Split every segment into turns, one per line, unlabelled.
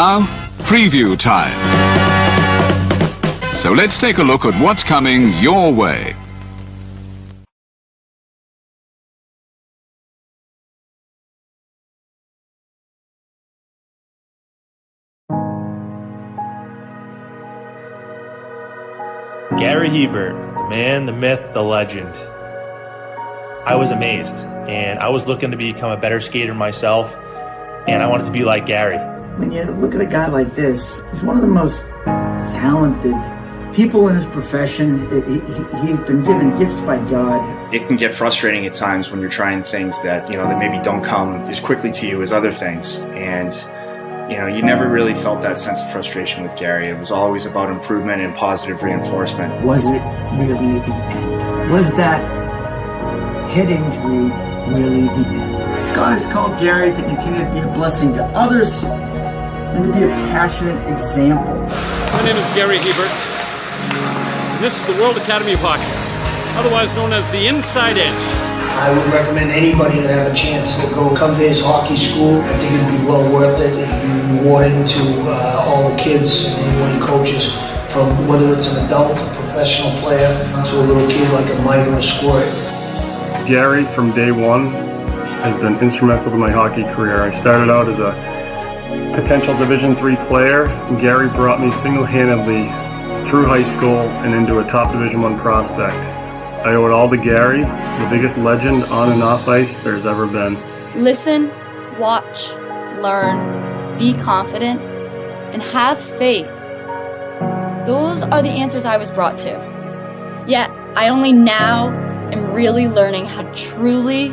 Now, preview time. So let's take a look at what's coming your way.
Gary Hebert, the man, the myth, the legend. I was amazed, and I was looking to become a better skater myself, and I wanted to be like Gary.
When you look at a guy like this, he's one of the most talented people in his profession. He's been given gifts by God.
It can get frustrating at times when you're trying things that, that maybe don't come as quickly to you as other things. And, you never really felt that sense of frustration with Gary. It was always about improvement and positive reinforcement.
Was it really the end? Was that head injury really the end? God has called Gary to continue to be a blessing to others and to be a passionate example.
My name is Gary Hebert, and this is the World Academy of Hockey, otherwise known as the Inside Edge.
I would recommend anybody that have a chance to come to his hockey school. I think it'd be well worth it. It'd be rewarding to all the kids and anyone he coaches, from whether it's an adult, a professional player, to a little kid like a Mike or a Squirt.
Gary, from day one, has been instrumental to my hockey career. I started out as a potential Division III player, and Gary brought me single-handedly through high school and into a top Division I prospect. I owe it all to Gary, the biggest legend on and off ice there's ever been.
Listen, watch, learn, be confident, and have faith. Those are the answers I was brought to. Yet, I only now am really learning how truly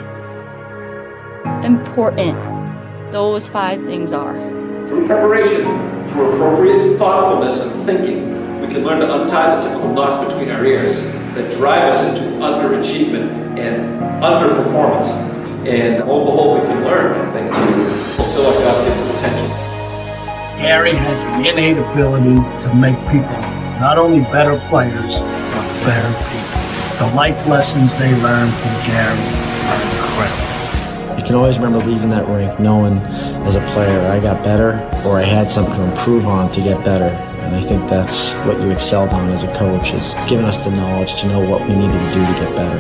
important those 5 things are.
Through preparation, through appropriate thoughtfulness and thinking, we can learn to untie the typical knots between our ears that drive us into underachievement and underperformance. And lo and behold, we can learn things to fulfill our God-given potential.
Gary has the innate ability to make people not only better players, but better people. The life lessons they learn from Gary are incredible.
You can always remember leaving that rink knowing as a player I got better, or I had something to improve on to get better. And I think that's what you excelled on as a coach, is giving us the knowledge to know what we needed to do to get better.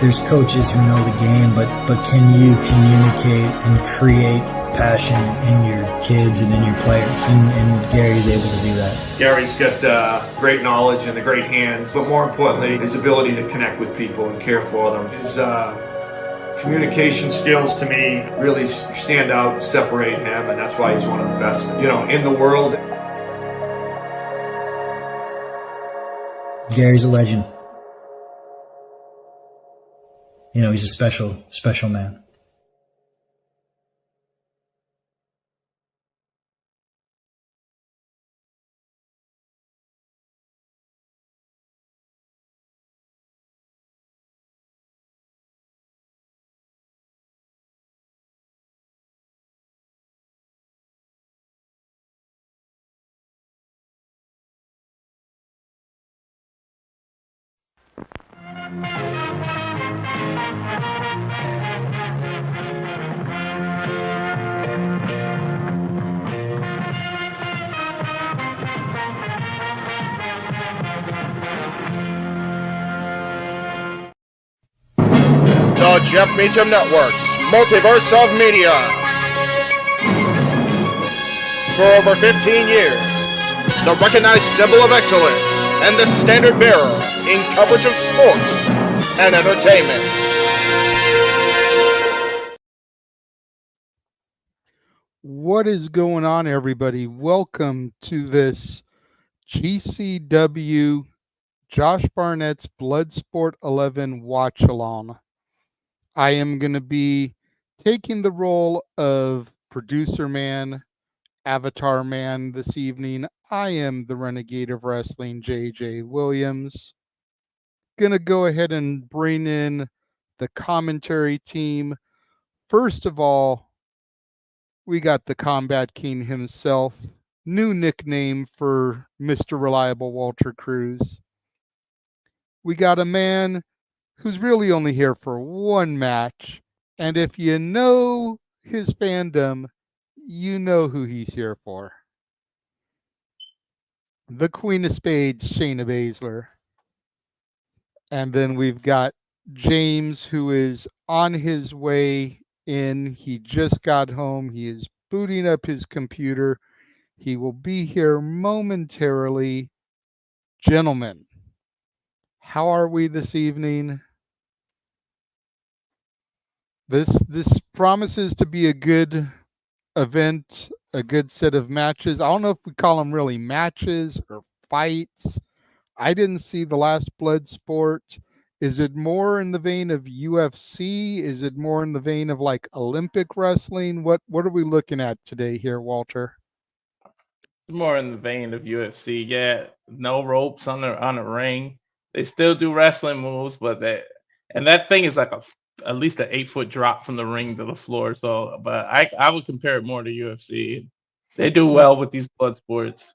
There's coaches who know the game, but can you communicate and create passion in your kids and in your players? And Gary's able to do that.
Gary's got great knowledge and the great hands, but more importantly, his ability to connect with people and care for them. His communication skills, to me, really stand out, separate him, and that's why he's one of the best, in the world.
Gary's a legend. He's a special man.
The Jeff Meacham Network's Multiverse of Media. For over 15 years, the recognized symbol of excellence and the standard bearer in coverage of sports and entertainment.
What is going on, everybody? Welcome to this GCW Josh Barnett's Bloodsport 11 watch along. I am going to be taking the role of producer man, avatar man this evening. I am the Renegade of Wrestling, JJ Williams. Going to go ahead and bring in the commentary team. First of all, we got the Combat King himself. New nickname for Mr. Reliable Walter Cruz. We got a man who's really only here for one match. And if you know his fandom, you know who he's here for. the Queen of Spades, Shayna Baszler. And then we've got James, who is on his way in. He just got home. He is booting up his computer. He will be here momentarily. Gentlemen, how are we this evening? This promises to be a good event, a good set of matches. I don't know if we call them really matches or fights. I didn't see the last Bloodsport. Is it more in the vein of UFC? Is it more in the vein of like Olympic wrestling? What are we looking at today here, Walter?
More in the vein of UFC. Yeah, no ropes on the ring. They still do wrestling moves, but that thing is like at least an 8-foot drop from the ring to the floor. So, but I would compare it more to UFC. They do well with these blood sports.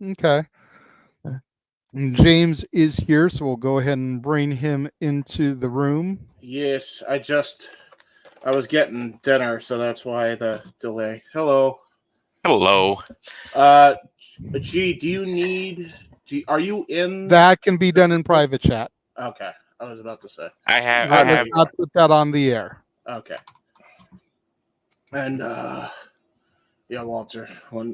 Okay. James is here, so we'll go ahead and bring him into the room.
Yes, I was getting dinner, so that's why the delay. Hello.
Hello.
G, are you in?
That can be done in private chat.
Okay, I was about to say.
Let's not put that on the air.
Okay. And yeah, Walter,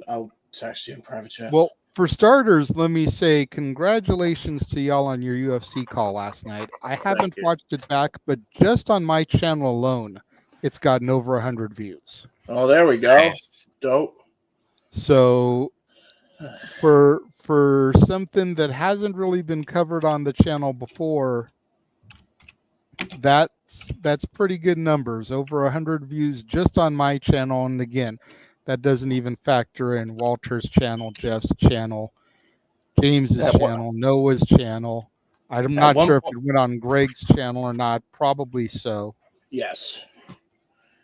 I'll text you in private chat.
Well, for starters, let me say congratulations to y'all on your UFC call last night. I haven't watched it back, but just on my channel alone, it's gotten over 100 views.
Oh, there we go.
Nice.
Dope.
So for something that hasn't really been covered on the channel before, that's pretty good numbers. Over 100 views just on my channel, and again, that doesn't even factor in Walter's channel, Jeff's channel, James's channel, Noah's channel. I'm not sure if it went on Greg's channel or not. Probably so.
Yes.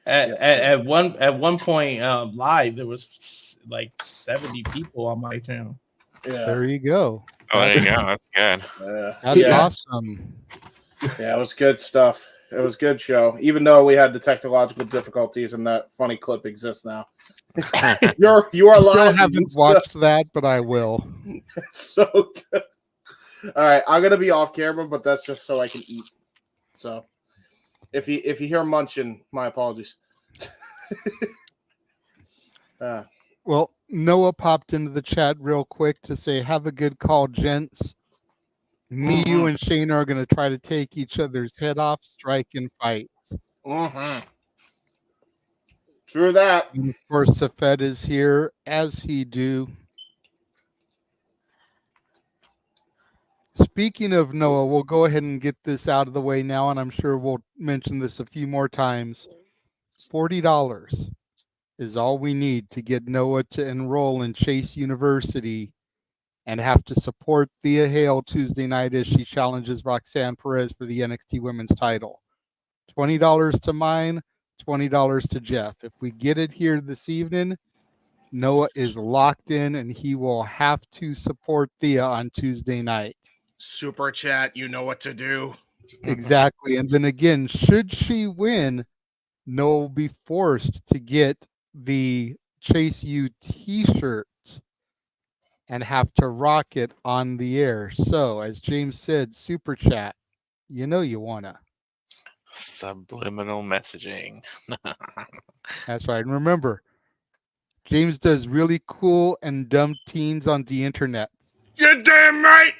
At one point live, there was like 70 people on my channel.
Yeah.
There you go.
Oh, there you go. That's good.
That's awesome.
Yeah, it was good stuff. It was a good show, even though we had the technological difficulties and that funny clip exists now. You are live.
I haven't watched that, but I will.
So good. All right, I'm gonna be off camera, but that's just so I can eat. So if you hear munching, my apologies.
Well, Noah popped into the chat real quick to say, "Have a good call, gents. Me, you, and Shane are going to try to take each other's head off, strike, and fight."
True that.
And of course, Safed is here, as he do. Speaking of Noah, we'll go ahead and get this out of the way now, and I'm sure we'll mention this a few more times. $40 is all we need to get Noah to enroll in Chase University and have to support Thea Hale Tuesday night as she challenges Roxanne Perez for the NXT Women's title. $20 to mine, $20 to Jeff. If we get it here this evening, Noah is locked in and he will have to support Thea on Tuesday night.
Super chat, you know what to do.
Exactly. And then again, should she win, Noah will be forced to get the Chase U t-shirt and have to rock it on the air. So, as James said, super chat, you know you wanna.
Subliminal messaging.
That's right. And remember, James does really cool and dumb teens on the internet.
You're damn right.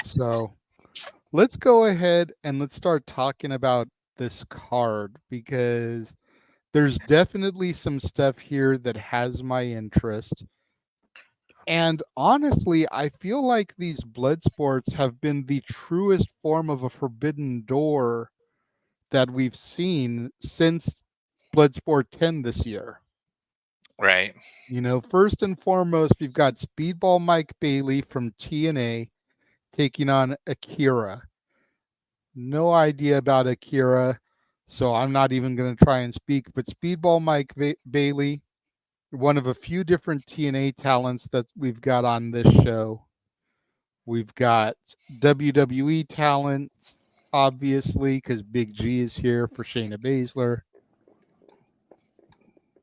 So, let's go ahead and let's start talking about this card, because there's definitely some stuff here that has my interest. And honestly, I feel like these blood sports have been the truest form of a forbidden door that we've seen since Bloodsport 10 this year.
Right.
You know, first and foremost, we've got Speedball Mike Bailey from TNA taking on Akira. No idea about Akira, so I'm not even going to try and speak. But Speedball Mike Bailey, one of a few different TNA talents that we've got on this show. We've got WWE talent, obviously, because Big G is here for Shayna Baszler.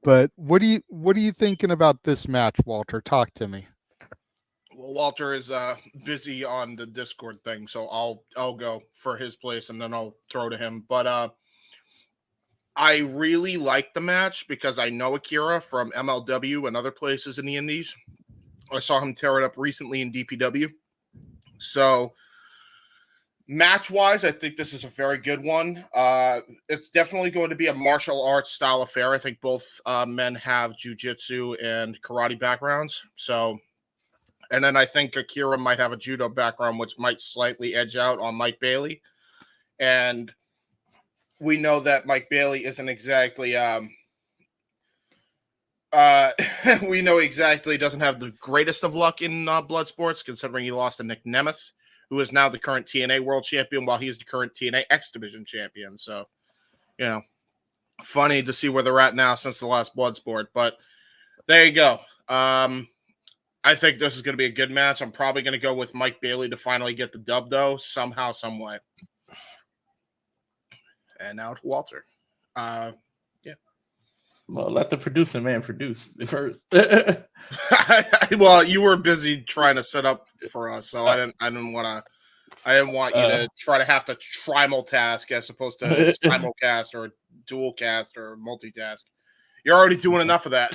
But what are you thinking about this match, Walter? Talk to me.
Well, Walter is busy on the Discord thing, so I'll go for his place and then I'll throw to him. But I really like the match because I know Akira from MLW and other places in the Indies. I saw him tear it up recently in DPW. So match-wise, I think this is a very good one. It's definitely going to be a martial arts style affair. I think both men have jiu-jitsu and karate backgrounds. So, and then I think Akira might have a judo background, which might slightly edge out on Mike Bailey. And we know that Mike Bailey isn't exactly we know exactly doesn't have the greatest of luck in blood sports, considering he lost to Nick Nemeth, who is now the current TNA world champion, while he's the current TNA X Division champion. So, you know, funny to see where they're at now since the last blood sport. But there you go. I think this is going to be a good match. I'm probably going to go with Mike Bailey to finally get the dub, though, somehow, some way. And now to Walter. Yeah.
Well, let the producer man produce first.
Well, you were busy trying to set up for us, so I didn't want you to try to have to trimultask as opposed to simulcast or dual cast or multitask. You're already doing enough of that.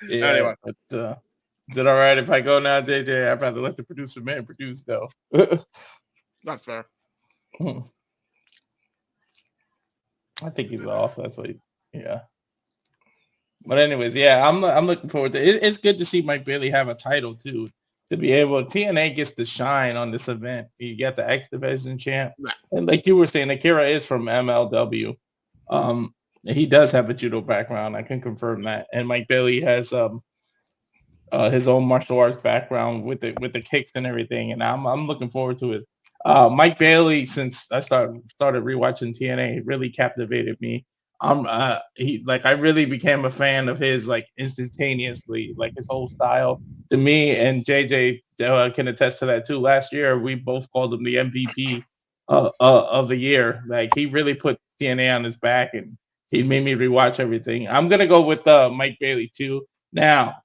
Yeah,
anyway,
but, is it all right if I go now, JJ? I'd rather let the producer man produce, though.
Not fair.
I think he's off. That's what. Yeah. But anyways, yeah, I'm looking forward to it. It's good to see Mike Bailey have a title too. To be able, TNA gets to shine on this event. You get the X Division champ, and like you were saying, Akira is from MLW. He does have a judo background. I can confirm that. And Mike Bailey has his own martial arts background with the kicks and everything. And I'm looking forward to it. Mike Bailey, since I started rewatching TNA, really captivated me. I really became a fan of his like instantaneously, like his whole style to me. And JJ can attest to that too. Last year, we both called him the MVP of the year. Like he really put TNA on his back, and he made me rewatch everything. I'm gonna go with Mike Bailey too. Now,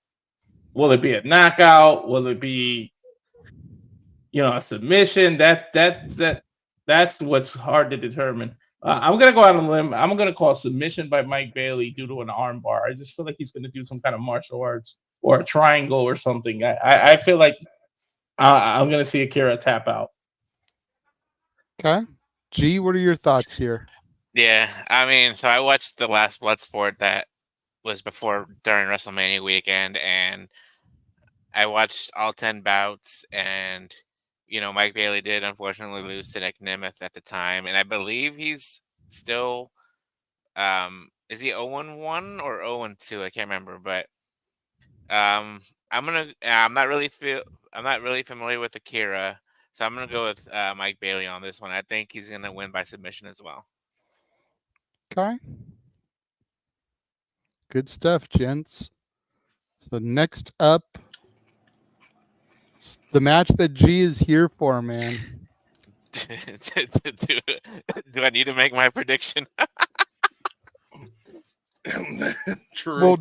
will it be a knockout? Will it be, a submission? That's what's hard to determine. I'm gonna go out on a limb. I'm gonna call submission by Mike Bailey due to an armbar. I just feel like he's gonna do some kind of martial arts or a triangle or something. I feel like I'm gonna see Akira tap out.
Okay, G, what are your thoughts here?
Yeah, I mean, so I watched the last Bloodsport that was during WrestleMania weekend, and I watched all 10 bouts, and Mike Bailey did unfortunately lose to Nick Nemeth at the time, and I believe he's still is he 0-1 or 0-2? I can't remember, but I'm not really familiar with Akira, so I'm gonna go with Mike Bailey on this one. I think he's gonna win by submission as well.
Okay. Good stuff, gents. So next up, the match that G is here for, man.
Do I need to make my prediction?
True.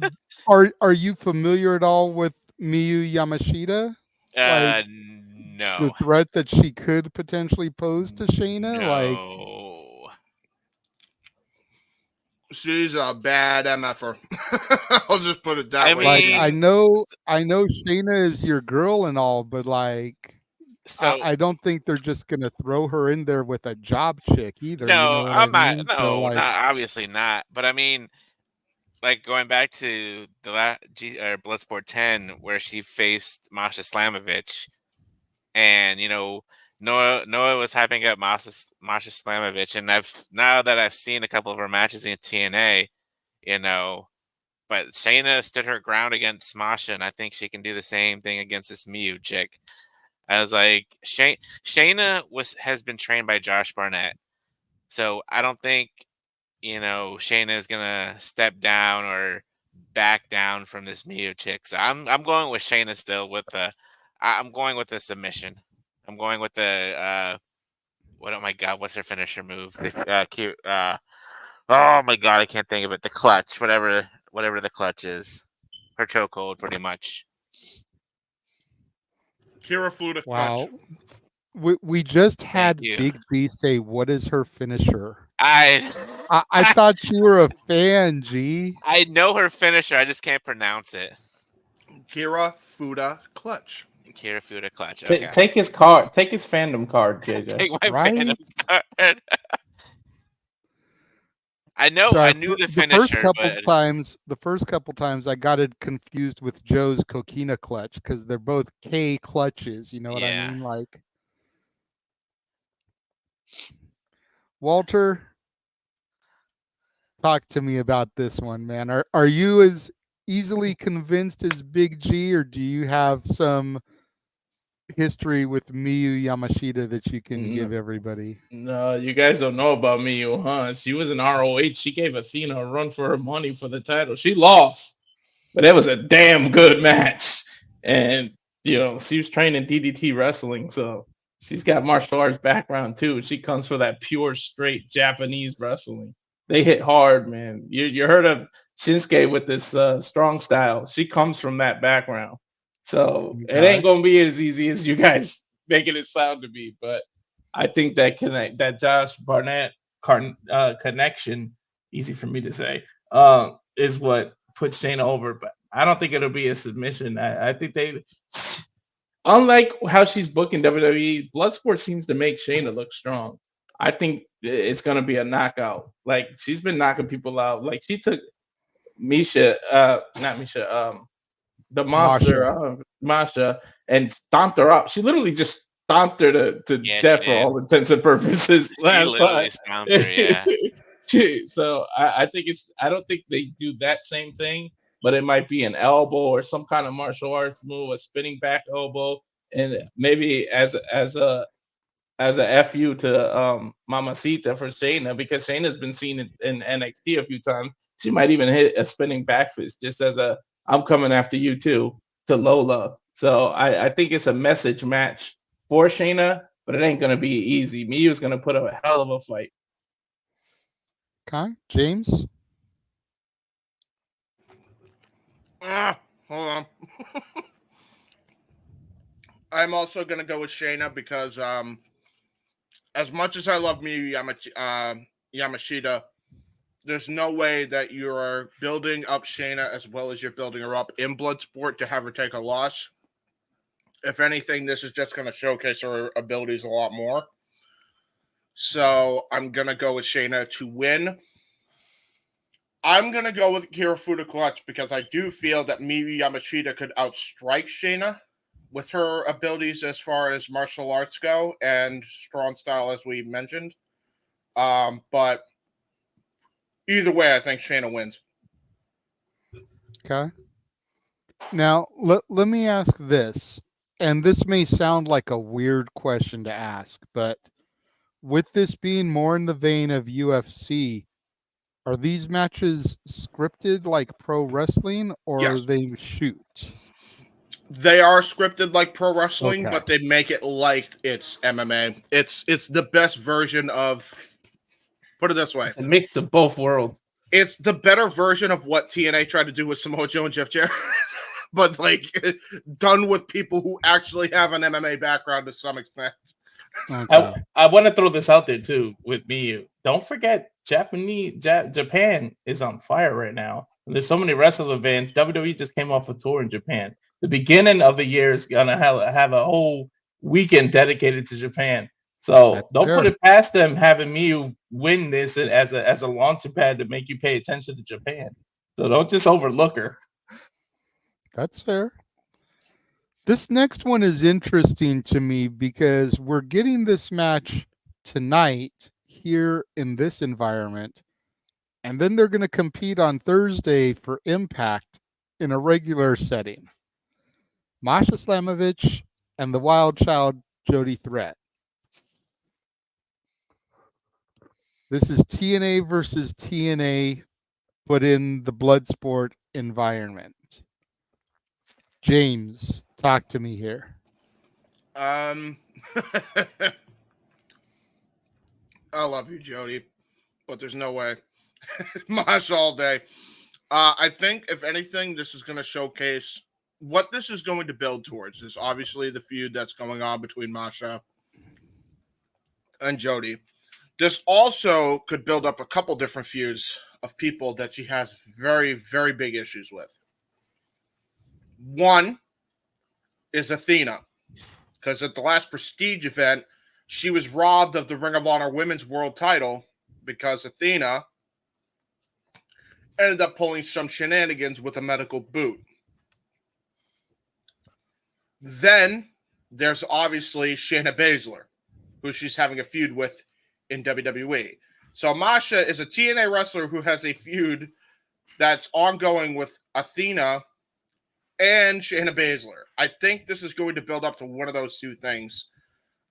Well, are you familiar at all with Miyu Yamashita?
No.
The threat that she could potentially pose to Shayna?
No.
She's a bad MFer. I'll just put it that way.
Like, I know Shayna is your girl and all, but I don't think they're just gonna throw her in there with a job chick either.
No, I'm not.
Mean?
No, obviously not. But I mean, like going back to the Bloodsport 10, where she faced Masha Slamovich, and Noah was hyping up Masha Slamovich, and now that I've seen a couple of her matches in TNA, but Shayna stood her ground against Masha, and I think she can do the same thing against this Miyu chick. I was like, Shayna has been trained by Josh Barnett, so I don't think Shayna is gonna step down or back down from this Miyu chick. So I'm going with Shayna still I'm going with the submission. I'm going with the oh my god, what's her finisher move? Oh my god, I can't think of it. The clutch, whatever the clutch is, her chokehold, pretty much.
Kira Fuda
Wow.
clutch.
We just had
you.
Big B say, "What is her finisher?"
I
thought you were a fan, G.
I know her finisher. I just can't pronounce it.
Kira Fuda clutch.
Kira Fuda clutch. Okay.
Take his card. Take his fandom card, JJ.
Take my
Right?
fandom card. I know.
Sorry,
I knew the
the
finisher,
first couple times I got it confused with Joe's Coquina clutch because they're both K clutches. You know what I mean? Like, Walter, talk to me about this one, man. Are you as easily convinced as Big G, or do you have some history with Miyu Yamashita that you can give everybody?
No, you guys don't know about Miyu, huh? She was in ROH. She gave Athena a run for her money for the title. She lost, but it was a damn good match. And she was training DDT wrestling, so she's got martial arts background too. She comes from that pure, straight Japanese wrestling. They hit hard, man. You heard of Shinsuke with this strong style. She comes from that background. So it ain't gonna be as easy as you guys making it sound to be, but I think that Josh Barnett connection, easy for me to say, is what puts Shayna over. But I don't think it'll be a submission. I think unlike how she's booking WWE, Bloodsport seems to make Shayna look strong. I think it's gonna be a knockout. Like, she's been knocking people out. Like, she took the monster, Masha, and stomped her up. She literally just stomped her to death for all intents and purposes last time.
Stomped her, yeah.
So I don't think they do that same thing, but it might be an elbow or some kind of martial arts move, a spinning back elbow, and maybe as a FU to Mamacita for Shayna, because Shayna's been seen in NXT a few times. She might even hit a spinning back fist just as a "I'm coming after you too" to Lola. So I think it's a message match for Shayna, but it ain't gonna be easy. Miyu's gonna put up a hell of a fight.
Okay, James.
Hold on. I'm also gonna go with Shayna because as much as I love Miyu Yamashita, there's no way that you're building up Shayna as well as you're building her up in Bloodsport to have her take a loss. If anything, this is just going to showcase her abilities a lot more. So I'm going to go with Shayna to win. I'm going to go with Kira Fuda clutch because I do feel that Miyu Yamashita could outstrike Shayna with her abilities as far as martial arts go and strong style, as we mentioned. But either way, I think Shayna wins.
Okay. Now, let me ask this, and this may sound like a weird question to ask, but with this being more in the vein of UFC, are these matches scripted like pro wrestling, or
Yes.
are they shoot?
They are scripted like pro wrestling,
Okay.
but they make it like it's MMA. It's the best version of, put it this way,
It's a mix of both worlds.
It's the better version of what TNA tried to do with Samoa Joe and Jeff Jarrett, but like done with people who actually have an MMA background to some extent.
Okay.
I want to throw this out there too with Miyu. Don't forget, Japan is on fire right now. There's so many wrestling events. WWE just came off a tour in Japan. The beginning of the year is gonna have a whole weekend dedicated to Japan. So don't put it past them having Miyu win this as a launching pad to make you pay attention to Japan. So don't just overlook her.
That's fair. This next one is interesting to me because we're getting this match tonight here in this environment, and then they're going to compete on Thursday for Impact in a regular setting. Masha Slamovich and the Wild Child Jody Threat. This is TNA versus TNA, but in the Bloodsport environment. James, talk to me here.
I love you, Jody, but there's no way. Masha all day. I think, if anything, this is going to showcase what this is going to build towards. Is obviously the feud that's going on between Masha and Jody. This also could build up a couple different feuds of people that she has very, very big issues with. One is Athena, because at the last Prestige event, she was robbed of the Ring of Honor Women's World title because Athena ended up pulling some shenanigans with a medical boot. Then there's obviously Shayna Baszler, who she's having a feud with in WWE. So Masha is a TNA wrestler who has a feud that's ongoing with Athena and Shayna Baszler. I think this is going to build up to one of those two things.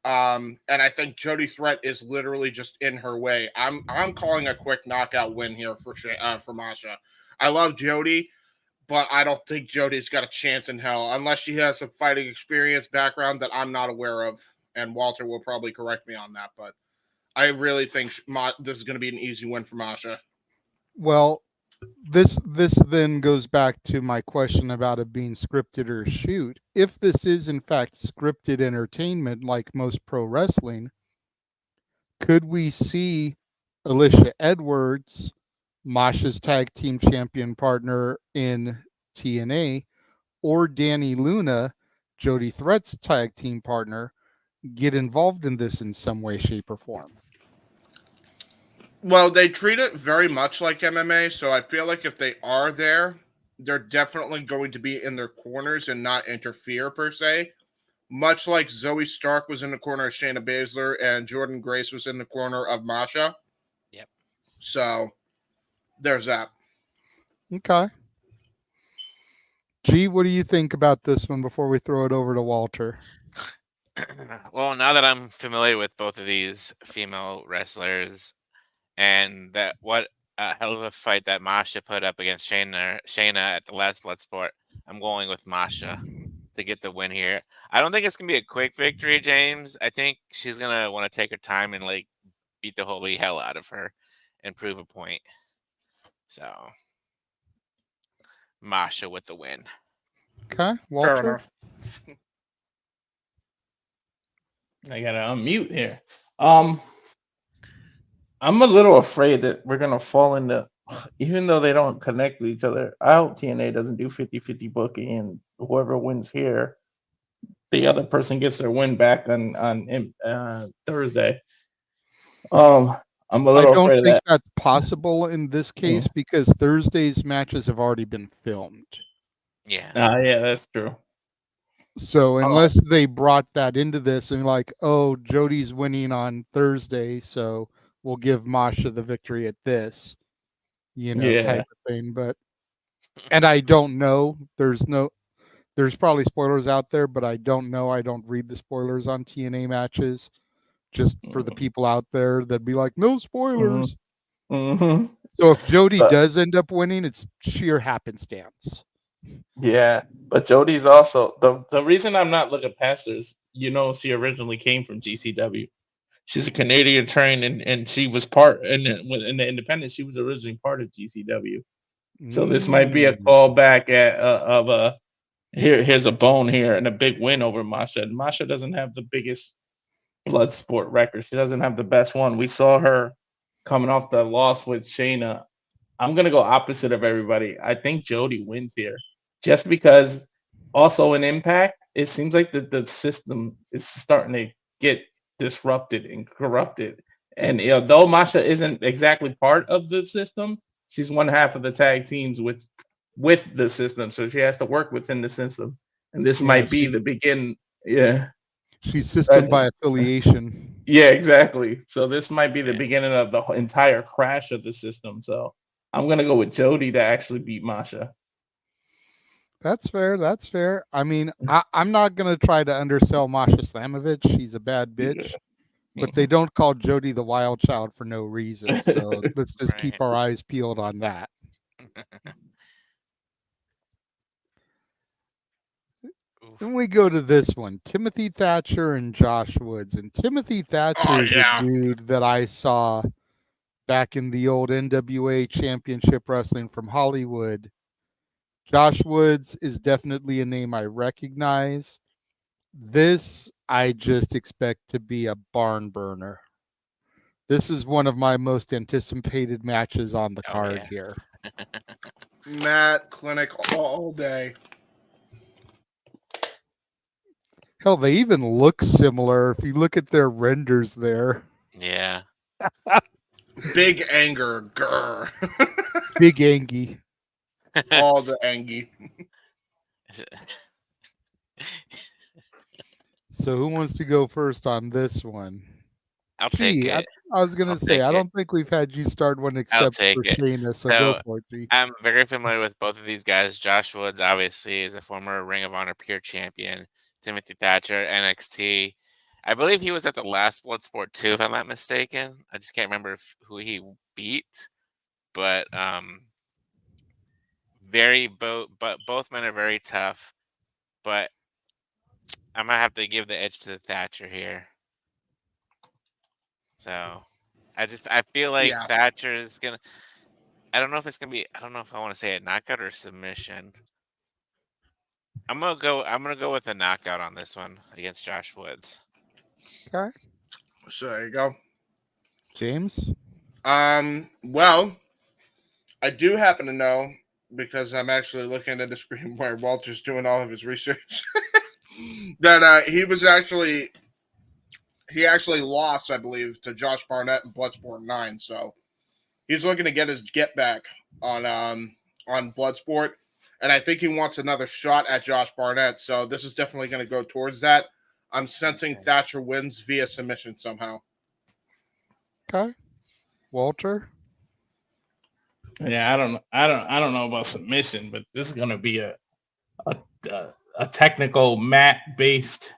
And I think Jody Threat is literally just in her way. I'm calling a quick knockout win here for Masha. I love Jody, but I don't think Jody's got a chance in hell unless she has some fighting experience background that I'm not aware of. And Walter will probably correct me on that, but I really think this is going to be an easy win for Masha.
Well, this then goes back to my question about it being scripted or shoot. If this is in fact scripted entertainment like most pro wrestling, could we see Alicia Edwards, Masha's tag team champion partner in TNA, or Danny Luna, Jody Threat's tag team partner, get involved in this in some way, shape, or form?
Well, they treat it very much like MMA, so I feel like if they are there, they're definitely going to be in their corners and not interfere per se. Much like Zoe Stark was in the corner of Shayna Baszler and Jordan Grace was in the corner of Masha.
Yep.
So there's that.
Okay. G, what do you think about this one before we throw it over to Walter?
Well, now that I'm familiar with both of these female wrestlers, and that what a hell of a fight that Masha put up against Shayna at the last Bloodsport, I'm going with Masha to get the win here. I don't think it's gonna be a quick victory, James. I think she's gonna want to take her time and like beat the holy hell out of her and prove a point. So Masha with the win.
Okay, Walter.
Fair enough.
I gotta unmute here. I'm a little afraid that we're gonna fall into, even though they don't connect with each other. I hope TNA doesn't do 50-50 booking, and whoever wins here, the other person gets their win back on Thursday. I'm a little
I don't
afraid of
think
that.
that's possible in this case because Thursday's matches have already been filmed.
Yeah.
Yeah, that's true.
So unless they brought that into this and like, oh, Jody's winning on Thursday, so we'll give Masha the victory at this, type of thing. But, and I don't know, there's probably spoilers out there, but I don't know. I don't read the spoilers on TNA matches, just for the people out there that'd be like, no spoilers.
Mm-hmm.
So if Jody does end up winning, it's sheer happenstance.
Yeah, but Jody's also the reason I'm not looking past her is, she originally came from GCW. She's a Canadian trained, and she was part in the independent. She was originally part of GCW. So this might be a callback here's a bone here and a big win over Masha. And Masha doesn't have the biggest blood sport record. She doesn't have the best one. We saw her coming off the loss with Shayna. I'm gonna go opposite of everybody. I think Jody wins here, just because. Also, in Impact, it seems like the system is starting to get disrupted and corrupted. And though Masha isn't exactly part of the system, she's one half of the tag teams with the system, so she has to work within the system. And this might be the begin. Yeah,
she's system by affiliation.
Yeah, exactly. So this might be the beginning of the entire crash of the system. So I'm gonna go with Jody to actually beat Masha.
That's fair. That's fair. I mean, I'm not going to try to undersell Masha Slamovich. She's a bad bitch. But they don't call Jody the wild child for no reason. So let's just keep our eyes peeled on that. Then we go to this one, Timothy Thatcher and Josh Woods. And Timothy Thatcher is a dude that I saw back in the old NWA Championship Wrestling from Hollywood. Josh Woods is definitely a name I recognize. This, I just expect to be a barn burner. This is one of my most anticipated matches on the card here.
Matt Clinic all day.
Hell, they even look similar if you look at their renders there.
Yeah.
Big anger. Grr.
Big Angie.
All the Angie.
So who wants to go first on this one?
I'll take it.
I was going to say, I don't think we've had you start one except for
take it.
Shayna, so go for it, G.
I'm very familiar with both of these guys. Josh Woods, obviously, is a former Ring of Honor Pure Champion. Timothy Thatcher, NXT. I believe he was at the last Bloodsport 2, if I'm not mistaken. I just can't remember who he beat. But both men are very tough. But I'm going to have to give the edge to the Thatcher here. So I feel like Thatcher is going to, I don't know if it's going to be, I don't know if I want to say a knockout or submission. I'm gonna go with a knockout on this one against Josh Woods.
Okay.
So there you go.
James?
Well, I do happen to know, because I'm actually looking at the screen where Walter's doing all of his research, that he actually lost, I believe, to Josh Barnett in Bloodsport 9. So he's looking to get his get back on Bloodsport. And I think he wants another shot at Josh Barnett. So this is definitely going to go towards that. I'm sensing Thatcher wins via submission somehow.
Okay. Walter?
Yeah, I don't know about submission, but this is going to be a technical mat-based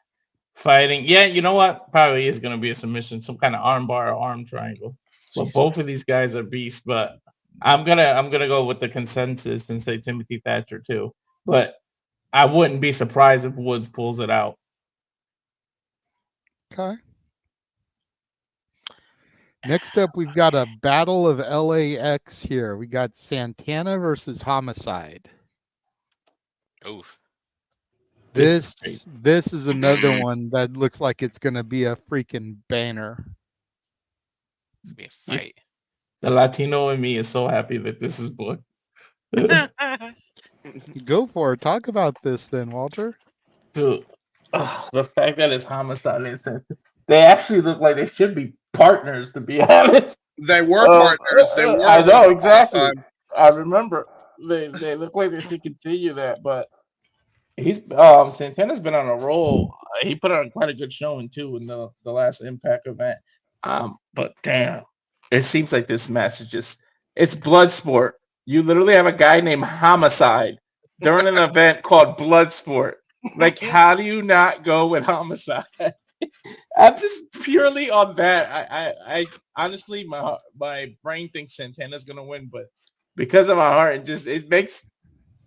fighting. Yeah, you know what? Probably is going to be a submission, some kind of arm bar or arm triangle. But both of these guys are beasts, but I'm gonna go with the consensus and say Timothy Thatcher too. But I wouldn't be surprised if Woods pulls it out.
Okay. Next up, we've got a battle of LAX here. We got Santana versus Homicide.
Oof.
This is another one that looks like it's going to be a freaking banner.
It's going to be a fight.
The Latino in me is so happy that this is booked.
Go for it. Talk about this then, Walter.
Dude, the fact that it's Homicide and they actually look like they should be partners, to be honest.
They were partners. They were.
I know, exactly. I remember. They look like they should continue that, but he's Santana's been on a roll. He put on quite a good showing too in the last Impact event. But damn, it seems like this match is it's Bloodsport. You literally have a guy named Homicide during an event called Bloodsport. Like, how do you not go with Homicide? I'm just purely on that. I honestly, my brain thinks Santana's gonna win, but because of my heart, it makes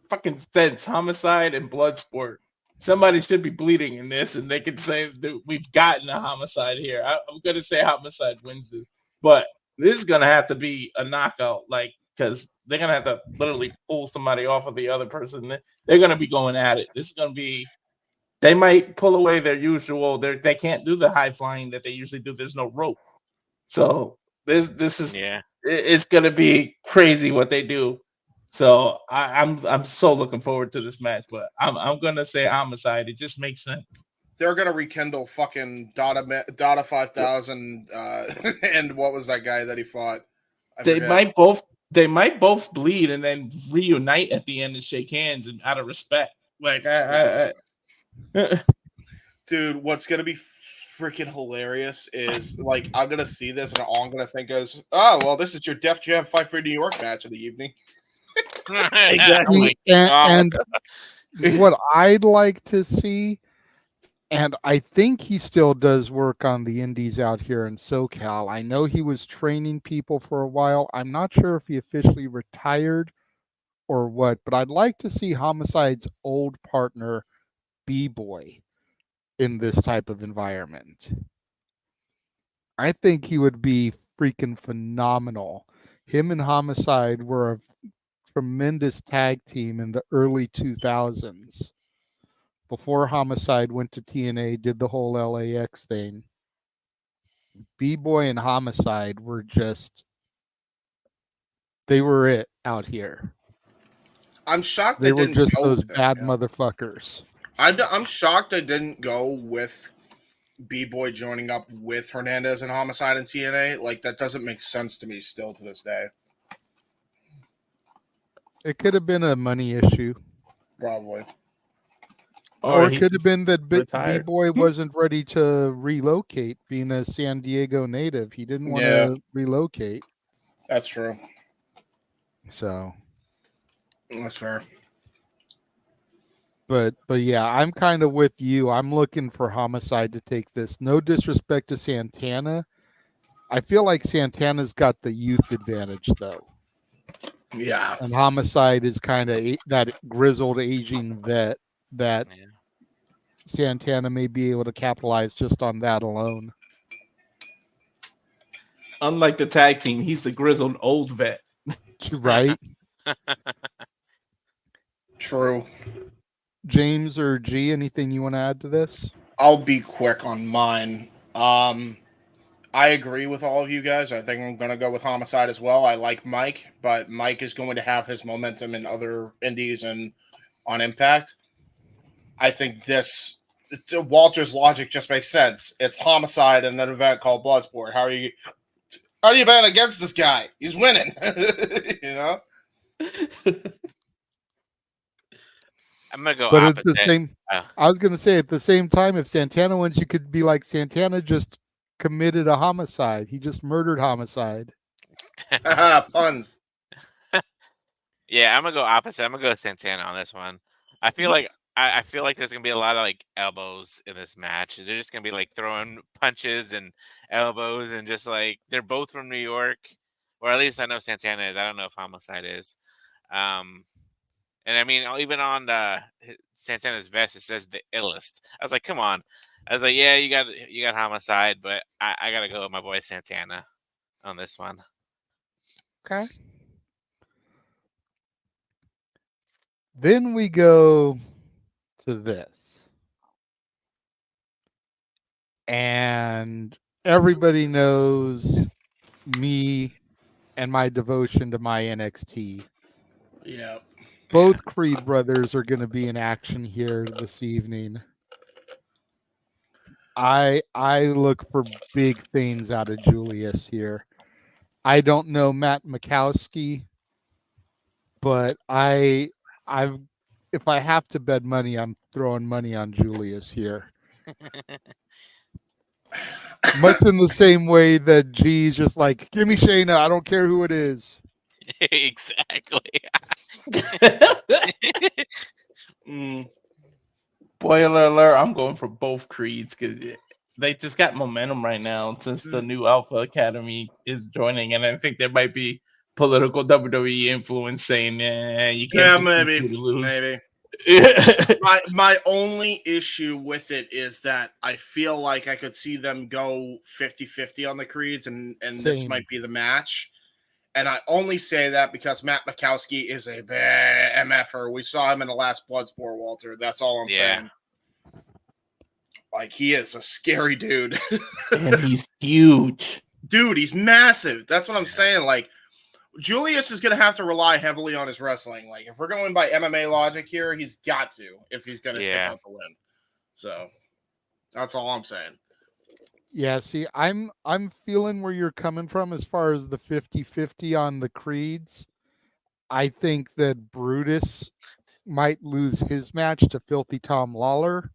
fucking sense. Homicide and Bloodsport. Somebody should be bleeding in this, and they can say that we've gotten a Homicide here. I'm gonna say Homicide wins this, but this is gonna have to be a knockout, like, because they're gonna have to literally pull somebody off of the other person. They're gonna be going at it. This is gonna be. They might pull away their usual. They can't do the high flying that they usually do. There's no rope, so this is it's gonna be crazy what they do. So I'm so looking forward to this match, but I'm gonna say Homicide. It just makes sense.
They're gonna rekindle fucking Dada 5000 and what was that guy that he fought?
They might both bleed and then reunite at the end and shake hands and out of respect. Like
dude, what's gonna be freaking hilarious is, like, I'm gonna see this and all I'm gonna think is, oh well, this is your Def Jam Fight for New York match of the evening.
Exactly.
And what I'd like to see, and I think he still does work on the indies out here in SoCal. I know he was training people for a while. I'm not sure if he officially retired or what, but I'd like to see Homicide's old partner, B-Boy, in this type of environment. I think he would be freaking phenomenal. Him and Homicide were a tremendous tag team in the early 2000s. Before Homicide went to TNA, did the whole LAX thing. B-Boy and Homicide were they were it out here.
I'm shocked
They were
didn't
just
go
those
with it,
bad
yeah.
motherfuckers.
I'm shocked they didn't go with B-Boy joining up with Hernandez and Homicide and TNA. Like, that doesn't make sense to me still to this day.
It could have been a money issue.
Probably.
Or it could have been that
retired.
B-Boy wasn't ready to relocate, being a San Diego native. He didn't want
Yeah.
to relocate.
That's true.
So,
That's fair.
but yeah, I'm kind of with you. I'm looking for Homicide to take this. No disrespect to Santana. I feel like Santana's got the youth advantage, though.
Yeah.
And Homicide is kind of that grizzled, aging vet that Santana may be able to capitalize just on that alone.
Unlike the tag team, he's the grizzled old vet.
Right?
True.
James or G, anything you want to add to this?
I'll be quick on mine. I agree with all of you guys. I think I'm going to go with Homicide as well. I like Mike, but Mike is going to have his momentum in other indies and on Impact. I think Walter's logic just makes sense. It's Homicide in an event called Bloodsport. How do you bet against this guy? He's winning. You know?
I'm gonna go
but
opposite.
At the same, I was gonna say at the same time, if Santana wins, you could be like, Santana just committed a homicide. He just murdered Homicide.
Puns.
Yeah, I'm gonna go opposite. I'm gonna go with Santana on this one. I feel like there's gonna be a lot of like elbows in this match. They're just gonna be like throwing punches and elbows, and just like they're both from New York, or at least I know Santana is. I don't know if Homicide is. And I mean, even on Santana's vest, it says the illest. I was like, come on. I was like, yeah, you got Homicide, but I gotta go with my boy Santana on this one.
Okay. Then we go to this. And everybody knows me and my devotion to my NXT.
Yeah.
Both Creed brothers are going to be in action here this evening. I look for big things out of Julius here. I don't know Matt Mikowski, but if I have to bet money, I'm throwing money on Julius here. Much in the same way that G's just like, give me Shayna, I don't care who it is.
Exactly.
Spoiler alert, I'm going for both Creeds because they just got momentum right now since the new Alpha Academy is joining, and I think there might be political WWE influence saying, you can't
maybe. My only issue with it is that I feel like I could see them go 50-50 on the Creeds, and this might be the match. And I only say that because Matt Mikowski is a bad MFer. We saw him in the last Bloodsport, Walter. That's all I'm saying. Like, he is a scary dude.
And he's huge.
Dude, he's massive. That's what I'm saying. Like, Julius is going to have to rely heavily on his wrestling. Like, if we're going by MMA logic here, he's got to, if he's going to pick up the win. So, that's all I'm saying.
Yeah, see, I'm feeling where you're coming from as far as the 50-50 on the Creeds. I think that Brutus might lose his match to Filthy Tom Lawler,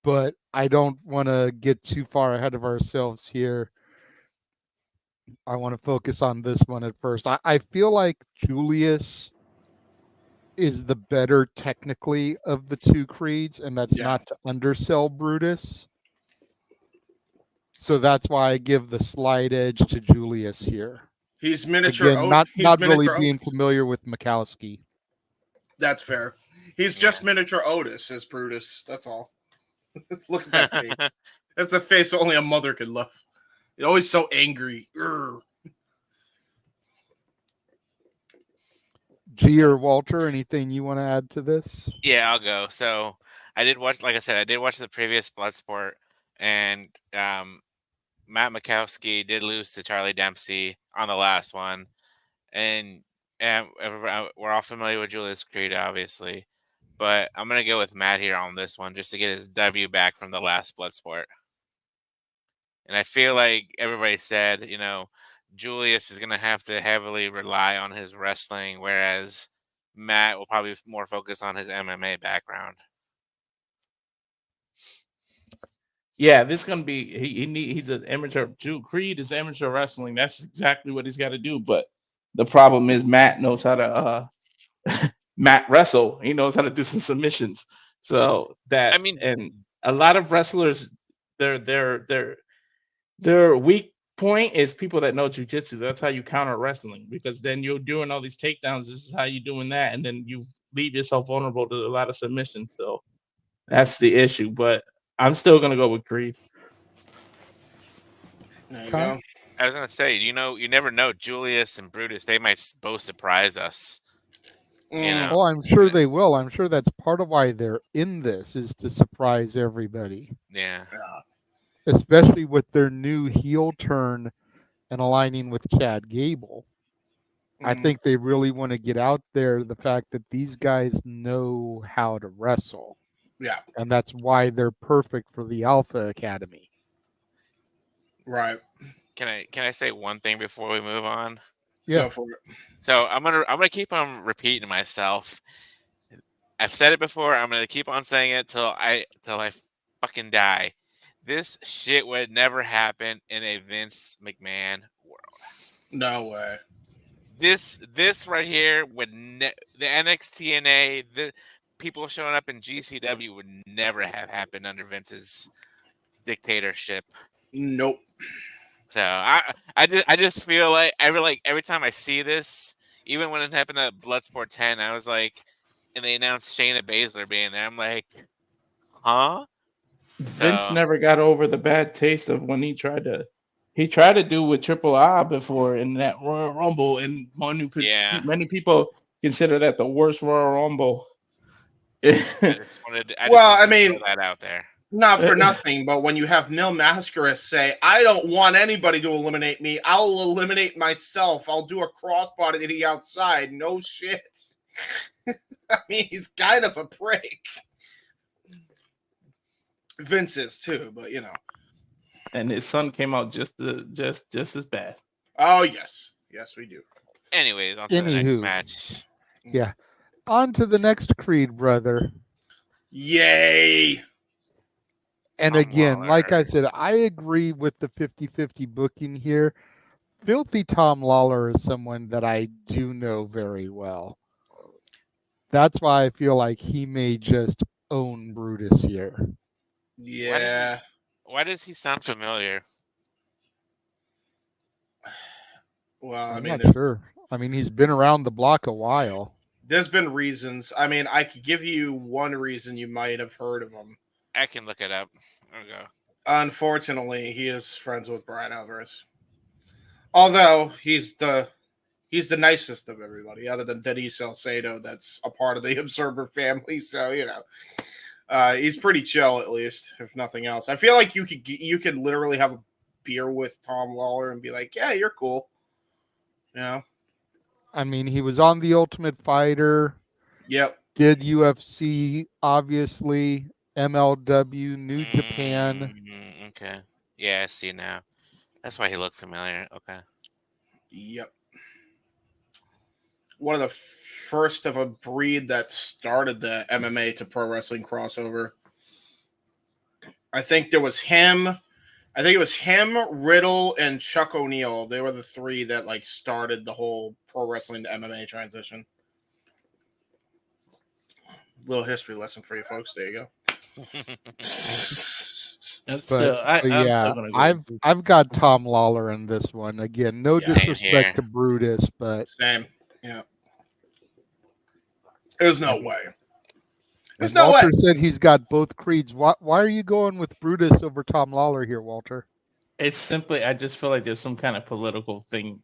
but I don't want to get too far ahead of ourselves here. I want to focus on this one at first. I feel like Julius is the better technically of the two Creeds, and that's not to undersell Brutus. So that's why I give the slight edge to Julius here.
He's miniature.
Again, not really being familiar with Mikowski.
That's fair. He's just miniature Otis as Brutus. That's all. Look at that face. That's a face only a mother could love. He's always so angry. Urgh.
G or Walter, anything you want to add to this?
Yeah, I'll go. So I did watch, like I said, I did watch the previous Bloodsport, and Matt Makowski did lose to Charlie Dempsey on the last one, and we're all familiar with Julius Creed, obviously, but I'm gonna go with Matt here on this one just to get his W back from the last Bloodsport. And I feel like everybody said, Julius is going to have to heavily rely on his wrestling, whereas Matt will probably more focus on his MMA background.
Yeah, this is gonna be he's an amateur. Creed is amateur wrestling. That's exactly what he's got to do. But the problem is Matt knows how to Matt wrestle. He knows how to do some submissions. So that and a lot of wrestlers, their weak point is people that know jujitsu. That's how you counter wrestling, because then you're doing all these takedowns. This is how you're doing that, and then you leave yourself vulnerable to a lot of submissions. So that's the issue. But I'm still gonna go with Creed.
There you go.
I was gonna say, you never know. Julius and Brutus, they might both surprise us.
Oh, I'm sure they will. I'm sure that's part of why they're in this, is to surprise everybody.
Yeah.
Especially with their new heel turn and aligning with Chad Gable. I think they really want to get out there the fact that these guys know how to wrestle.
Yeah.
And that's why they're perfect for the Alpha Academy.
Right.
Can I say one thing before we move on?
Yeah.
Go for it.
So I'm gonna keep on repeating myself. I've said it before. I'm gonna keep on saying it till I fucking die. This shit would never happen in a Vince McMahon world.
No way.
This right here would the NXT the people showing up in GCW would never have happened under Vince's dictatorship.
Nope.
So I just feel like every time I see this, even when it happened at Bloodsport 10, I was like, and they announced Shayna Baszler being there, I'm like, huh?
Vince never got over the bad taste of when he tried to do with Triple R before in that Royal Rumble, and many people consider that the worst Royal Rumble.
I wanted to throw that out there.
Not for nothing, but when you have Mil Mascaras say, I don't want anybody to eliminate me, I'll eliminate myself. I'll do a crossbody to the outside. No shit. I mean, he's kind of a prick. Vince is too, but
And his son came out just as bad.
Oh yes. Yes, we do.
Anyways, on to the next match.
Yeah. On to the next Creed, brother.
Yay.
And again, like I said, I agree with the 50-50 booking here. Filthy Tom Lawler is someone that I do know very well. That's why I feel like he may just own Brutus here.
Yeah.
Why does he sound familiar?
Well,
I'm not sure. I mean, he's been around the block a while.
There's been reasons. I mean, I could give you one reason you might have heard of him.
I can look it up. Okay.
Unfortunately, he is friends with Brian Alvarez. Although he's the nicest of everybody, other than Denise Salcedo, that's a part of the Observer family. So he's pretty chill, at least, if nothing else. I feel like you could literally have a beer with Tom Lawler and be like, "Yeah, you're cool."
I mean, he was on The Ultimate Fighter.
Yep.
Did UFC, obviously. MLW, New Japan.
Okay. Yeah, I see now. That's why he looked familiar. Okay.
Yep. One of the first of a breed that started the MMA to pro wrestling crossover. I think there was him. I think it was him, Riddle, and Chuck O'Neal. They were the three that started the whole pro wrestling to MMA transition. Little history lesson for you folks. There you go.
I've got Tom Lawler in this one. Again, no disrespect to Brutus, but
same. Yeah. There's no way.
There's no Walter way. Said he's got both creeds. Why are you going with Brutus over Tom Lawler here, Walter?
It's simply, I just feel like there's some kind of political thing,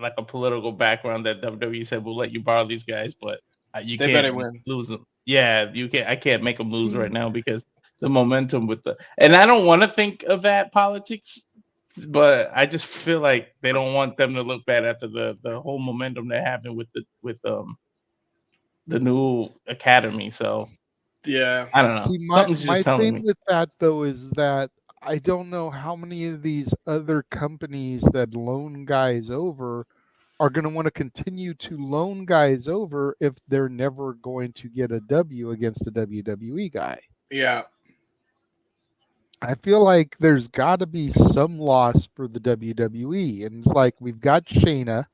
like a political background that WWE said we'll let you borrow these guys, but you
They better
can't
win.
lose them. Yeah, you can't. I can't make them lose right now because the momentum with the. And I don't want to think of that politics, but I just feel like they don't want them to look bad after the whole momentum that happened with the new academy. So
Yeah,
I don't know.
See,
Something's
my
just telling
thing
me.
with that though is that I don't know how many of these other companies that loan guys over are going to want to continue to loan guys over if they're never going to get a W against a WWE guy.
yeah.
I feel like there's got to be some loss for the WWE, and it's like we've got Shayna.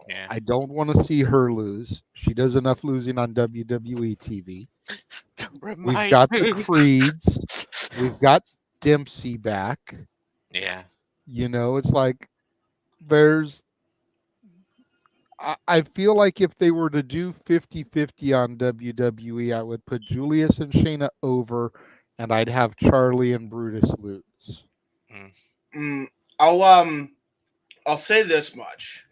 Yeah.
I don't want to see her lose. She does enough losing on WWE TV. We've got the Creeds. We've got Dempsey back.
Yeah.
You know, it's like there's. I feel like if they were to do 50-50 on WWE, I would put Julius and Shayna over, and I'd have Charlie and Brutus lose.
I'll say this much.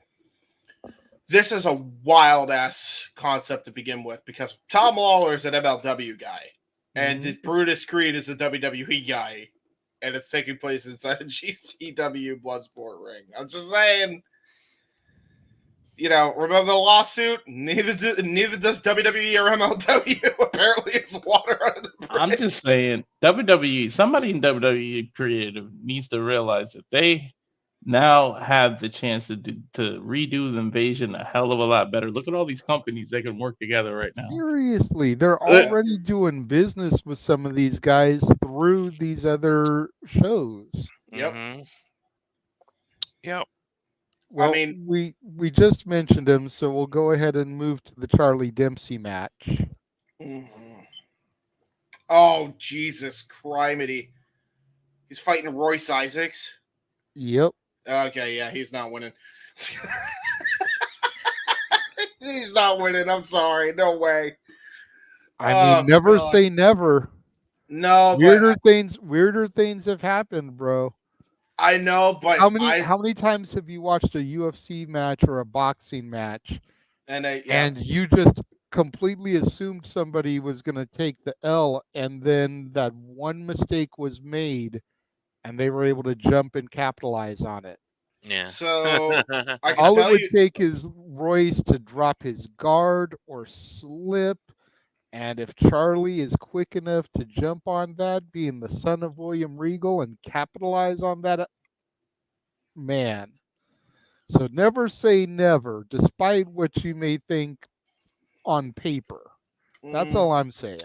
This is a wild ass concept to begin with because Tom Lawler is an MLW guy, and Brutus Creed is a WWE guy, and it's taking place inside a GCW Bloodsport ring. I'm just saying, you know, remember the lawsuit? Neither does WWE or MLW. Apparently, it's water under the bridge.
I'm just saying, WWE, somebody in WWE creative needs to realize that they now have the chance to redo the invasion a hell of a lot better. Look at all these companies that can work together right now.
Seriously, they're already doing business with some of these guys through these other shows.
Yep.
Mm-hmm. Yep.
Well,
I mean,
we just mentioned him, so we'll go ahead and move to the Charlie Dempsey match.
Oh, Jesus criminy. He's fighting Royce Isaacs.
Yep.
Okay, yeah, he's not winning. He's not winning. I'm sorry. No way.
I mean, never say never.
No,
weirder things have happened, bro.
I know, but
how many times have you watched a UFC match or a boxing match, and you just completely assumed somebody was going to take the L, and then that one mistake was made, and they were able to jump and capitalize on it?
Yeah.
So
all it would take is Royce to drop his guard or slip. And if Charlie is quick enough to jump on that, being the son of William Regal, and capitalize on that, man. So never say never, despite what you may think on paper. That's all I'm saying.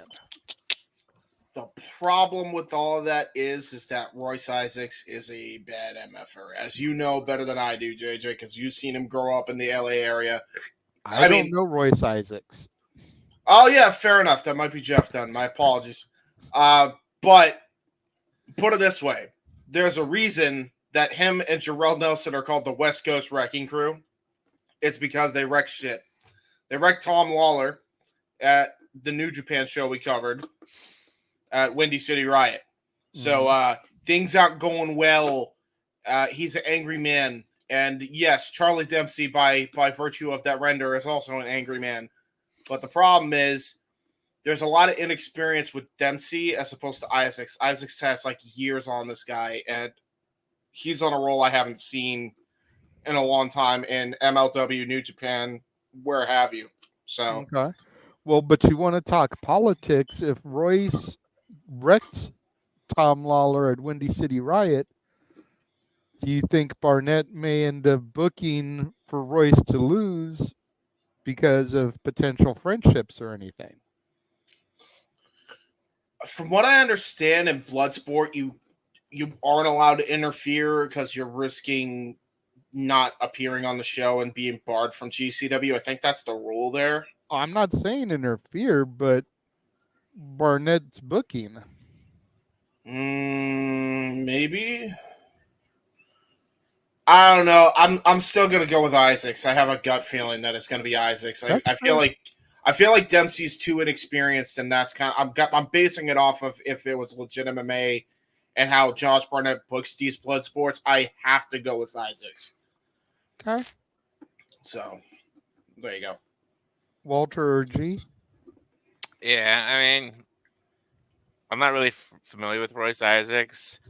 The problem with all of that is that Royce Isaacs is a bad MFer, as you know better than I do, JJ, because you've seen him grow up in the LA area.
I don't know Royce Isaacs.
Oh, yeah, fair enough. That might be Jeff Dunn. My apologies. But put it this way. There's a reason that him and Jarrell Nelson are called the West Coast Wrecking Crew. It's because they wreck shit. They wrecked Tom Lawler at the New Japan show we covered at Windy City Riot. So things aren't going well. He's an angry man. And yes, Charlie Dempsey, by virtue of that render, is also an angry man. But the problem is there's a lot of inexperience with Dempsey as opposed to Isaacs. Isaacs has like years on this guy, and he's on a roll I haven't seen in a long time in MLW, New Japan, where have you. So
okay. Well, but you want to talk politics. If Royce wrecked Tom Lawler at Windy City Riot, do you think Barnett may end up booking for Royce to lose because of potential friendships or anything?
From what I understand in Bloodsport, you aren't allowed to interfere because you're risking not appearing on the show and being barred from GCW. I think that's the rule there.
I'm not saying interfere, but Barnett's booking.
Maybe. I don't know. I'm still gonna go with Isaacs. I have a gut feeling that it's gonna be Isaacs. I feel like Dempsey's too inexperienced, and that's kind of I'm basing it off of if it was legit MMA and how Josh Barnett books these blood sports, I have to go with Isaacs.
Okay.
So there you go.
Walter or G?
Yeah, I mean, I'm not really familiar with Royce Isaacs,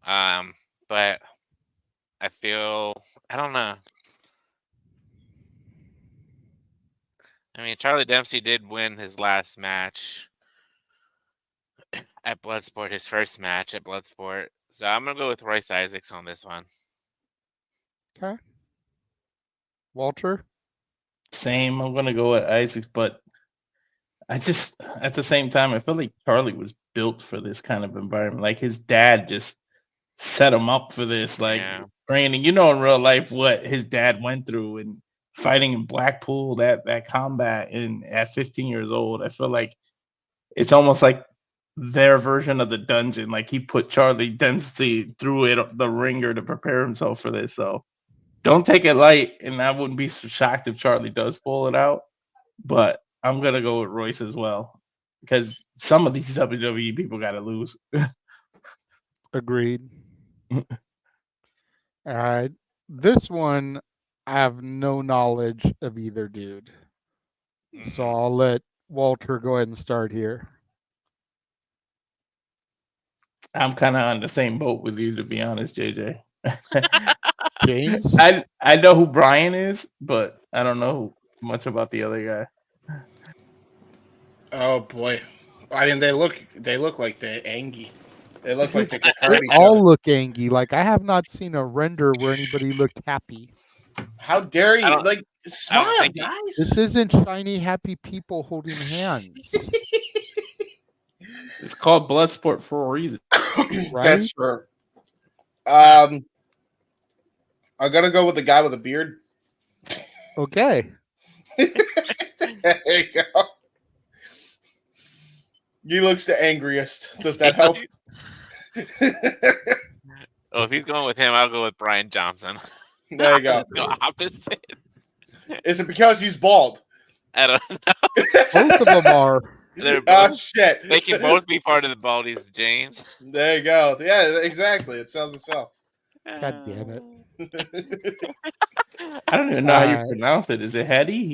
but I feel I don't know. I mean, Charlie Dempsey did win his last match at Bloodsport, his first match at Bloodsport. So I'm gonna go with Royce Isaacs on this one.
Okay. Walter?
Same. I'm gonna go with Isaacs, but I just at the same time I feel like Charlie was built for this kind of environment. Like his dad just set him up for this, like training. In real life what his dad went through and fighting in Blackpool, that combat at 15 years old. I feel like it's almost like their version of the dungeon. Like he put Charlie Dempsey through the ringer to prepare himself for this. So don't take it light, and I wouldn't be shocked if Charlie does pull it out. But I'm gonna go with Royce as well because some of these WWE people got to lose.
Agreed. All right. This one, I have no knowledge of either dude. So I'll let Walter go ahead and start here.
I'm kind of on the same boat with you, to be honest, JJ.
James?
I know who Brian is, but I don't know much about the other guy.
Oh boy, I mean they look like they're angry. They look like they could hurt
They
each
all
other.
look angry. Like I have not seen a render where anybody looked happy.
How dare you? Like smile, guys.
This isn't shiny happy people holding hands.
It's called Bloodsport for a reason.
Right?
That's true. I'm gonna go with the guy with a beard.
Okay.
There you go. He looks the angriest. Does that help?
Oh, if he's going with him, I'll go with Brian Johnson.
There you go.
Let's go opposite.
Is it because he's bald?
I don't know.
Both of them are.
They're
Oh
both,
shit!
They can both be part of the Baldies, James.
There you go. Yeah, exactly. It sells itself.
God damn it.
I don't even know how you pronounce it. Is it Hetty?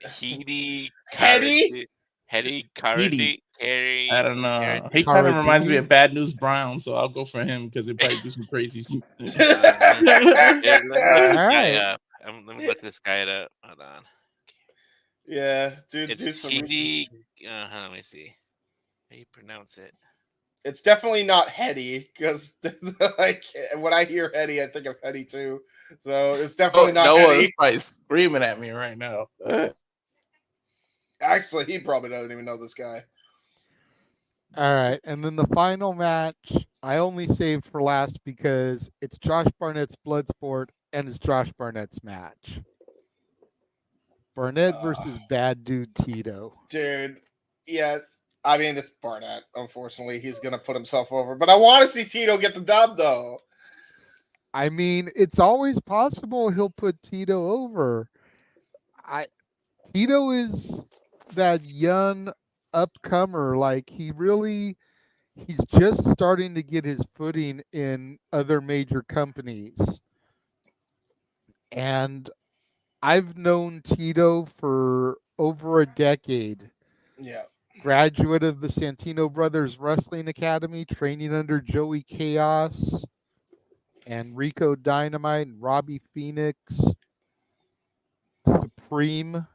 Heedy?
Hetty? Cardi? Carrie?
I don't know. He kind of reminds me of Bad News Brown, so I'll go for him because he'll probably do some crazy shit.
Let me look this guy up. Hold on.
Yeah, dude.
It's Hetty. Let me see. How you pronounce it?
It's definitely not Hetty because, like, when I hear Hetty, I think of Hetty too. So it's definitely not
Noah
Hetty.
is probably screaming at me right now.
Actually, he probably doesn't even know this guy.
All right. And then the final match, I only saved for last because it's Josh Barnett's Bloodsport and it's Josh Barnett's match. Barnett versus Bad Dude Tito.
Dude, yes. I mean, it's Barnett. Unfortunately, he's going to put himself over. But I want to see Tito get the dub, though.
I mean, it's always possible he'll put Tito over. Tito is that young upcomer. Like, he's just starting to get his footing in other major companies. And I've known Tito for over a decade.
Yeah.
Graduate of the Santino Brothers Wrestling Academy, training under Joey Chaos and Rico Dynamite and Robbie Phoenix, Supreme,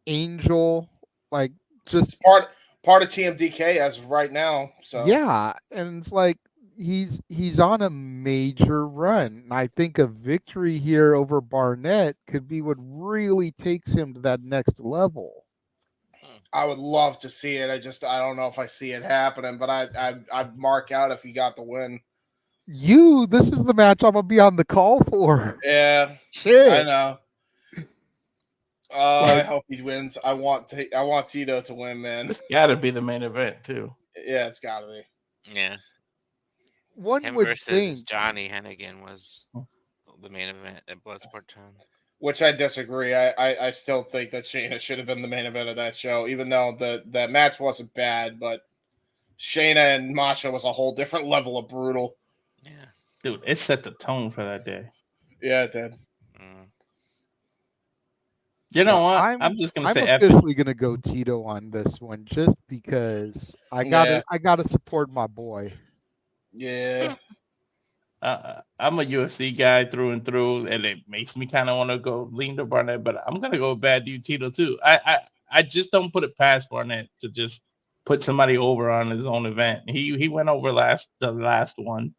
Angel, like just
part of TMDK as of right now. So
yeah, and it's like he's on a major run. And I think a victory here over Barnett could be what really takes him to that next level.
I would love to see it. I don't know if I see it happening, but I'd mark out if he got the win.
This is the match I'm gonna be on the call for.
Yeah,
shit.
I know. I hope he wins. I want Tito to win, man.
It's got to be the main event too.
Yeah, it's got to be.
Yeah.
One
Him
would
versus
think
Johnny Hennigan was the main event at Bloodsport 10.
Which I disagree. I still think that Shayna should have been the main event of that show, even though that match wasn't bad, but Shayna and Masha was a whole different level of brutal.
Yeah. Dude, it set the tone for that day.
Yeah, it did.
You know what? I'm just gonna say epic.
officially gonna go Tito on this one just because I gotta support my boy.
Yeah.
I'm a UFC guy through and through, and it makes me kind of want to go lean to Barnett, but I'm gonna go bad dude Tito too. I just don't put it past Barnett to just put somebody over on his own event. He went over the last one.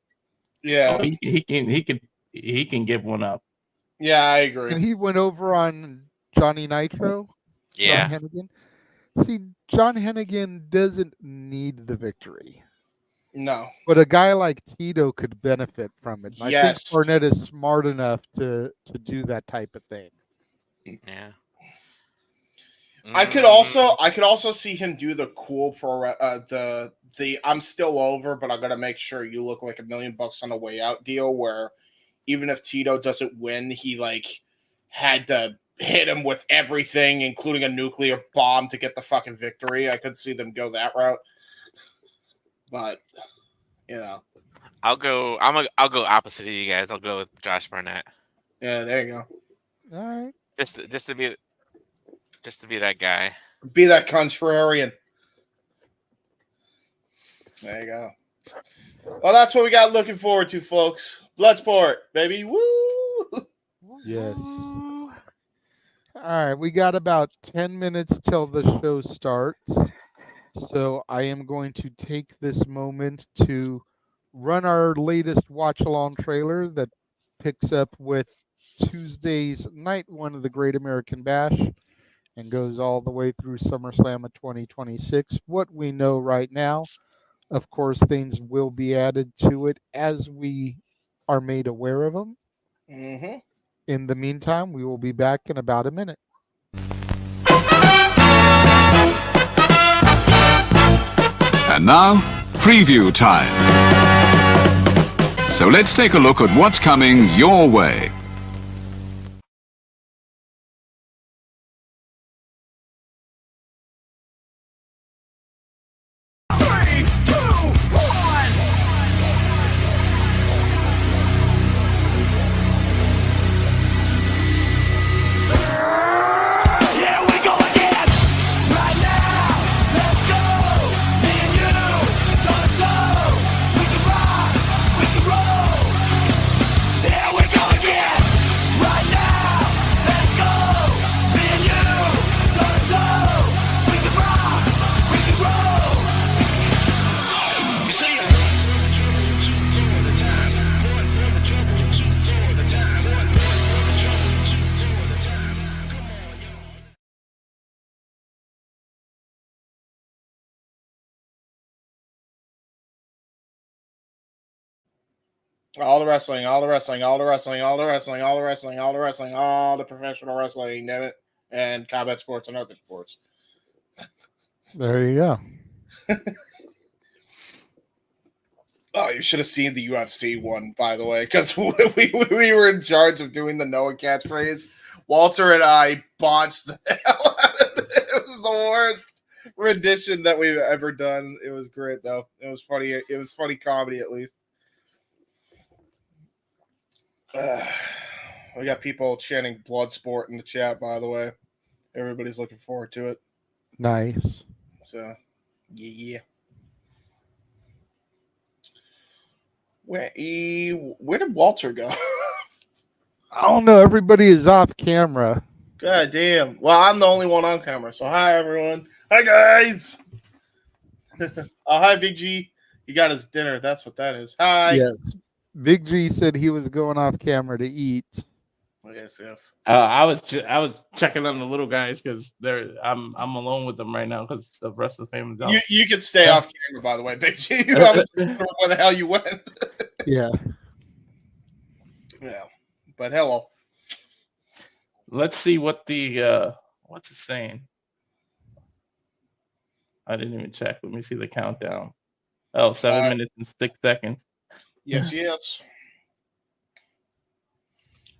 Yeah.
So he can give one up.
Yeah, I agree.
And he went over on Johnny Nitro.
Yeah.
John Hennigan. See, John Hennigan doesn't need the victory.
No.
But a guy like Tito could benefit from it. And
Yes.
I think Barnett is smart enough to do that type of thing.
Yeah.
I could also see him do the cool the I'm still over, but I'm gonna make sure you look like $1 million on the way out deal, where even if Tito doesn't win, he like had to hit him with everything, including a nuclear bomb, to get the fucking victory. I could see them go that route, but you know,
I'll go opposite of you guys. I'll go with Josh Barnett.
Yeah, there you go.
All right.
Just to be that guy.
Be that contrarian. There you go. Well, that's what we got looking forward to, folks. Bloodsport, baby. Woo!
Yes. All right, we got about 10 minutes till the show starts. So I am going to take this moment to run our latest watch-along trailer that picks up with Tuesday's night one of the Great American Bash and goes all the way through SummerSlam of 2026. What we know right now, of course, things will be added to it as we are made aware of them.
Mm-hmm.
In the meantime, we will be back in about a minute.
And now, preview time. So let's take a look at what's coming your way.
All the wrestling, all the wrestling, all the wrestling, all the wrestling, all the wrestling, all the wrestling, all the professional wrestling, damn it, and combat sports and other sports.
There you go.
Oh, you should have seen the UFC one, by the way, because we were in charge of doing the Noah catchphrase. Walter and I botched the hell out of it. It was the worst rendition that we've ever done. It was great, though. It was funny. It was funny comedy, at least. We got people chanting Bloodsport in the chat, by the way. Everybody's looking forward to it.
Nice.
So, yeah. Where did Walter go?
I don't know. Everybody is off camera.
God damn. Well, I'm the only one on camera. So, hi, everyone. Hi, guys. Hi, Big G. He got his dinner. That's what that is. Hi.
Yes. Big G said he was going off camera to eat.
Yes, yes.
I was checking on the little guys because I'm alone with them right now because the rest of the family's out.
You can stay off camera, by the way, Big G. I was wondering where the hell you went.
Yeah.
Yeah. But hello.
Let's see what the what's it saying. I didn't even check. Let me see the countdown. Oh, 7 minutes and 6 seconds.
Yes, yes.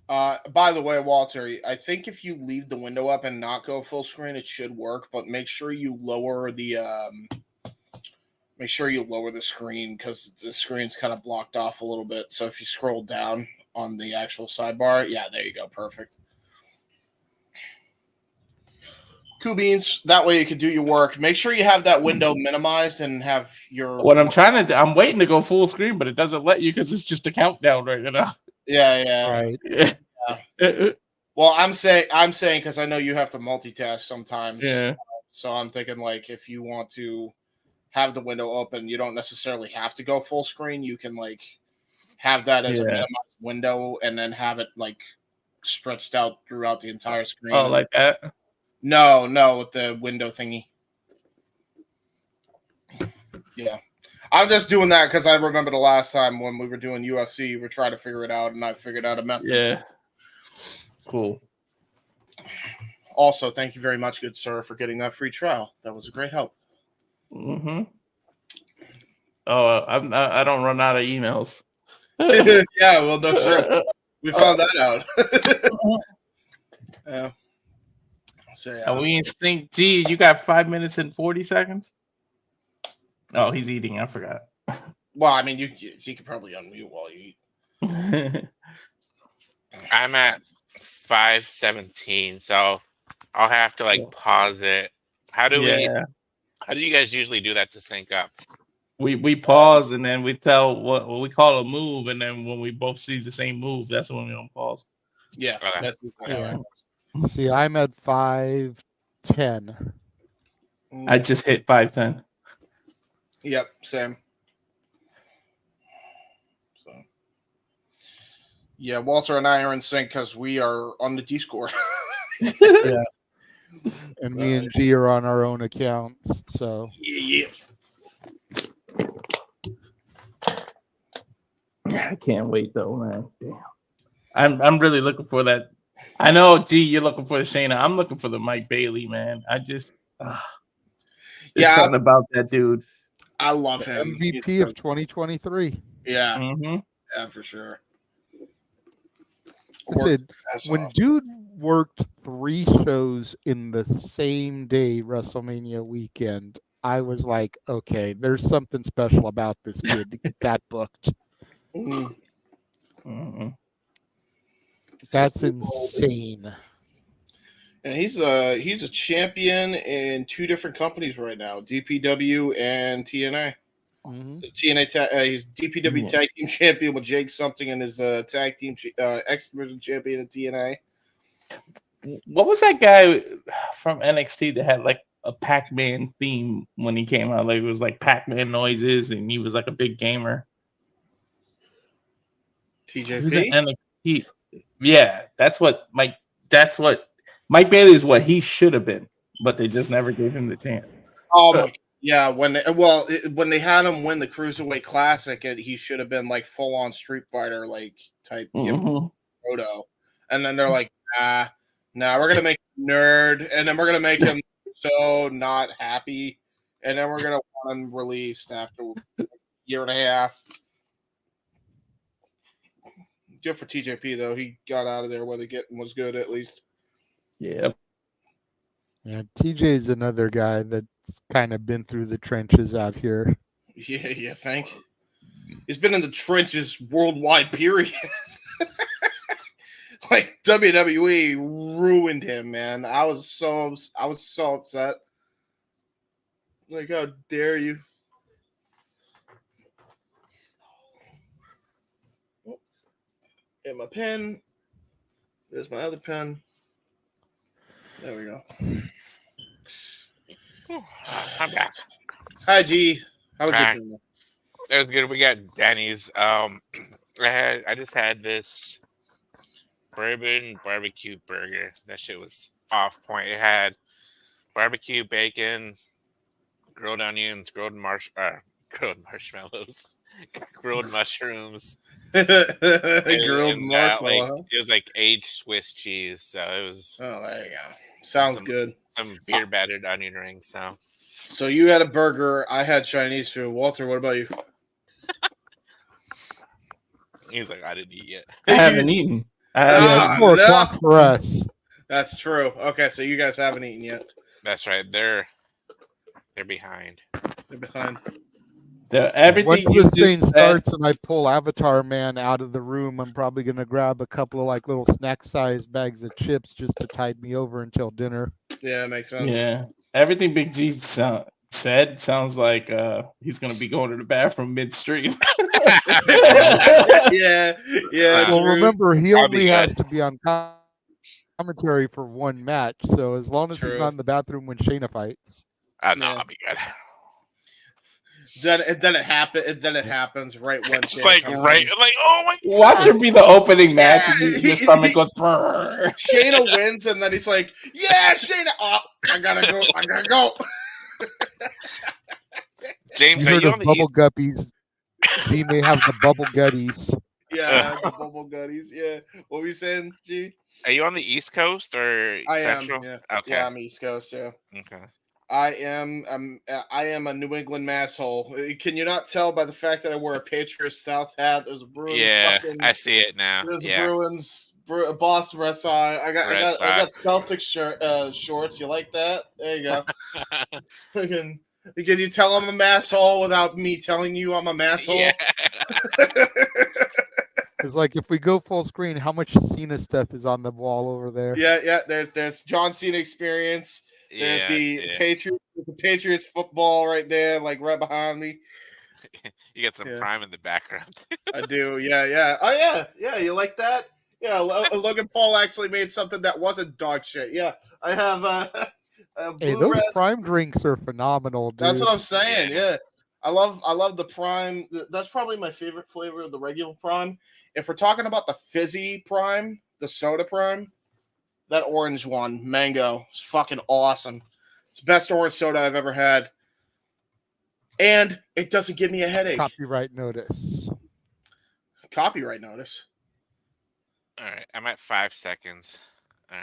By the way, Walter, I think if you leave the window up and not go full screen, it should work. But make sure you lower the screen because the screen's kind of blocked off a little bit. So if you scroll down on the actual sidebar, yeah, there you go, perfect. Cool beans. That way you can do your work. Make sure you have that window minimized and have your.
What I'm trying to do, I'm waiting to go full screen, but it doesn't let you because it's just a countdown right now.
Yeah.
Right.
Yeah. Well, I'm saying because I know you have to multitask sometimes.
Yeah.
So I'm thinking like if you want to have the window open, you don't necessarily have to go full screen. You can like have that as a minimized window and then have it like stretched out throughout the entire screen.
Oh, like that?
No, with the window thingy. Yeah. I'm just doing that because I remember the last time when we were doing UFC, we were trying to figure it out, and I figured out a method.
Yeah. Cool.
Also, thank you very much, good sir, for getting that free trial. That was a great help.
Mm-hmm. Oh, I don't run out of emails.
Yeah, well, no shit. We found that out. Yeah. So, yeah.
And we think, gee, you got 5 minutes and 40 seconds? Oh, he's eating. I forgot.
Well, I mean, you could probably unmute while you eat.
I'm at 5:17, so I'll have to like pause it. How do you guys usually do that to sync up?
We pause and then we tell what we call a move, and then when we both see the same move, that's when we don't pause.
Yeah. That's
See, I'm at 5:10.
I just hit 5:10.
Yep, same. So, yeah, Walter and I are in sync because we are on the Discord.
Yeah. And me and G are on our own accounts. So
yeah.
I can't wait though, man. Damn. I'm really looking for that. I know, G, you're looking for the Shayna. I'm looking for the Mike Bailey, man. I just there's something about that dude.
I love him.
MVP of 2023.
Yeah.
Mm-hmm.
Yeah, for sure.
I said, when dude worked 3 shows in the same day WrestleMania weekend, I was like, okay, there's something special about this kid to get that booked.
Mm-hmm.
That's insane.
And he's a champion in 2 different companies right now, DPW and TNA.
Mm-hmm.
He's DPW tag team champion with Jake something, and his tag team X Division champion in TNA.
What was that guy from NXT that had like a Pac-Man theme when he came out? Like it was like Pac-Man noises, and he was like a big gamer.
TJP.
NXT. Yeah, that's what Mike Bailey is. What he should have been, but they just never gave him the chance.
Oh my. Yeah, when they had him win the Cruiserweight Classic, he should have been like full on Street Fighter like type proto, and then they're like, nah, we're gonna make him nerd, and then we're gonna make him so not happy, and then we're gonna want him released after a year and a half. Good for TJP though; he got out of there where the getting was good at least.
Yeah.
Yeah, TJ is another guy that's kind of been through the trenches out here.
Yeah, you think? He's been in the trenches worldwide, period. Like WWE ruined him, man. I was so upset. Like, how dare you? Oh, and my pen. There's my other pen. There we go.
I'm back.
Hi, G. How was it?
It was good. We got Danny's. I just had this bourbon barbecue burger. That shit was off point. It had barbecue, bacon, grilled onions, grilled marshmallows, grilled mushrooms,
grilled marshmallow.
It was like aged Swiss cheese. So it was.
Oh, there you go. Sounds good.
Some beer battered onion rings.
So you had a burger. I had Chinese food. Walter, what about you?
He's like, I didn't eat yet.
I haven't eaten.
It's 4 o'clock for us.
That's true. Okay, so you guys haven't eaten yet.
That's right. They're behind.
They're behind.
Everything
Once
you
this
just
thing
said,
starts and I pull Avatar Man out of the room, I'm probably going to grab a couple of like little snack-sized bags of chips just to tide me over until dinner.
Yeah, makes sense.
yeah, everything Big G said sounds like he's gonna be going to the bathroom midstream.
yeah.
Well,
True.
remember, he
That'll be
only has
good.
to be on commentary for one match, so as long as he's
True.
not in the bathroom when Shayna fights.
No,
Yeah.
I'll be good.
Then it happens right when
It's
Shayna
like
comes
right,
in.
like oh my god.
Watch it be the opening match, and your stomach goes. Brrr.
Shayna wins, and then he's like, "Yeah, Shayna, oh, I gotta go."
James,
You
are
heard
you
of
on the
bubble
east?
guppies? G may have the bubble gutties.
Yeah, the bubble gutties. Yeah, what were you saying, G?
Are you on the East Coast or
I
Central?
am. Yeah.
Okay.
Yeah, I'm East Coast. Yeah.
Okay.
I am a New England masshole. Can you not tell by the fact that I wear a Patriots South hat? There's a Bruins.
Yeah, I see it now.
There's
Yeah.
a Bruins Boston Red Sox. I got Celtics shorts. You like that? There you go. Can you tell I'm a masshole without me telling you I'm a masshole?
Yeah.
It's like if we go full screen, how much Cena stuff is on the wall over there?
Yeah. There's John Cena experience. There's the Patriots football right there, like right behind me.
You got some Prime in the background.
I do. Yeah. Oh yeah. You like that? Yeah. Logan Paul actually made something that wasn't dog shit. Yeah. I have.
Hey, those Prime drinks are phenomenal, dude.
That's what I'm saying. Yeah. I love the Prime. That's probably my favorite flavor of the regular Prime. If we're talking about the fizzy Prime, the soda Prime, that orange one, mango, is fucking awesome. It's the best orange soda I've ever had. And it doesn't give me a headache.
Copyright notice.
Copyright notice.
All right, I'm at 5 seconds. All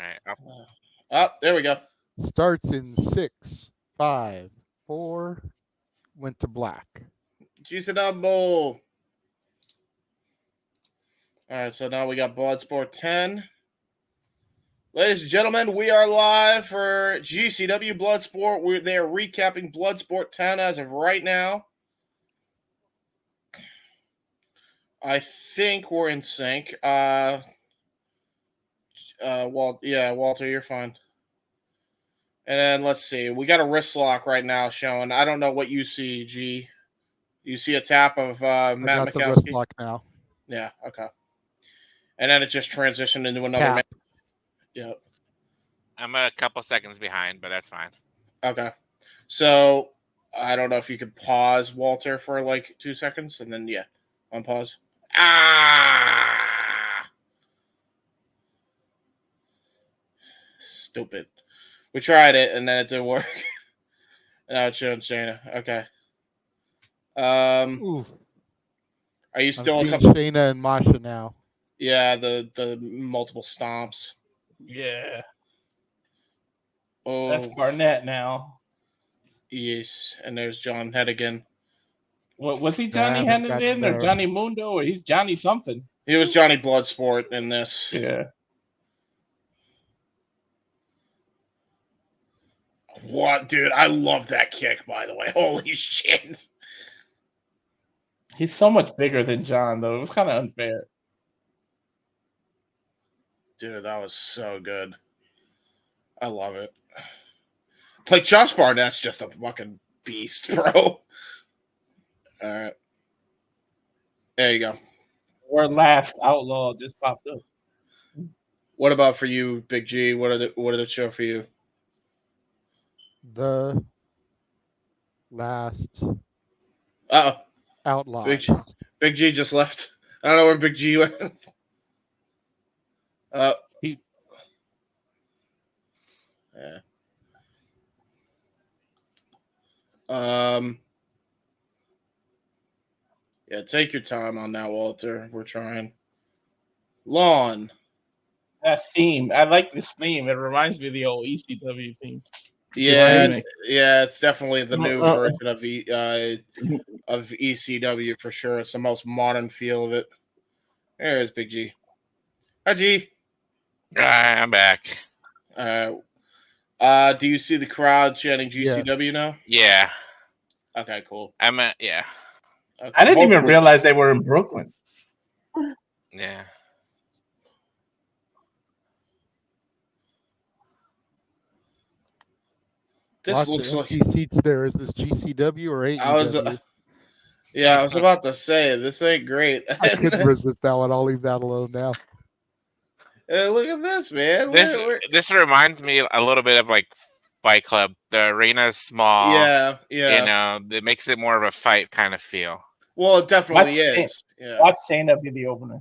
right.
There we go.
Starts in 6, 5, 4, went to black.
Juice it up, bowl. All right, so now we got Bloodsport 10. Ladies and gentlemen, we are live for GCW Bloodsport. They are recapping Bloodsport 10 as of right now. I think we're in sync. Walter, you're fine. And then let's see. We got a wrist lock right now showing. I don't know what you see, G. You see a tap of Matt
got the
Mikowski?
wrist lock now.
Yeah, okay. And then it just transitioned into another match. Yep.
I'm a couple seconds behind, but that's fine.
Okay. So I don't know if you could pause, Walter, for like 2 seconds, and then unpause. Stupid. We tried it and then it didn't work. Now it's showing Shayna. Okay. Are you still
I'm seeing Shayna and Masha now?
Yeah, the multiple stomps.
Yeah.
Oh,
That's Barnett now.
Yes, and there's John Hennigan.
What was he, Johnny Hennigan or Johnny Mundo, or he's Johnny something?
He was Johnny Bloodsport in this.
Yeah.
What, dude? I love that kick, by the way. Holy shit.
He's so much bigger than John, though. It was kind of unfair.
Dude, that was so good. I love it. Like, Josh Barnett's just a fucking beast, bro. All right. There you go.
Our last outlaw just popped up.
What about for you, Big G? What did it show for you?
The last outlaw.
Big G just left. I don't know where Big G went. Yeah. Yeah, take your time on that, Walter. We're trying. Lawn.
That theme. I like this theme. It reminds me of the old ECW theme.
Yeah, it's definitely the new version of ECW for sure. It's the most modern feel of it. There's Big G. Hi, G.
I'm back.
Do you see the crowd chanting GCW
Yes.
now?
Yeah.
Okay, cool.
Yeah.
Okay.
I didn't even
Hopefully.
realize they were in Brooklyn.
Yeah.
This
Lots
looks
of
like
empty seats there. Is this GCW or AEW?
I was about to say this ain't great.
I couldn't resist that one. I'll leave that alone now.
Hey, look at this, man.
This reminds me a little bit of like Fight Club. The arena's small.
Yeah.
You know, it makes it more of a fight kind of feel.
Well, it definitely is. Yeah.
Watch Shayna be the opener.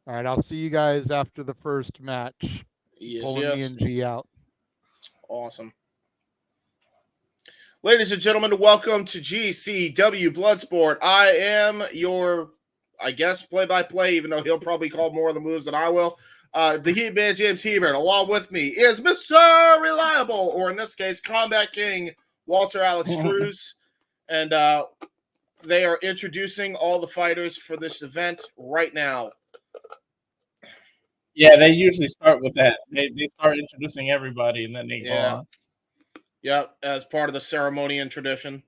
All right, I'll see you guys after the first match.
Yes,
Pulling me and G out.
Awesome. Ladies and gentlemen, welcome to GCW Bloodsport. I am your, I guess, play-by-play, even though he'll probably call more of the moves than I will. The Heat Man, James Hebert. Along with me is Mr. Reliable, or in this case, Combat King, Walter Alex Cruz. And they are introducing all the fighters for this event right now.
Yeah, they usually start with that. They start introducing everybody, and then they go on.
Yep, as part of the ceremony and tradition.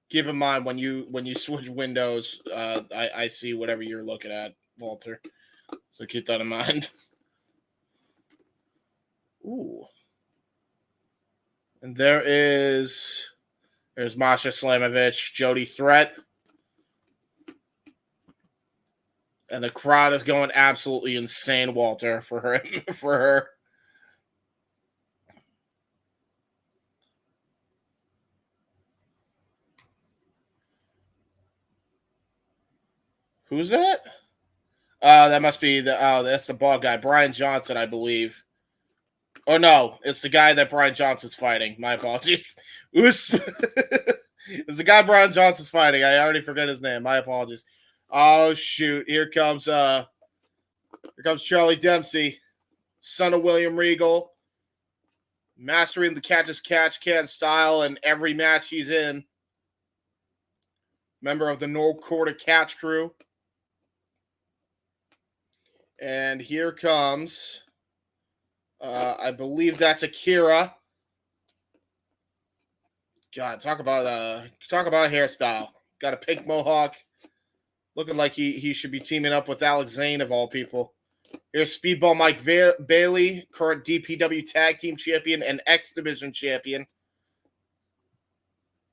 Keep in mind when you switch windows, I see whatever you're looking at, Walter. So keep that in mind. Ooh. And there's Masha Slamovich, Jody Threat. And the crowd is going absolutely insane, Walter, for her. Who's that? That must be that's the bald guy, Brian Johnson, I believe. Oh no, it's the guy that Brian Johnson's fighting. My apologies. It's the guy Brian Johnson's fighting. I already forget his name. My apologies. Oh shoot! Here comes Charlie Dempsey, son of William Regal, mastering the catch can style in every match he's in. Member of the North Quarter Catch Crew. And here comes, I believe that's Akira. God, talk about a hairstyle. Got a pink mohawk, looking like he should be teaming up with Alex Zane of all people. Here's Speedball Mike Bailey, current DPW Tag Team Champion and X Division Champion.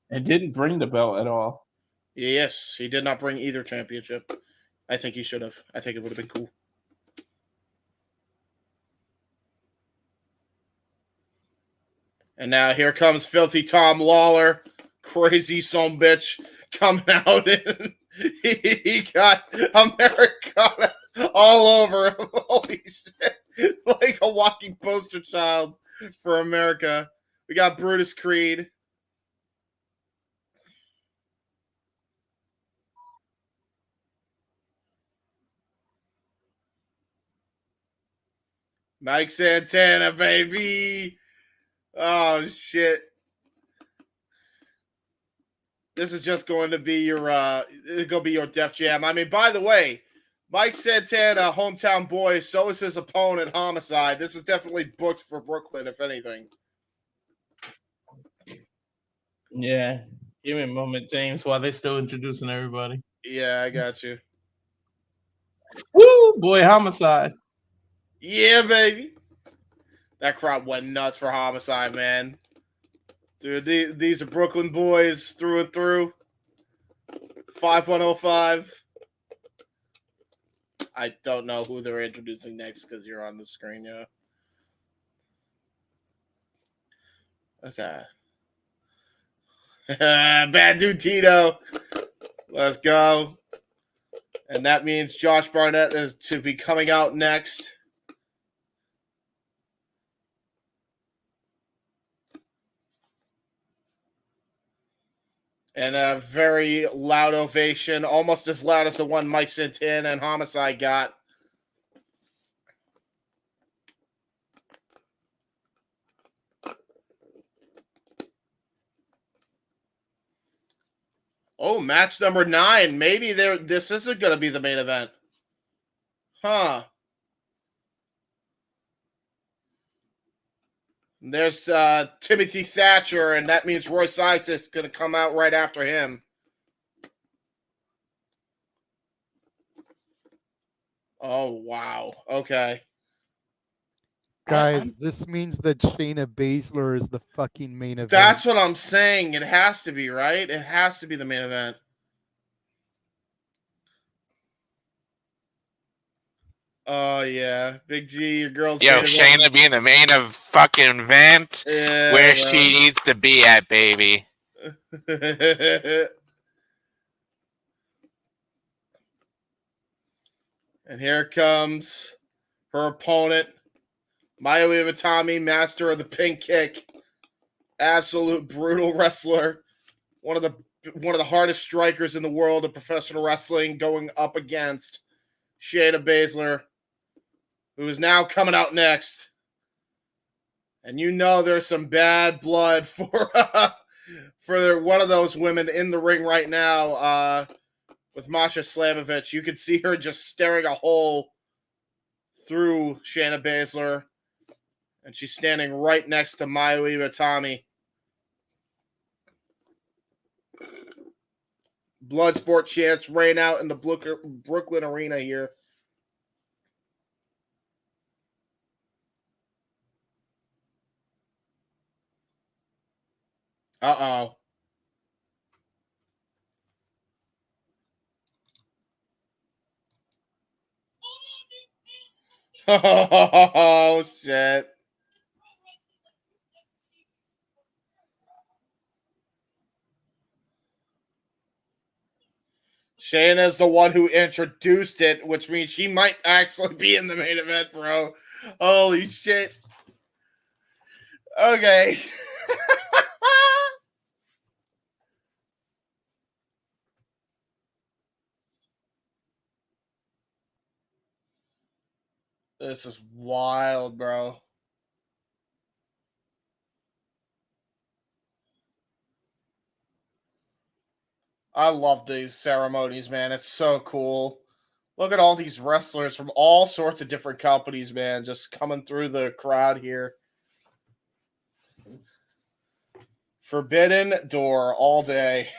It didn't bring the belt at all.
Yes, he did not bring either championship. I think he should have. I think it would have been cool. And now here comes Filthy Tom Lawler, crazy son bitch, coming out, and he got America all over him. Holy shit. Like a walking poster child for America. We got Brutus Creed. Mike Santana, baby. Oh, shit. This is just going to be your Def Jam. I mean, by the way, Mike Santana, hometown boy, so is his opponent, Homicide. This is definitely booked for Brooklyn, if anything.
Yeah. Give me a moment, James, while they're still introducing everybody.
Yeah, I got you.
Woo, boy, Homicide.
Yeah, baby. That crowd went nuts for Homicide, man. Dude, these are Brooklyn boys through and through. 5105. I don't know who they're introducing next because you're on the screen, yeah. Okay. Bad dude Tito. Let's go. And that means Josh Barnett is to be coming out next. And a very loud ovation, almost as loud as the one Mike Santana and Homicide got. Oh, match number 9. Maybe this isn't going to be the main event. Huh. There's Timothy Thatcher, and that means Royce Isaac's going to come out right after him. Oh, wow. Okay.
Guys, this means that Shayna Baszler is the fucking main event.
That's what I'm saying. It has to be, right? It has to be the main event. Oh, yeah. Big G, your girl's
Yo,
main
Shayna
event.
being the main of fucking event where she needs to be at, baby.
And here comes her opponent, Mayu Iwatani, master of the pink kick. Absolute brutal wrestler. One of the hardest strikers in the world of professional wrestling, going up against Shayna Baszler, who is now coming out next. And you know there's some bad blood for one of those women in the ring right now with Masha Slamovich. You could see her just staring a hole through Shayna Baszler. And she's standing right next to Mayu Iwatani. Bloodsport chants rain out in the Brooklyn Arena here. Uh-oh. Oh, shit. Shayna's the one who introduced it, which means she might actually be in the main event, bro. Holy shit. Okay. This is wild, bro. I love these ceremonies, man. It's so cool. Look at all these wrestlers from all sorts of different companies, man, just coming through the crowd here. Forbidden Door all day.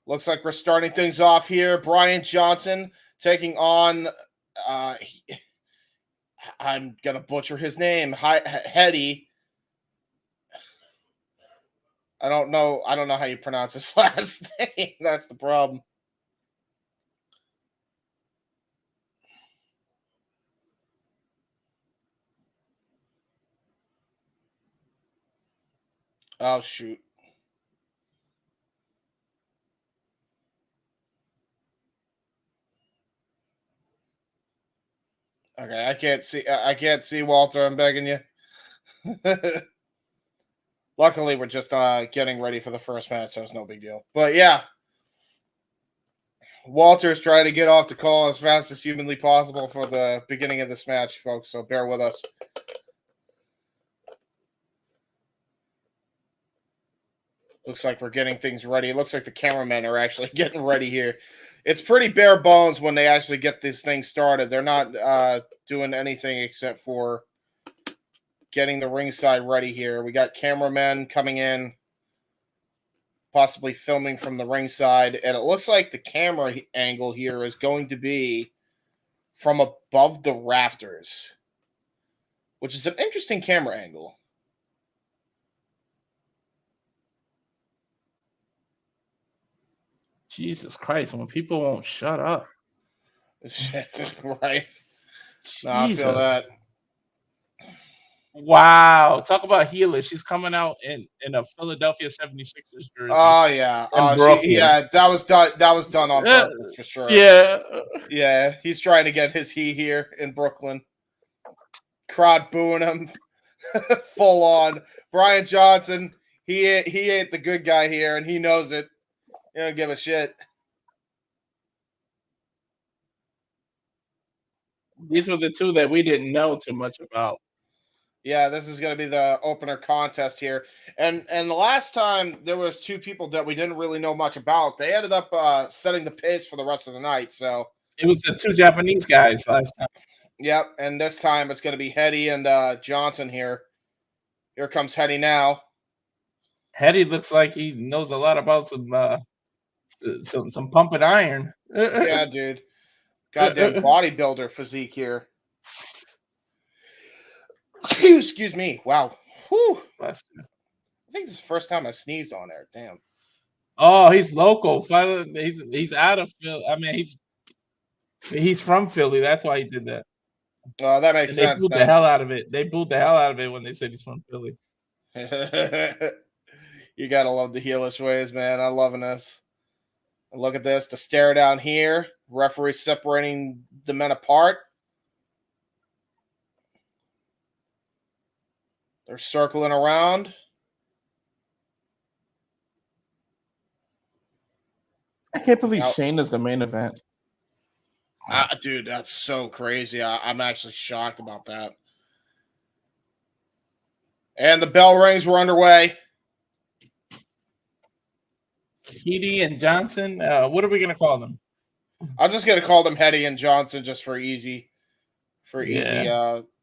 Looks like we're starting things off here. Brian Johnson taking on I'm gonna butcher his name. Hetty. I don't know how you pronounce his last name. That's the problem. Oh shoot. Okay, I can't see Walter. I'm begging you. Luckily, we're just getting ready for the first match, so it's no big deal. But yeah, Walter's trying to get off the call as fast as humanly possible for the beginning of this match, folks. So bear with us. Looks like we're getting things ready. It looks like the cameramen are actually getting ready here. It's pretty bare bones when they actually get this thing started. They're not doing anything except for getting the ringside ready here. We got cameramen coming in, possibly filming from the ringside. And it looks like the camera angle here is going to be from above the rafters, which is an interesting camera angle.
Jesus Christ, when people won't shut up.
Right. No, I feel that.
Wow. Talk about healer. She's coming out in a Philadelphia 76ers jersey.
Oh yeah. That was done on purpose for sure.
Yeah.
Yeah. He's trying to get his he here in Brooklyn. Crowd booing him. Full on. Brian Johnson, he ain't the good guy here, and he knows it. He don't give a shit.
These were the two that we didn't know too much about.
Yeah, this is going to be the opener contest here. And the last time there was two people that we didn't really know much about. They ended up setting the pace for the rest of the night. So
It was the two Japanese guys last time.
yep, and this time it's going to be Hetty and Johnson here. Here comes Hetty now.
Hetty looks like he knows a lot about some pumping iron.
Yeah, dude. Goddamn bodybuilder physique here. Excuse me. Wow. Whew. I think this is the first time I sneezed on there. Damn.
Oh, he's local. He's out of Philly. I mean, he's from Philly. That's why he did that.
Oh, that makes sense.
They booed the hell out of it. They booed the hell out of it when they said he's from Philly.
You gotta love the heelish ways, man. I'm loving this. And look at this. The stare down here. Referee separating the men apart. They're circling around.
I can't believe Shayna's the main event.
Dude, that's so crazy. I'm actually shocked about that. And the bell rings. We're underway.
Hetty and Johnson. What are we gonna call them?
I'm just gonna call them Hetty and Johnson just for easy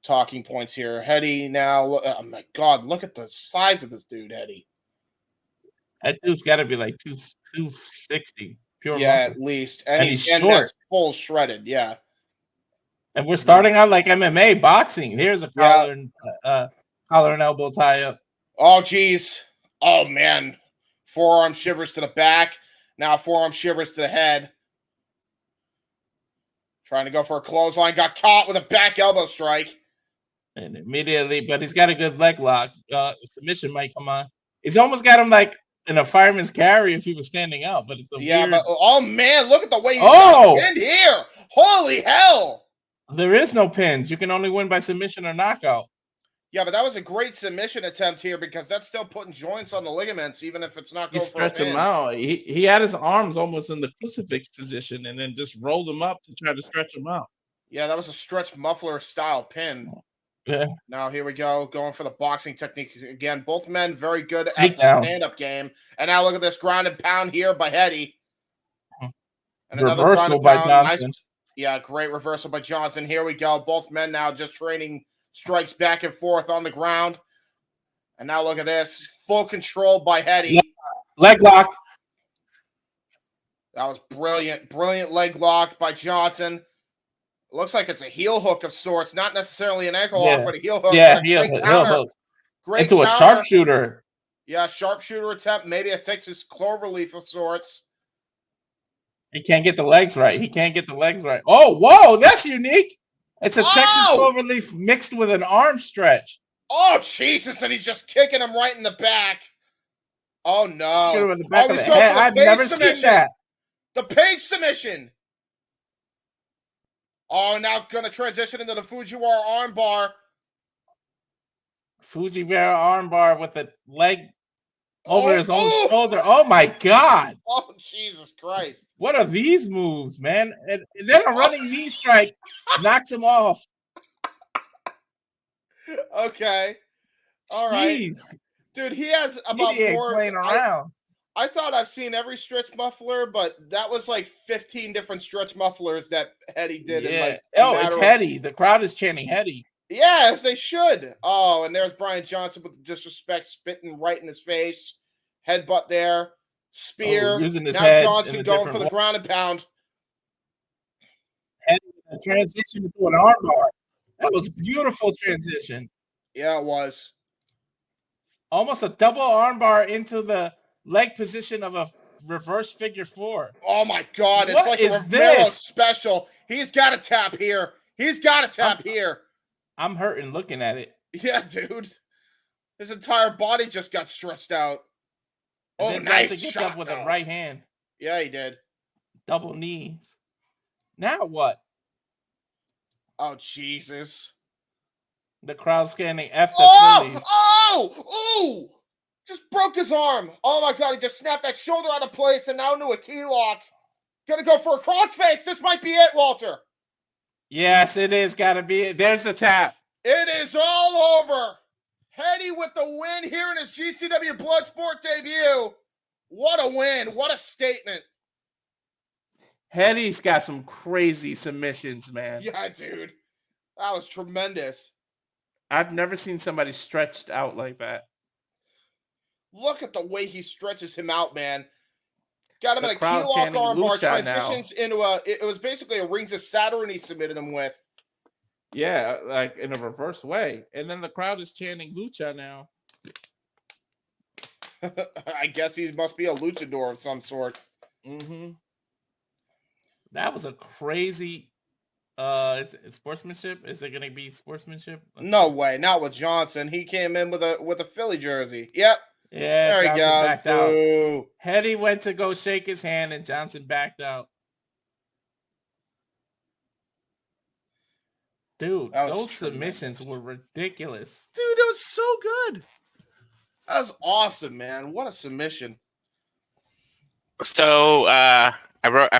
talking points here. Hetty now. Oh my God! Look at the size of this dude, Hetty.
That dude's got to be like 260 pure
Yeah,
muscle.
at least, and he's
short.
that's full shredded. Yeah.
And we're starting out like MMA boxing. Here's a collar and elbow tie up.
Oh geez. Oh man. Forearm shivers to the back. Now forearm shivers to the head. Trying to go for a clothesline. Got caught with a back elbow strike.
And immediately, but he's got a good leg lock. Submission might come on. He's almost got him like in a fireman's carry if he was standing up, but it's a weird...
but oh man, look at the way he's pinned here. Holy hell.
There is no pins. You can only win by submission or knockout.
Yeah, but that was a great submission attempt here because that's still putting joints on the ligaments, even if it's not
He
going for a
stretched him
pin.
out. He had his arms almost in the crucifix position and then just rolled him up to try to stretch him out.
Yeah, that was a stretch muffler style pin.
Yeah.
Now here we go, going for the boxing technique again. Both men very good at
Takedown.
the stand-up game. And now look at this ground and pound here by Hetty. And
Reversal by Johnson.
Nice, great reversal by Johnson. Here we go. Both men now just trading strikes back and forth on the ground. And now look at this. Full control by Hetty.
Leg lock.
That was brilliant. Brilliant leg lock by Johnson. Looks like it's a heel hook of sorts. Not necessarily an ankle lock, but a heel hook.
Yeah, heel hook.
Great
into
counter.
a sharpshooter.
Yeah, sharpshooter attempt. Maybe it takes his cloverleaf of sorts.
He can't get the legs right. Oh, whoa, that's unique. It's a Texas cloverleaf mixed with an arm stretch.
Oh, Jesus, and he's just kicking him right in the back. Oh, no.
Hit him in the back of
he's
the
going
head.
for the
I've
page
never
submission.
seen that.
The page submission. Oh, now going to transition into the Fujiwara armbar.
Fujiwara armbar with the leg over his own shoulder. Oh, my God.
Oh, Jesus Christ.
What are these moves, man? And then a running knee strike knocks him off.
Okay. All right.
Jeez.
Dude, he has about
He ain't
more.
playing around.
I thought I've seen every stretch muffler, but that was like 15 different stretch mufflers that Hetty did.
Yeah.
In like
It's Hetty. The crowd is chanting Hetty.
Yes, they should. Oh, and there's Brian Johnson with the disrespect, spitting right in his face. Headbutt there. Spear.
Using his
now
head
Johnson
in a
going
different
for the
way.
ground and pound.
Hetty with a transition to an armbar. That was a beautiful transition.
Yeah, it was.
Almost a double armbar into the leg position of a reverse figure four.
Oh my God! It's
What
like
is
a Romero
this?
special. He's got to tap here. Here.
I'm hurting looking at it.
Yeah, dude. His entire body just got stretched out.
And
Oh,
then
nice
Johnson gets
shot,
up with
though.
a right hand.
Yeah, he did.
Double knees. Now what?
Oh, Jesus.
The crowd scanning F the Phillies.
Oh! Just broke his arm. Oh my God, he just snapped that shoulder out of place and now into a key lock. Gonna go for a crossface. This might be it, Walter.
Yes, it is. Gotta be it. There's the tap.
It is all over. Hetty with the win here in his GCW Bloodsport debut. What a win. What a statement.
Hetty's got some crazy submissions, man.
Yeah, dude. That was tremendous.
I've never seen somebody stretched out like that.
Look at the way he stretches him out, man. Got him
The
in a
crowd
key lock
chanting
armbar,
Lucha
transitions into it was basically a Rings of Saturn he submitted him with.
Yeah, like in a reverse way. And then the crowd is chanting Lucha now.
I guess he must be a luchador of some sort.
Mm-hmm. That was a crazy sportsmanship. Is it going to be sportsmanship?
No way, not with Johnson. He came in with a Philly jersey. Yep.
Yeah,
there
Johnson
he goes.
backed out. Hetty went to go shake his hand, and Johnson backed out. Dude, those submissions were ridiculous.
Dude, it was so good. That was awesome, man. What a submission.
So I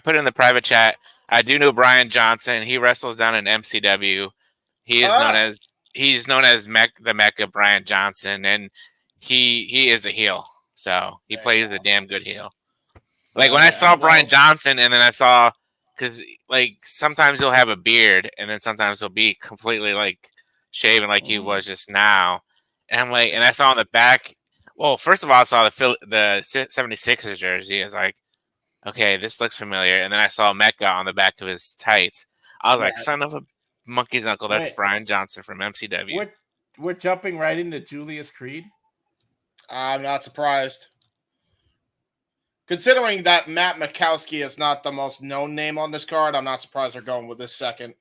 put in the private chat. I do know Brian Johnson. He wrestles down in MCW. He is known as the Mecca Brian Johnson, and he is a heel. So he plays a damn good heel. Like when I saw Brian Johnson, and then I saw, because like sometimes he'll have a beard, and then sometimes he'll be completely like shaven, like he was just now. And I'm like, and I saw on the back. Well, first of all, I saw the 76ers jersey. I was like, okay, this looks familiar. And then I saw Mecca on the back of his tights. I was like, son of a monkey's uncle. That's Brian Johnson from MCW.
We're jumping right into Julius Creed.
I'm not surprised. Considering that Matt Mikowski is not the most known name on this card, I'm not surprised they're going with this second.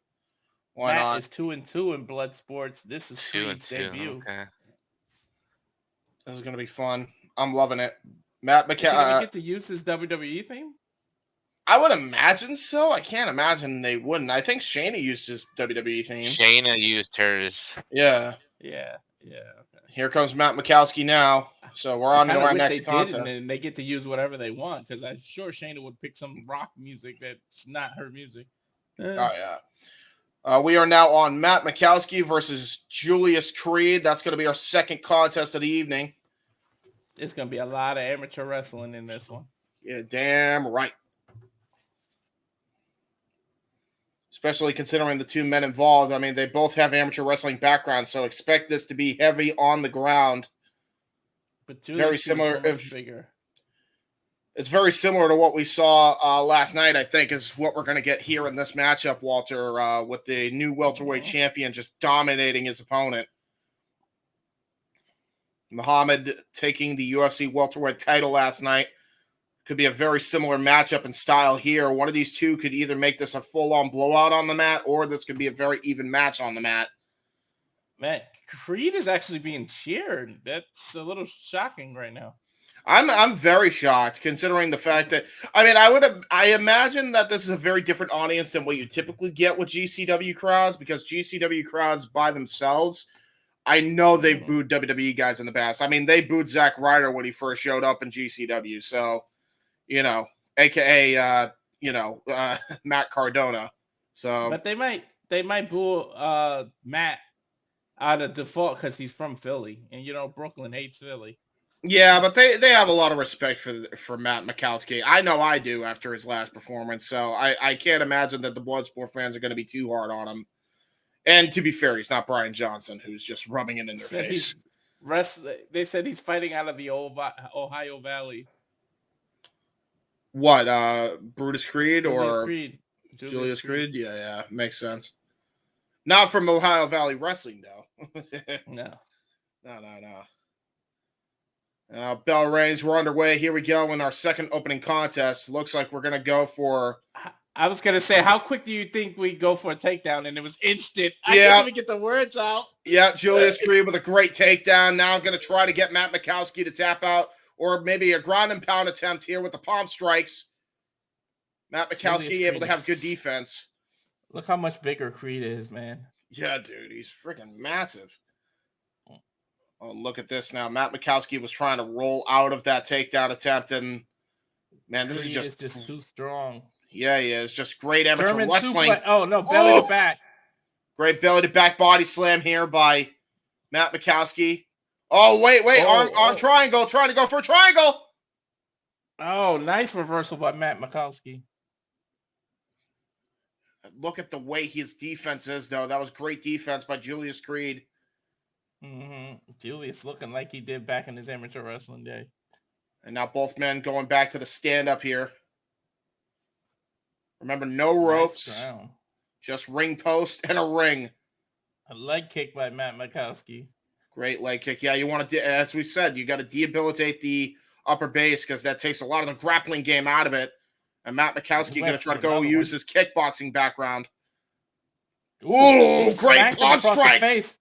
Why
Matt
not?
is 2-2 in Bloodsports. This is Creed's debut.
Okay.
This is going to be fun. I'm loving it. Matt
Is he going to get to use his WWE theme?
I would imagine so. I can't imagine they wouldn't. I think Shayna used his WWE theme.
Shayna used hers.
Yeah.
Yeah. Okay.
Here comes Matt Mikowski now. So we're on to our next contest.
And they get to use whatever they want, because I'm sure Shayna would pick some rock music that's not her music.
Oh, yeah. We are now on Matt Mikowski versus Julius Creed. That's going to be our second contest of the evening.
It's going to be a lot of amateur wrestling in this one.
Yeah, damn right. Especially considering the two men involved. I mean, they both have amateur wrestling backgrounds, so expect this to be heavy on the ground.
But Julius
very similar.
So much bigger.
It's very similar to what we saw last night, I think, is what we're going to get here in this matchup, Walter, with the new welterweight champion just dominating his opponent. Muhammad taking the UFC welterweight title last night. Could be a very similar matchup in style here. One of these two could either make this a full-on blowout on the mat, or this could be a very even match on the mat.
Man, Creed is actually being cheered. That's a little shocking right now.
I'm very shocked, considering the fact that I imagine that this is a very different audience than what you typically get with GCW crowds, because GCW crowds by themselves, I know they've booed WWE guys in the past. I mean, they booed Zack Ryder when he first showed up in GCW, so AKA Matt Cardona. So,
but they might boo Matt out of default because he's from Philly, and Brooklyn hates Philly.
Yeah, but they have a lot of respect for Matt Mikowski. I know I do after his last performance, so I can't imagine that the Bloodsport fans are going to be too hard on him. And to be fair, he's not Brian Johnson, who's just rubbing it in their face.
They said he's fighting out of the Ohio Valley.
What, Brutus Creed
Julius
or
Creed.
Julius Creed? Yeah, makes sense. Not from Ohio Valley Wrestling, though.
No.
Bell rings. We're underway. Here we go in our second opening contest. Looks like we're going to go for...
I was going to say, how quick do you think we go for a takedown? And it was instant. I can't even get the words out.
Yeah, Julius Creed with a great takedown. Now I'm going to try to get Matt Mikowski to tap out, or maybe a ground and pound attempt here with the palm strikes. Matt Mikowski able to have good defense.
Look how much bigger Creed is, man.
Yeah, dude. He's freaking massive. Oh, look at this now. Matt Mikowski was trying to roll out of that takedown attempt, and man, this
Creed
is just
too strong.
Yeah, he is. Just great amateur
German
wrestling.
belly to back.
Great belly to back body slam here by Matt Mikowski. Oh, wait. Arm triangle. Trying to go for a triangle.
Oh, nice reversal by Matt Mikowski.
Look at the way his defense is, though. That was great defense by Julius Creed.
Julius looking like he did back in his amateur wrestling day.
And now both men going back to the stand-up here. Remember, no ropes.
Nice ground.
Just ring post and a ring.
A leg kick by Matt Mikowski.
Great leg kick. Yeah, you want to, as we said, you got to debilitate the upper base because that takes a lot of the grappling game out of it. And Matt Mikowski going to try to go use his kickboxing background. Ooh, great palm strikes.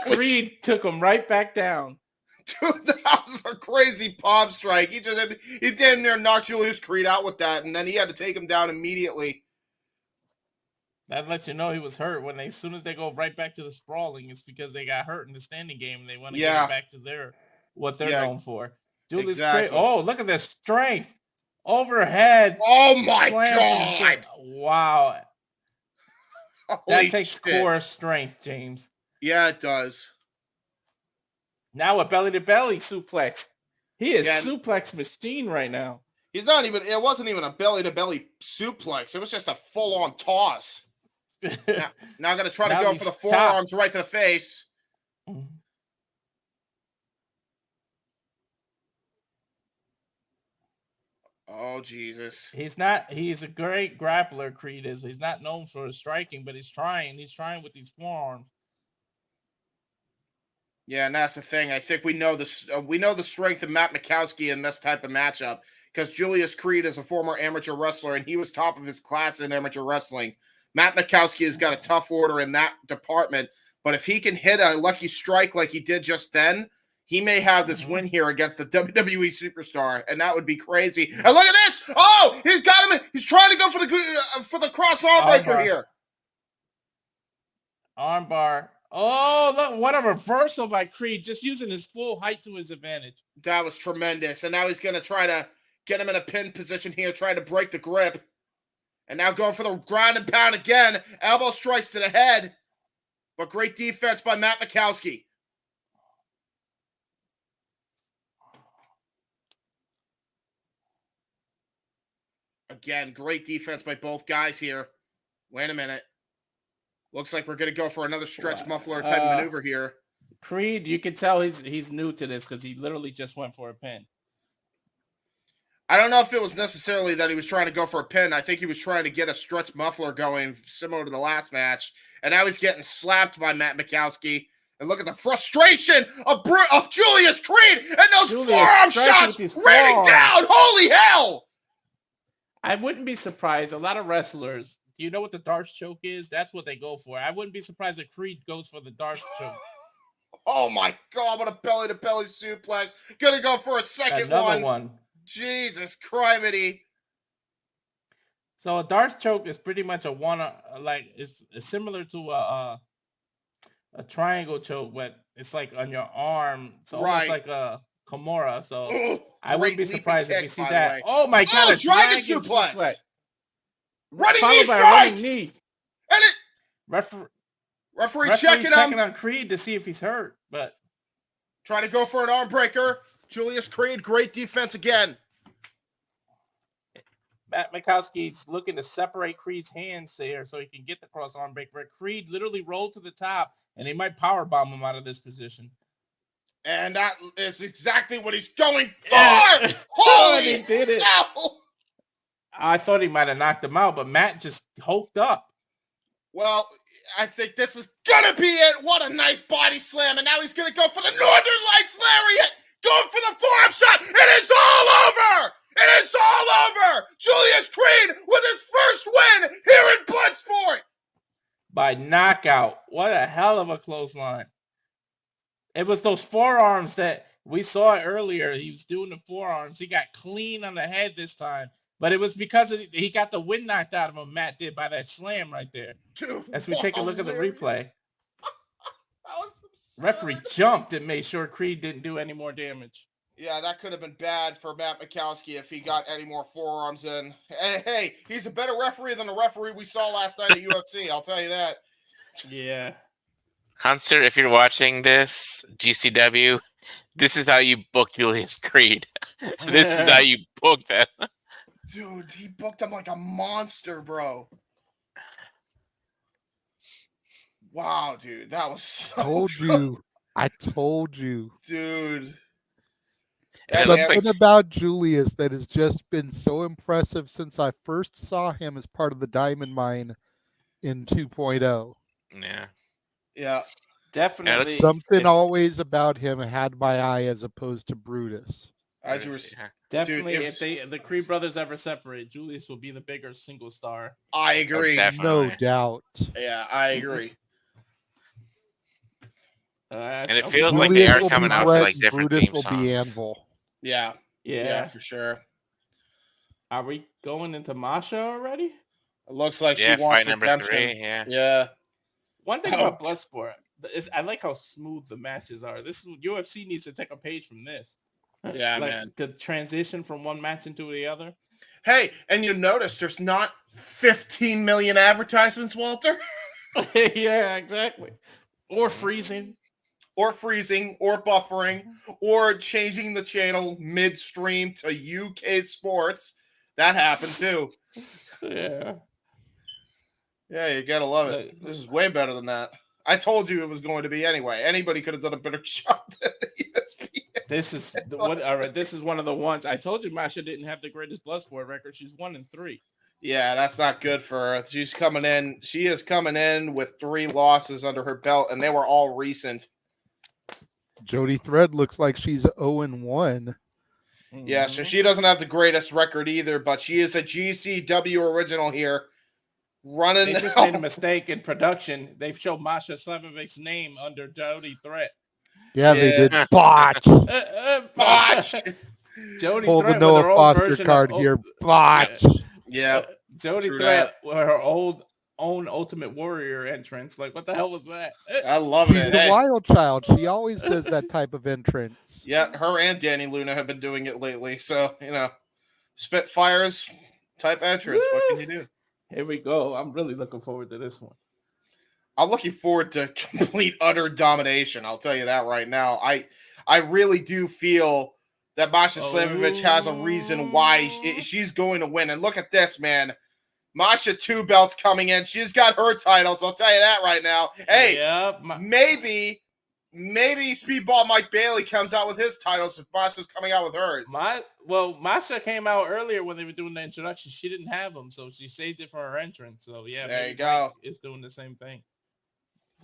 Creed took him right back down.
Dude, that was a crazy palm strike. He damn near knocked Julius Creed out with that, and then he had to take him down immediately.
That lets you know he was hurt. As soon as they go right back to the sprawling, it's because they got hurt in the standing game and they want to get back to what they're going for. Julius Creed. Oh, look at this strength. Overhead.
Oh my God.
Wow. That takes core strength, James.
Yeah, it does.
Now a belly-to-belly suplex. He is suplex machine right now.
It wasn't even a belly-to-belly suplex. It was just a full-on toss. now I'm going to try to go for the forearms right to the face. Oh, Jesus.
He's a great grappler, Creed is. He's not known for his striking, but he's trying. He's trying with these forearms.
Yeah, and that's the thing. I think we know the strength of Matt Mikowski in this type of matchup because Julius Creed is a former amateur wrestler, and he was top of his class in amateur wrestling. Matt Mikowski has got a tough order in that department, but if he can hit a lucky strike like he did just then, he may have this win here against the WWE superstar, and that would be crazy. And look at this! Oh, he's got him! He's trying to go for the cross arm breaker here.
Armbar. Oh, look, what a reversal by Creed, just using his full height to his advantage.
That was tremendous. And now he's going to try to get him in a pin position here, try to break the grip. And now going for the ground and pound again. Elbow strikes to the head. But great defense by Matt Mikowski. Again, great defense by both guys here. Wait a minute. Looks like we're going to go for another stretch muffler type maneuver here.
Creed, you can tell he's new to this because he literally just went for a pin.
I don't know if it was necessarily that he was trying to go for a pin. I think he was trying to get a stretch muffler going similar to the last match. And now he's getting slapped by Matt Mikowski. And look at the frustration of Julius Creed and those forearm shots raining down. Holy hell!
I wouldn't be surprised. A lot of wrestlers, do you know what the Darce choke is? That's what they go for. I wouldn't be surprised if Creed goes for the Darce choke.
Oh my God, what a belly-to-belly suplex. Gonna go for a second one. Jesus criminy.
So a Darce choke is pretty much it's similar to a triangle choke, but it's like on your arm. It's almost like a Kimura. So I wouldn't be surprised if we see that. Oh my God, a dragon suplex.
Running knee. And it referee checking
on Creed to see if he's hurt, but
trying to go for an arm breaker. Julius Creed, great defense again.
Matt Mikowski's looking to separate Creed's hands there so he can get the cross arm breaker. Creed literally rolled to the top, and he might powerbomb him out of this position.
And that is exactly what he's going for. Holy
he did it.
No!
I thought he might have knocked him out, but Matt just hulked up.
Well, I think this is going to be it. What a nice body slam. And now he's going to go for the Northern Lights Lariat. Going for the forearm shot. It is all over. It is all over. Julius Creed with his first win here in Bloodsport.
By knockout. What a hell of a clothesline. It was those forearms that we saw earlier. He was doing the forearms. He got clean on the head this time. But it was because he got the wind knocked out of him, Matt did, by that slam right there.
Dude,
as we take a look at the replay. Referee jumped and made sure Creed didn't do any more damage.
Yeah, that could have been bad for Matt Mikowski if he got any more forearms in. Hey, he's a better referee than the referee we saw last night at UFC, I'll tell you that.
Yeah.
Hunter, if you're watching this, GCW, this is how you book Julius Creed. This is how you book that.
Dude, he booked him like a monster, bro. Wow, dude, that was so
Told
good.
you. I told you.
Dude.
And it looks
Something
like
about Julius that has just been so impressive since I first saw him as part of the Diamond Mine in 2.0.
yeah.
Yeah.
Definitely.
Something always about him had my eye as opposed to Brutus.
As you were,
Definitely,
dude,
if the Creed brothers ever separate, Julius will be the bigger single star.
I agree.
No doubt.
Yeah, I agree.
And it feels like
Julius
they are
will
coming
be
out to
Brett,
like different
Brutus
theme
will
songs.
be Anvil.
Yeah.
Yeah.
For sure.
Are we going into Masha already?
It looks like
Yeah,
she wants
fight number
redemption.
3, yeah.
Yeah.
One thing about Bloodsport, I like how smooth the matches are. This UFC needs to take a page from this.
Yeah,
like,
man.
The transition from one match into the other.
Hey, and you notice there's not 15 million advertisements, Walter?
Yeah, exactly. Or freezing.
Or freezing, or buffering, or changing the channel midstream to UK sports. That happened too.
Yeah.
Yeah, you gotta love it. This is way better than that. I told you it was going to be anyway. Anybody could have done a better job than ESPN.
This is the one. All right, this is one of the ones. I told you Masha didn't have the greatest Bloodsport record. She's 1-3.
Yeah, that's not good for her. She's coming in. She is coming in with 3 losses under her belt, and they were all recent.
Jody Thread looks like she's 0-1.
Yeah, so she doesn't have the greatest record either, but she is a GCW original here. Running.
They just made a mistake in production. They've shown Masha Slamovic's name under Jody Threat.
Yeah, they did. Botch.
Botch.
Jody
Pull
Threat
the
with her
Noah
own
Foster
version
card
of,
here. Botch.
Yeah.
Jody
true
Threat with her own Ultimate Warrior entrance. Like, what the hell was that?
I love
She's
it.
the
Hey.
wild child. She always does that type of entrance.
Yeah, her and Danny Luna have been doing it lately. So, Spitfires type entrance. What can you do?
Here we go. I'm really looking forward to this one.
I'm looking forward to complete utter domination. I'll tell you that right now. I really do feel that Masha Slamovich has a reason why she's going to win. And look at this, man. Masha 2 belts coming in. She's got her titles. I'll tell you that right now. Hey, maybe Speedball Mike Bailey comes out with his titles if Masha's coming out with hers.
Masha came out earlier when they were doing the introduction. She didn't have them, so she saved it for her entrance. So yeah,
there you go.
It's doing the same thing.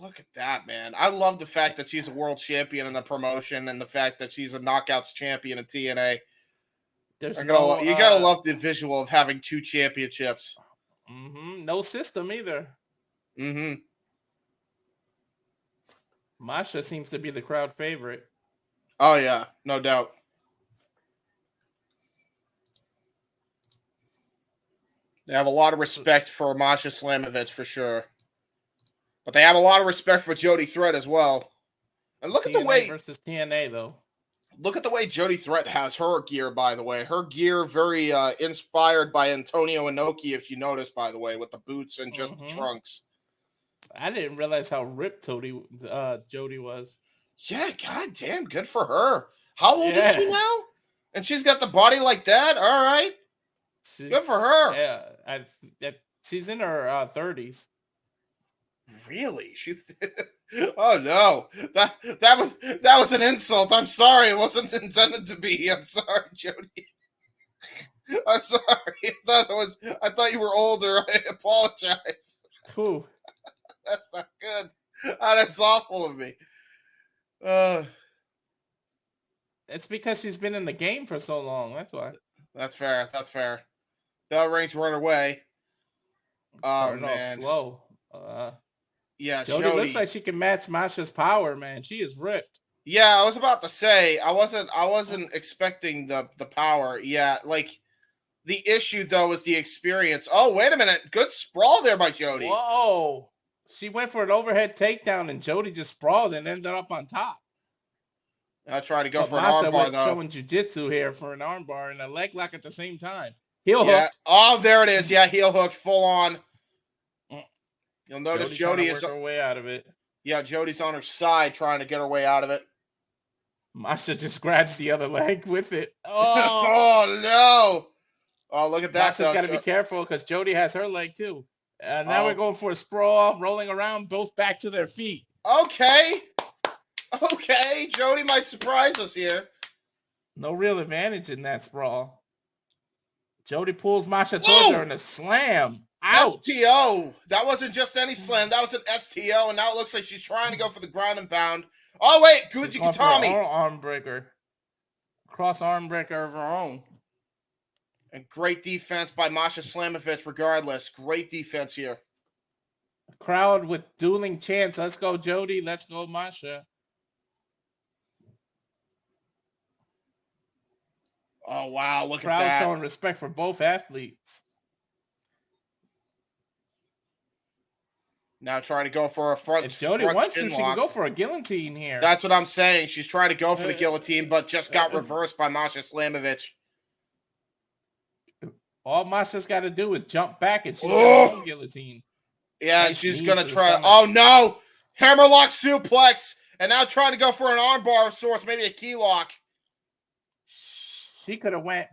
Look at that, man. I love the fact that she's a world champion in the promotion and the fact that she's a knockouts champion in TNA. You gotta love the visual of having 2 championships.
No system either. Masha seems to be the crowd favorite.
Oh yeah, no doubt. They have a lot of respect for Masha Slamovich for sure. But they have a lot of respect for Jody Threat as well. And look at the way
versus TNA though.
Look at the way Jody Threat has her gear, by the way. Her gear very inspired by Antonio Inoki, if you notice, by the way, with the boots and just the trunks.
I didn't realize how ripped Jody was.
Yeah, goddamn, good for her. How old is she now? And she's got the body like that? All right. Good for her.
Yeah, she's in her 30s.
Really? Oh no, that was an insult. I'm sorry, it wasn't intended to be. I'm sorry, Jody. I'm sorry. I thought you were older. I apologize.
Cool.
That's not good. That's awful of me.
It's because she's been in the game for so long. That's why.
That's fair. Bell rings right away.
Starting off slow.
Yeah,
Jody looks like she can match Masha's power, man. She is ripped.
Yeah, I was about to say I wasn't expecting the power. Yeah, like the issue though is the experience. Oh, wait a minute. Good sprawl there by Jody.
Whoa. She went for an overhead takedown and Jody just sprawled and ended up on top.
I tried to go for an
Masha
armbar
went
though.
Showing jiu-jitsu here for an armbar and a leg lock at the same time. Heel
Yeah.
hook.
Oh, there it is. Yeah, heel hook full on. You'll notice
Jody
Jody is
her way out of it.
Yeah, Jody's on her side trying to get her way out of it.
Masha just grabs the other leg with it.
Oh,
Oh,
no. Oh, look at that.
Masha's got to be careful because Jody has her leg too. Now
Oh.
we're going for a sprawl, rolling around, both back to their feet.
Okay. Okay. Jody might surprise us here.
No real advantage in that sprawl. Jody pulls Masha towards her in a slam. Ouch.
STO. That wasn't just any slam. That was an STO, and now it looks like she's trying to go for the ground and pound. Oh, wait. Gucci Katami.
Arm breaker. Cross arm breaker of her own.
And great defense by Masha Slamovich regardless. Great defense here.
A crowd with dueling chants. Let's go, Jody. Let's go, Masha.
Oh, wow. Look
Crowd
at that.
showing respect for both athletes.
Now trying to go for a front.
If Jody
front
wants
chin
to, she
lock.
can go for a guillotine here.
That's what I'm saying. She's trying to go for the guillotine, but just got reversed by Masha Slamovich.
All Masha's got to do is jump back and she's got her own guillotine.
Yeah, and
Nice
she's
knees
going to
to the
try.
stomach.
Oh, no. Hammerlock suplex. And now trying to go for an armbar of sorts, maybe a key lock.
She could have went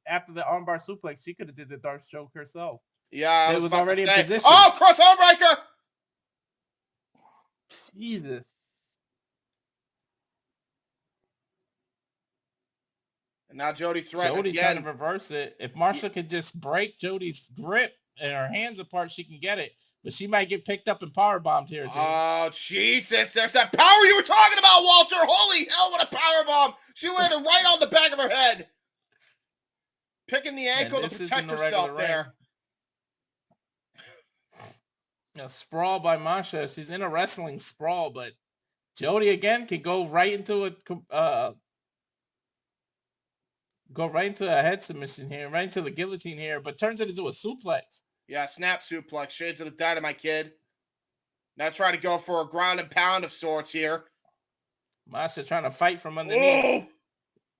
after the armbar suplex. She could have did the dark stroke herself.
Yeah,
it was already in position.
Oh, cross arm breaker.
Jesus.
And now Jody threatened
Jody's
again.
trying to reverse it. If Marsha could just break Jody's grip and her hands apart, she can get it. But she might get picked up and power bombed here, James.
Oh, Jesus. There's that power you were talking about, Walter. Holy hell, what a power bomb. She landed right on the back of her head. Picking the ankle to protect herself there.
A sprawl by Masha. She's in a wrestling sprawl, but Jody again can go right into a head submission here, right into the guillotine here, but turns it into a suplex.
Yeah, snap suplex. Shades of the Dynamite Kid. Now trying to go for a ground and pound of sorts here.
Masha trying to fight from underneath.
Oh!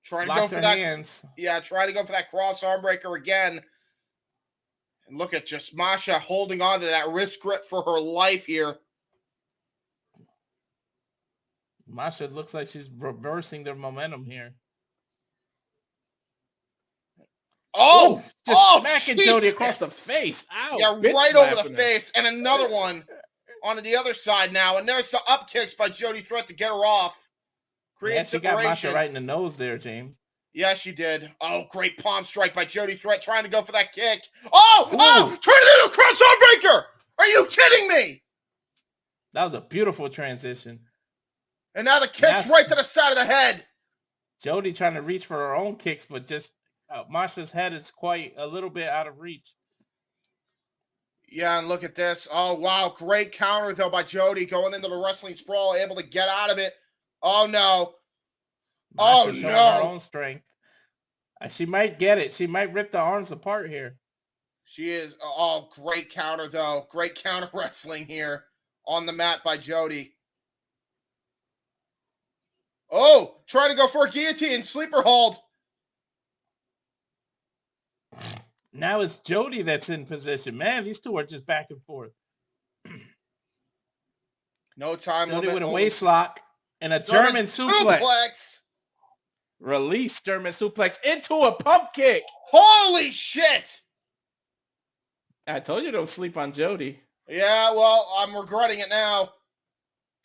Trying to
Locks
go for
her
that.
hands.
Yeah, trying to go for that cross arm breaker again. And look at just Masha holding on to that wrist grip for her life here.
Masha looks like she's reversing their momentum here.
Oh!
Just smacking
Jesus.
Jody across the face. Ow!
Yeah,
bitch
right over the
slapping her.
face. And another one on the other side now. And there's the up kicks by Jody Threat to get her off.
Yeah,
Create
she got Masha
separation.
right in the nose there, James.
Yeah, she did. Oh, great palm strike by Jody Threat trying to go for that kick. Oh! Oh! Turn it into a cross arm breaker! Are you kidding me?
That was a beautiful transition.
And now the kick's right to the side of the head.
Jody trying to reach for her own kicks, but just Masha's head is quite a little bit out of reach.
Yeah, and look at this. Oh, wow. Great counter, though, by Jody going into the wrestling sprawl, able to get out of it. Oh, no.
Masha
Oh,
showing
no.
her own strength. She might get it. She might rip the arms apart here.
She is. Oh, great counter, though. Great counter wrestling here on the mat by Jody. Oh, trying to go for a guillotine. Sleeper hold.
Now it's Jody that's in position. Man, these two are just back and forth.
No time
Jody
limit.
with a
only-
waist lock and a German suplex. Release German suplex into a pump kick.
Holy shit.
I told you don't sleep on Jody.
Yeah, well, I'm regretting it now.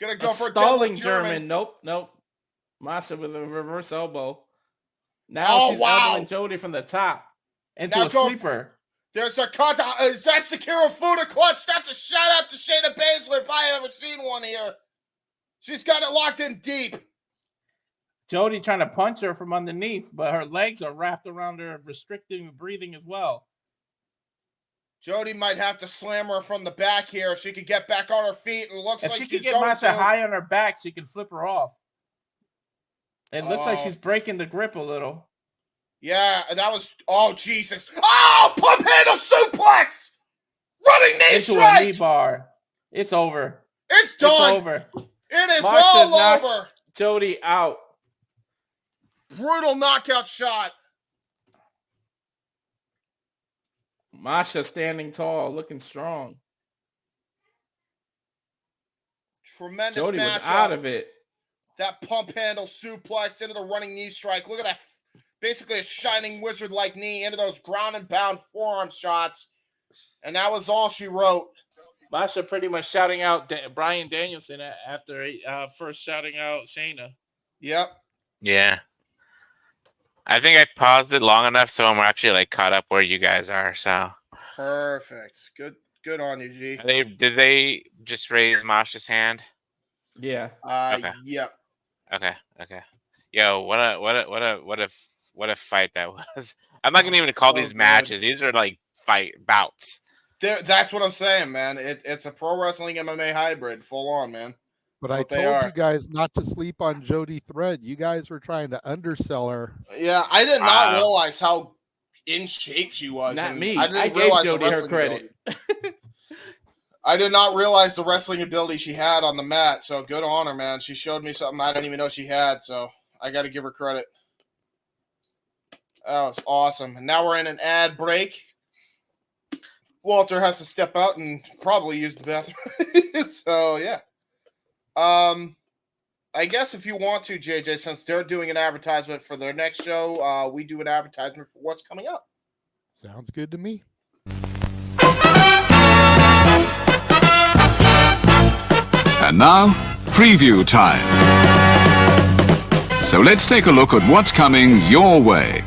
Gonna go
A
for a
stalling
double
German. Nope. Masha with a reverse elbow. Now
Oh,
she's
wow.
elbowing Jody from the top into
Now
a
go-
sleeper.
There's a contact. That's the Kirifuda clutch. That's a shout out to Shayna Baszler if I ever seen one here. She's got it locked in deep.
Jody trying to punch her from underneath, but her legs are wrapped around her, restricting the breathing as well.
Jody might have to slam her from the back here if she could get back on her feet. And it looks
If
like
she
she's
could get
going
Masha
to.
high on her back, she can flip her off. It looks like
Oh.
she's breaking the grip a little.
Yeah, and that was. Oh, Jesus. Oh, pump handle suplex! Running knee
Into
strike!
a knee bar. It's over.
It's done.
It's over.
It is
Masha
all
knocks
over.
Jody out.
Brutal knockout shot.
Masha standing tall, looking strong.
Tremendous
Jody was
matchup.
out of it.
That pump handle suplex into the running knee strike. Look at that. Basically a shining wizard-like knee into those ground and pound forearm shots. And that was all she wrote.
Masha pretty much shouting out Bryan Danielson after first shouting out Shayna.
Yep.
Yeah. I think I paused it long enough so I'm actually like caught up where you guys are. So
perfect. Good on you, G.
Did they just raise Masha's hand?
Yeah.
Okay.
Yep.
Okay. Yo, what a fight that was. I'm not gonna even call these matches. These are like fight bouts.
That's what I'm saying, man. It's a pro wrestling MMA hybrid, full on, man.
But I told you guys not to sleep on Jody Thread. You guys were trying to undersell her.
Yeah, I did not realize how in shape she was.
Not
and
me.
I
gave Jody her credit.
I did not realize the wrestling ability she had on the mat. So good on her, man. She showed me something I didn't even know she had. So I got to give her credit. That was awesome. And now we're in an ad break. Walter has to step out and probably use the bathroom. So yeah. I guess if you want to, JJ, since they're doing an advertisement for their next show, we do an advertisement for what's coming up.
Sounds good to me.
And now, preview time. So let's take a look at what's coming your way.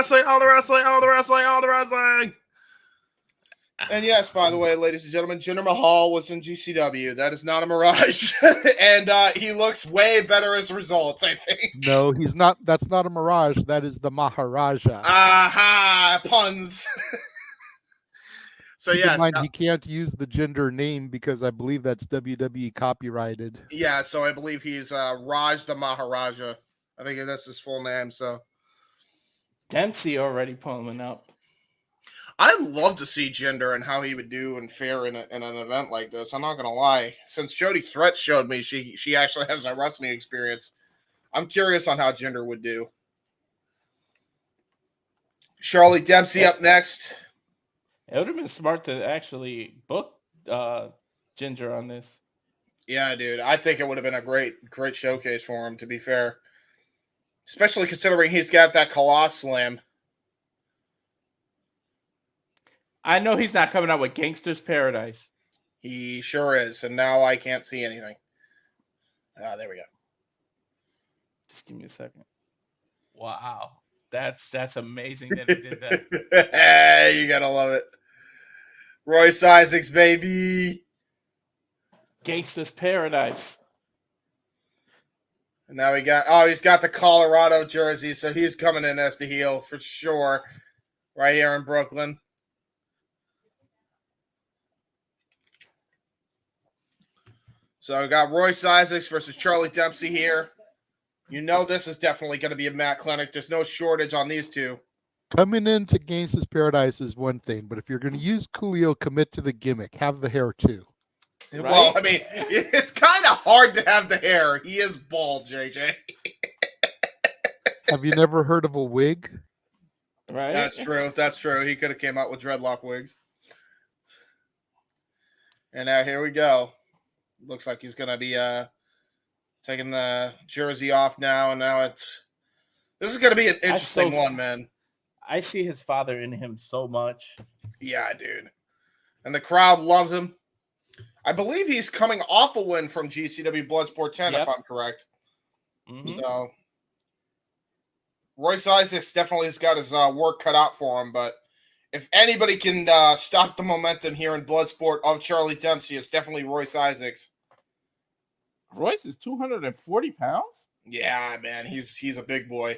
All the wrestling. And yes, by the way, ladies and gentlemen, Jinder Mahal was in GCW. That is not a mirage. And he looks way better as a result, I think.
No, he's not. That's not a mirage. That is the Maharaja.
Aha! Puns. So
Keep in
yes.
mind, he can't use the gender name because I believe that's WWE copyrighted.
Yeah, so I believe he's Raj the Maharaja. I think that's his full name. So
Dempsey already pulling up.
I'd love to see Jinder and how he would do and fare in an event like this. I'm not gonna lie. Since Jody Threat showed me she actually has a wrestling experience, I'm curious on how Jinder would do. Charlie Dempsey up next.
It would have been smart to actually book Ginger on this.
Yeah, dude. I think it would have been a great showcase for him, to be fair. Especially considering he's got that Colossus Slam.
I know he's not coming out with Gangster's Paradise.
He sure is, and now I can't see anything. There we go.
Just give me a second. Wow. That's amazing that he did that.
You gotta love it. Royce Isaacs, baby.
Gangster's Paradise.
And now he's got the Colorado jersey, so he's coming in as the heel for sure. Right here in Brooklyn. So I got Royce Isaacs versus Charlie Dempsey here. You know this is definitely going to be a Matt Clinic. There's no shortage on these two.
Coming into Gangsta's Paradise is one thing, but if you're going to use Coolio, commit to the gimmick. Have the hair too.
Right? Well, I mean, it's kind of hard to have the hair. He is bald, JJ.
Have you never heard of a wig?
Right.
That's true. That's true. He could have came out with dreadlock wigs. And now here we go. Looks like he's going to be taking the jersey off now, and now this is going to be an interesting one, man.
I see his father in him so much.
Yeah, dude. And the crowd loves him. I believe he's coming off a win from GCW Bloodsport 10, if I'm correct.
Mm-hmm.
So
Royce Isaacs definitely has got his work cut out for him, but if anybody can stop the momentum here in Bloodsport of Charlie Dempsey, it's definitely Royce Isaacs.
Royce is 240 pounds?
Yeah, man, he's a big boy.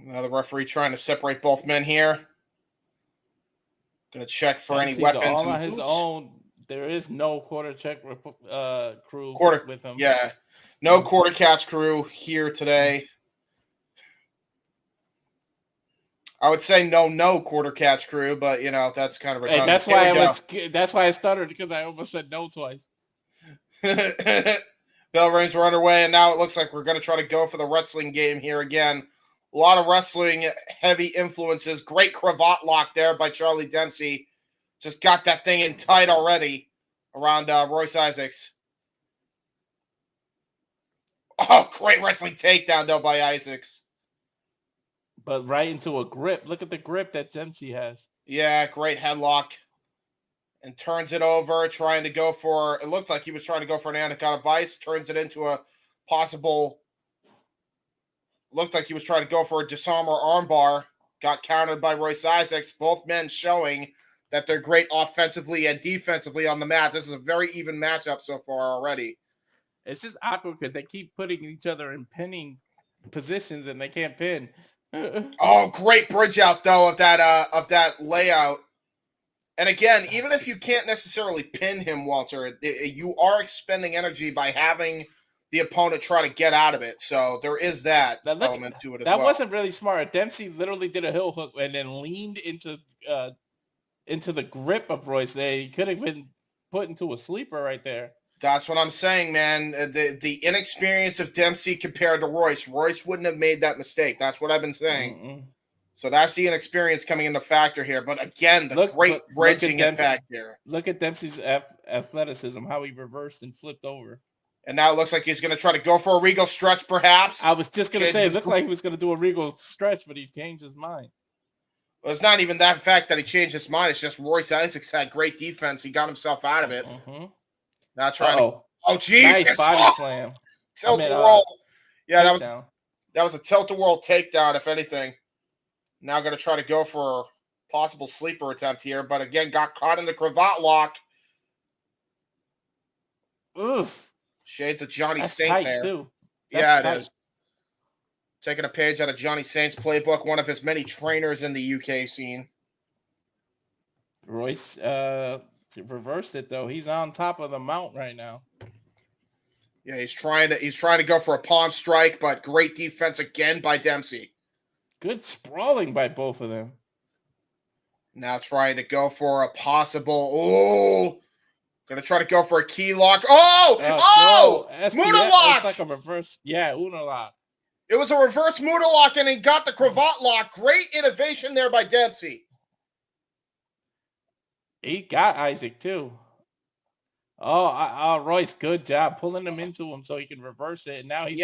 Now the referee trying to separate both men here. Going to check for any weapons.
All
and
on his
boots.
own. There is no quarter check crew with him.
Yeah, no quarter catch crew here today. I would say no quarter catch crew, but you know that's kind of redundant.
Hey, that's why I stuttered, because I almost said no twice.
Bell rings were underway, and now it looks like we're going to try to go for the wrestling game here again. A lot of wrestling heavy influences. Great cravat lock there by Charlie Dempsey. Just got that thing in tight already around Royce Isaacs. Oh, great wrestling takedown though by Isaacs.
But right into a grip. Look at the grip that Dempsey has.
Yeah, great headlock. And turns it over, trying to go for, it looked like he was trying to go for an anaconda vice, turns it into a possible, looked like he was trying to go for a disarmer armbar, got countered by Royce Isaacs, both men showing that they're great offensively and defensively on the mat. This is a very even matchup so far already.
It's just awkward because they keep putting each other in pinning positions and they can't pin.
Oh, great bridge out though of that layout. And again, even if you can't necessarily pin him, Walter, you are expending energy by having the opponent try to get out of it. So there is that element to it as well.
That wasn't really smart. Dempsey literally did a heel hook and then leaned into the grip of Royce there. He could have been put into a sleeper right there.
That's what I'm saying, man. The inexperience of Dempsey compared to Royce. Royce wouldn't have made that mistake. That's what I've been saying. So that's the inexperience coming into factor here. But again, great bridging effect here.
Look at Dempsey's athleticism, how he reversed and flipped over.
And now it looks like he's going to try to go for a Regal stretch, perhaps.
I was just going to say, it looked like he was going to do a Regal stretch, but he changed his mind.
Well, it's not even that fact that he changed his mind. It's just Royce Isaacs had great defense. He got himself out of it. Now trying to... Oh, jeez.
Nice body slam.
Tilt-a-whirl. Yeah, that was a tilt-a-whirl takedown, if anything. Now going to try to go for a possible sleeper attempt here, but again, got caught in the cravat lock.
Oof.
Shades of Johnny
That's
Saint
tight,
there.
Too.
Yeah, it is. Taking a page out of Johnny Saint's playbook, one of his many trainers in the UK scene.
Royce reversed it though. He's on top of the mount right now.
Yeah, he's trying to go for a palm strike, but great defense again by Dempsey.
Good sprawling by both of them.
Now trying to go for a possible. Gonna try to go for a key lock. Muda lock.
It's like a reverse. Yeah, Una lock.
It was a reverse Muda lock, and he got the cravat lock. Great innovation there by Dempsey.
He got Isaac too. Oh, Royce, good job pulling him into him so he can reverse it. And now he's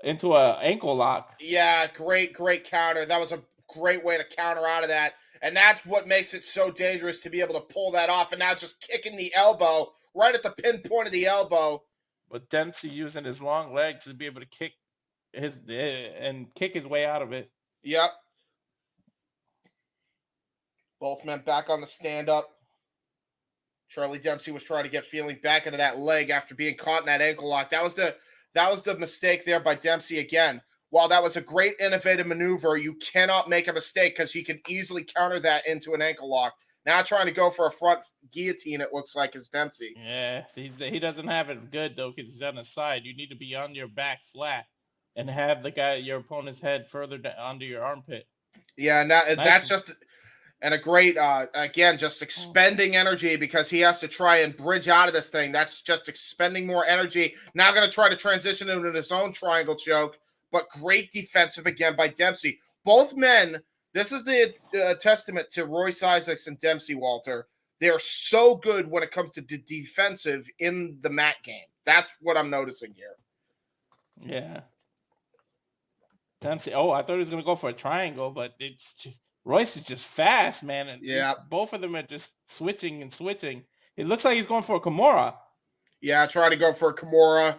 into an ankle lock.
Yeah, great counter. That was a great way to counter out of that. And that's what makes it so dangerous to be able to pull that off. And now just kicking the elbow right at the pinpoint of the elbow.
But Dempsey using his long legs to be able to kick his way out of it.
Yep. Both men back on the stand-up. Charlie Dempsey was trying to get feeling back into that leg after being caught in that ankle lock. That was the mistake there by Dempsey again. While that was a great innovative maneuver, you cannot make a mistake because he can easily counter that into an ankle lock. Now trying to go for a front guillotine, it looks like, is Dempsey.
Yeah, he doesn't have it good, though, because he's on the side. You need to be on your back flat and have your opponent's head further under your armpit.
Yeah, that's just... And a great, again, just expending energy because he has to try and bridge out of this thing. That's just expending more energy. Now going to try to transition into his own triangle choke, but great defensive again by Dempsey. Both men, this is the testament to Royce Isaacs and Dempsey, Walter. They're so good when it comes to the defensive in the mat game. That's what I'm noticing here.
Yeah. Dempsey, I thought he was going to go for a triangle, but it's just... Royce is just fast, man. And both of them are just switching and switching. It looks like he's going for a Kimura.
Yeah, trying to go for a Kimura.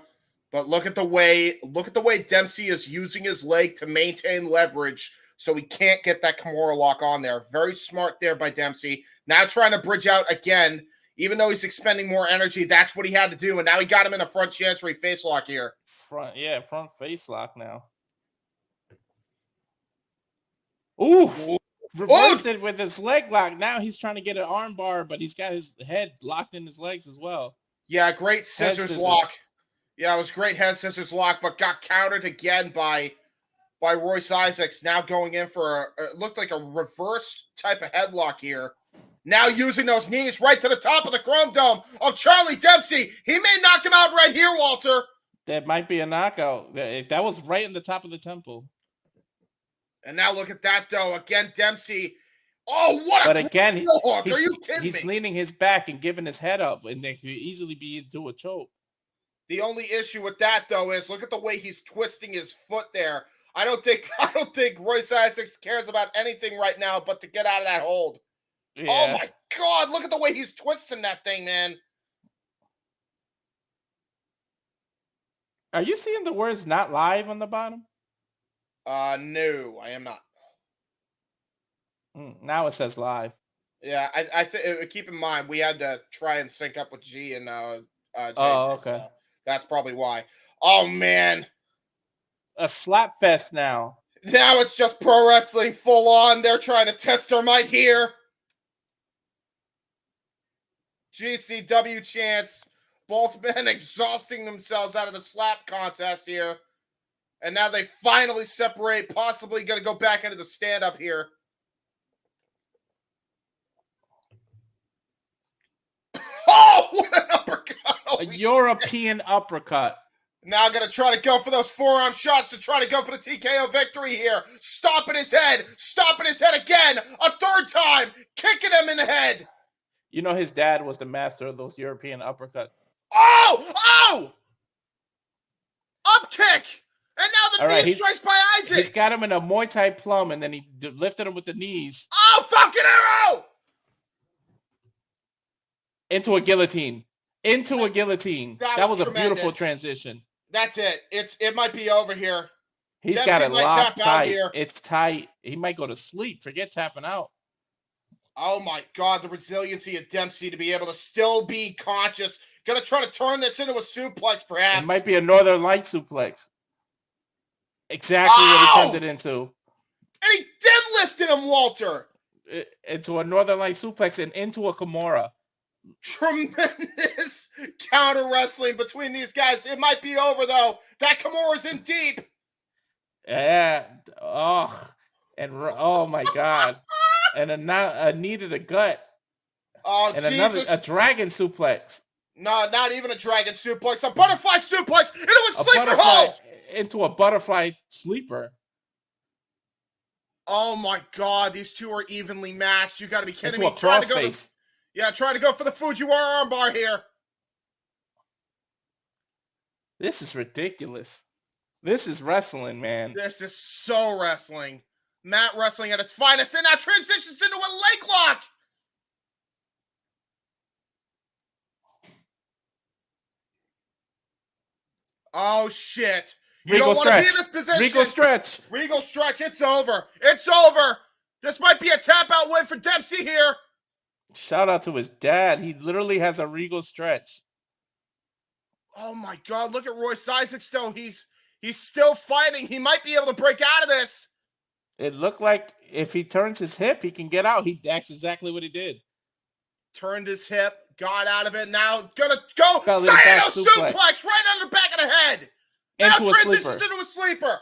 But look at the way Dempsey is using his leg to maintain leverage so he can't get that Kimura lock on there. Very smart there by Dempsey. Now trying to bridge out again. Even though he's expending more energy, that's what he had to do. And now he got him in a front chancery face lock here.
Front face lock now. Ooh. Reversed it with his leg lock. Now he's trying to get an arm bar, but he's got his head locked in his legs as well.
Yeah, great scissors lock. Yeah, it was great head scissors lock, but got countered again by Royce Isaacs. Now going in for it looked like a reverse type of headlock here. Now using those knees right to the top of the Chrome Dome of Charlie Dempsey. He may knock him out right here, Walter.
That might be a knockout. If that was right in the top of the temple.
And now look at that, though. Again, Dempsey. Oh, what a
But again,
hook. Are you kidding
he's
me?
leaning his back and giving his head up, and they could easily be into a choke.
The only issue with that, though, is look at the way he's twisting his foot there. I don't think Royce Isaacs cares about anything right now but to get out of that hold.
Yeah.
Oh, my God. Look at the way he's twisting that thing, man.
Are you seeing the words "not live" on the bottom?
No, I am not.
Now it says live.
Yeah, I think keep in mind we had to try and sync up with G and J.
Okay.
So that's probably why. Oh man,
a slap fest now.
Now it's just pro wrestling full on. They're trying to test their might here. GCW chants. Both men exhausting themselves out of the slap contest here. And now they finally separate, possibly going to go back into the stand-up here. Oh, what an uppercut!
A European uppercut.
Now going to try to go for those forearm shots to try to go for the TKO victory here. Stomping his head again, a third time, kicking him in the head.
You know his dad was the master of those European uppercuts.
Oh! Up kick! And now the knee strikes by Isaac.
He's got him in a Muay Thai plum, and then he lifted him with the knees.
Oh, fucking arrow!
Into a guillotine. That was a beautiful transition.
That's it. It might be over here.
He's
Dempsey
got it locked tight.
Here.
It's tight. He might go to sleep. Forget tapping out.
Oh my God, the resiliency of Dempsey to be able to still be conscious. Gonna try to turn this into a suplex, perhaps.
It might be a Northern Light suplex. Exactly what he turned it into.
And he deadlifted him, Walter.
Into a Northern Light suplex and into a Kimura.
Tremendous counter wrestling between these guys. It might be over, though. That Kimura's in deep.
Yeah. Oh my God. And a knee to the gut.
Oh,
and
Jesus.
A dragon suplex.
No, not even a dragon suplex. A butterfly suplex into a sleeper hold.
Into a butterfly sleeper.
Oh my God, these two are evenly matched. You got to be kidding me.
Trying to
go for the Fujiwara armbar here.
This is ridiculous. This is wrestling, man.
This is so wrestling. Mat wrestling at its finest, and now transitions into a leg lock. Oh, shit. You don't want to be in this position.
Regal stretch.
Regal stretch. It's over. It's over. This might be a tap-out win for Dempsey here.
Shout out to his dad. He literally has a Regal stretch.
Oh, my God. Look at Royce Isaacs, though. He's still fighting. He might be able to break out of this.
It looked like if he turns his hip, he can get out. That's exactly what he did.
Turned his hip, got out of it. Now gonna go Sayano suplex right on the back of the head. Now transitions into a sleeper.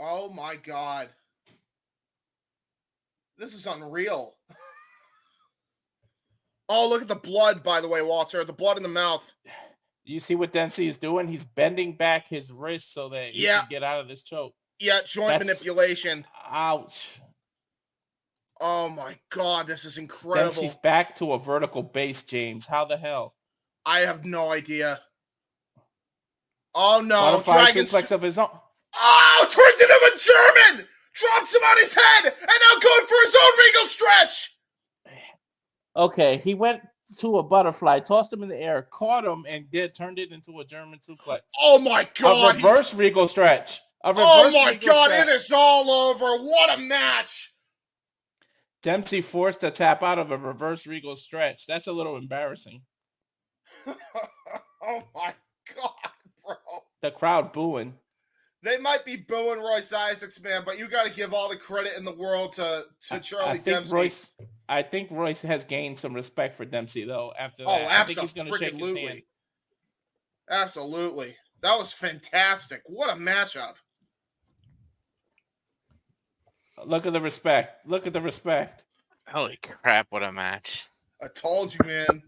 Oh my God. This is unreal. Oh, look at the blood, by the way, Walter. The blood in the mouth.
You see what Dempsey is doing? He's bending back his wrist so that he can get out of this choke.
Yeah, joint manipulation.
Ouch.
Oh, my God. This is incredible.
Dempsey's back to a vertical base, James. How the hell?
I have no idea. Oh, no.
Butterfly suplex of his own.
Oh, turns into a German! Drops him on his head, and now going for his own regal stretch!
Okay, he went to a butterfly, tossed him in the air, caught him, and turned it into a German suplex.
Oh my God!
A reverse regal stretch.
Oh my God! It is all over. What a match!
Dempsey forced to tap out of a reverse regal stretch. That's a little embarrassing.
Oh my God, bro!
The crowd booing.
They might be booing Royce Isaacs, man, but you got to give all the credit in the world to Charlie Dempsey.
I think Royce has gained some respect for Dempsey though. After that,
I
think he's going to shake his hand.
Absolutely, that was fantastic. What a matchup!
Look at the respect. Look at the respect.
Holy crap! What a match!
I told you, man.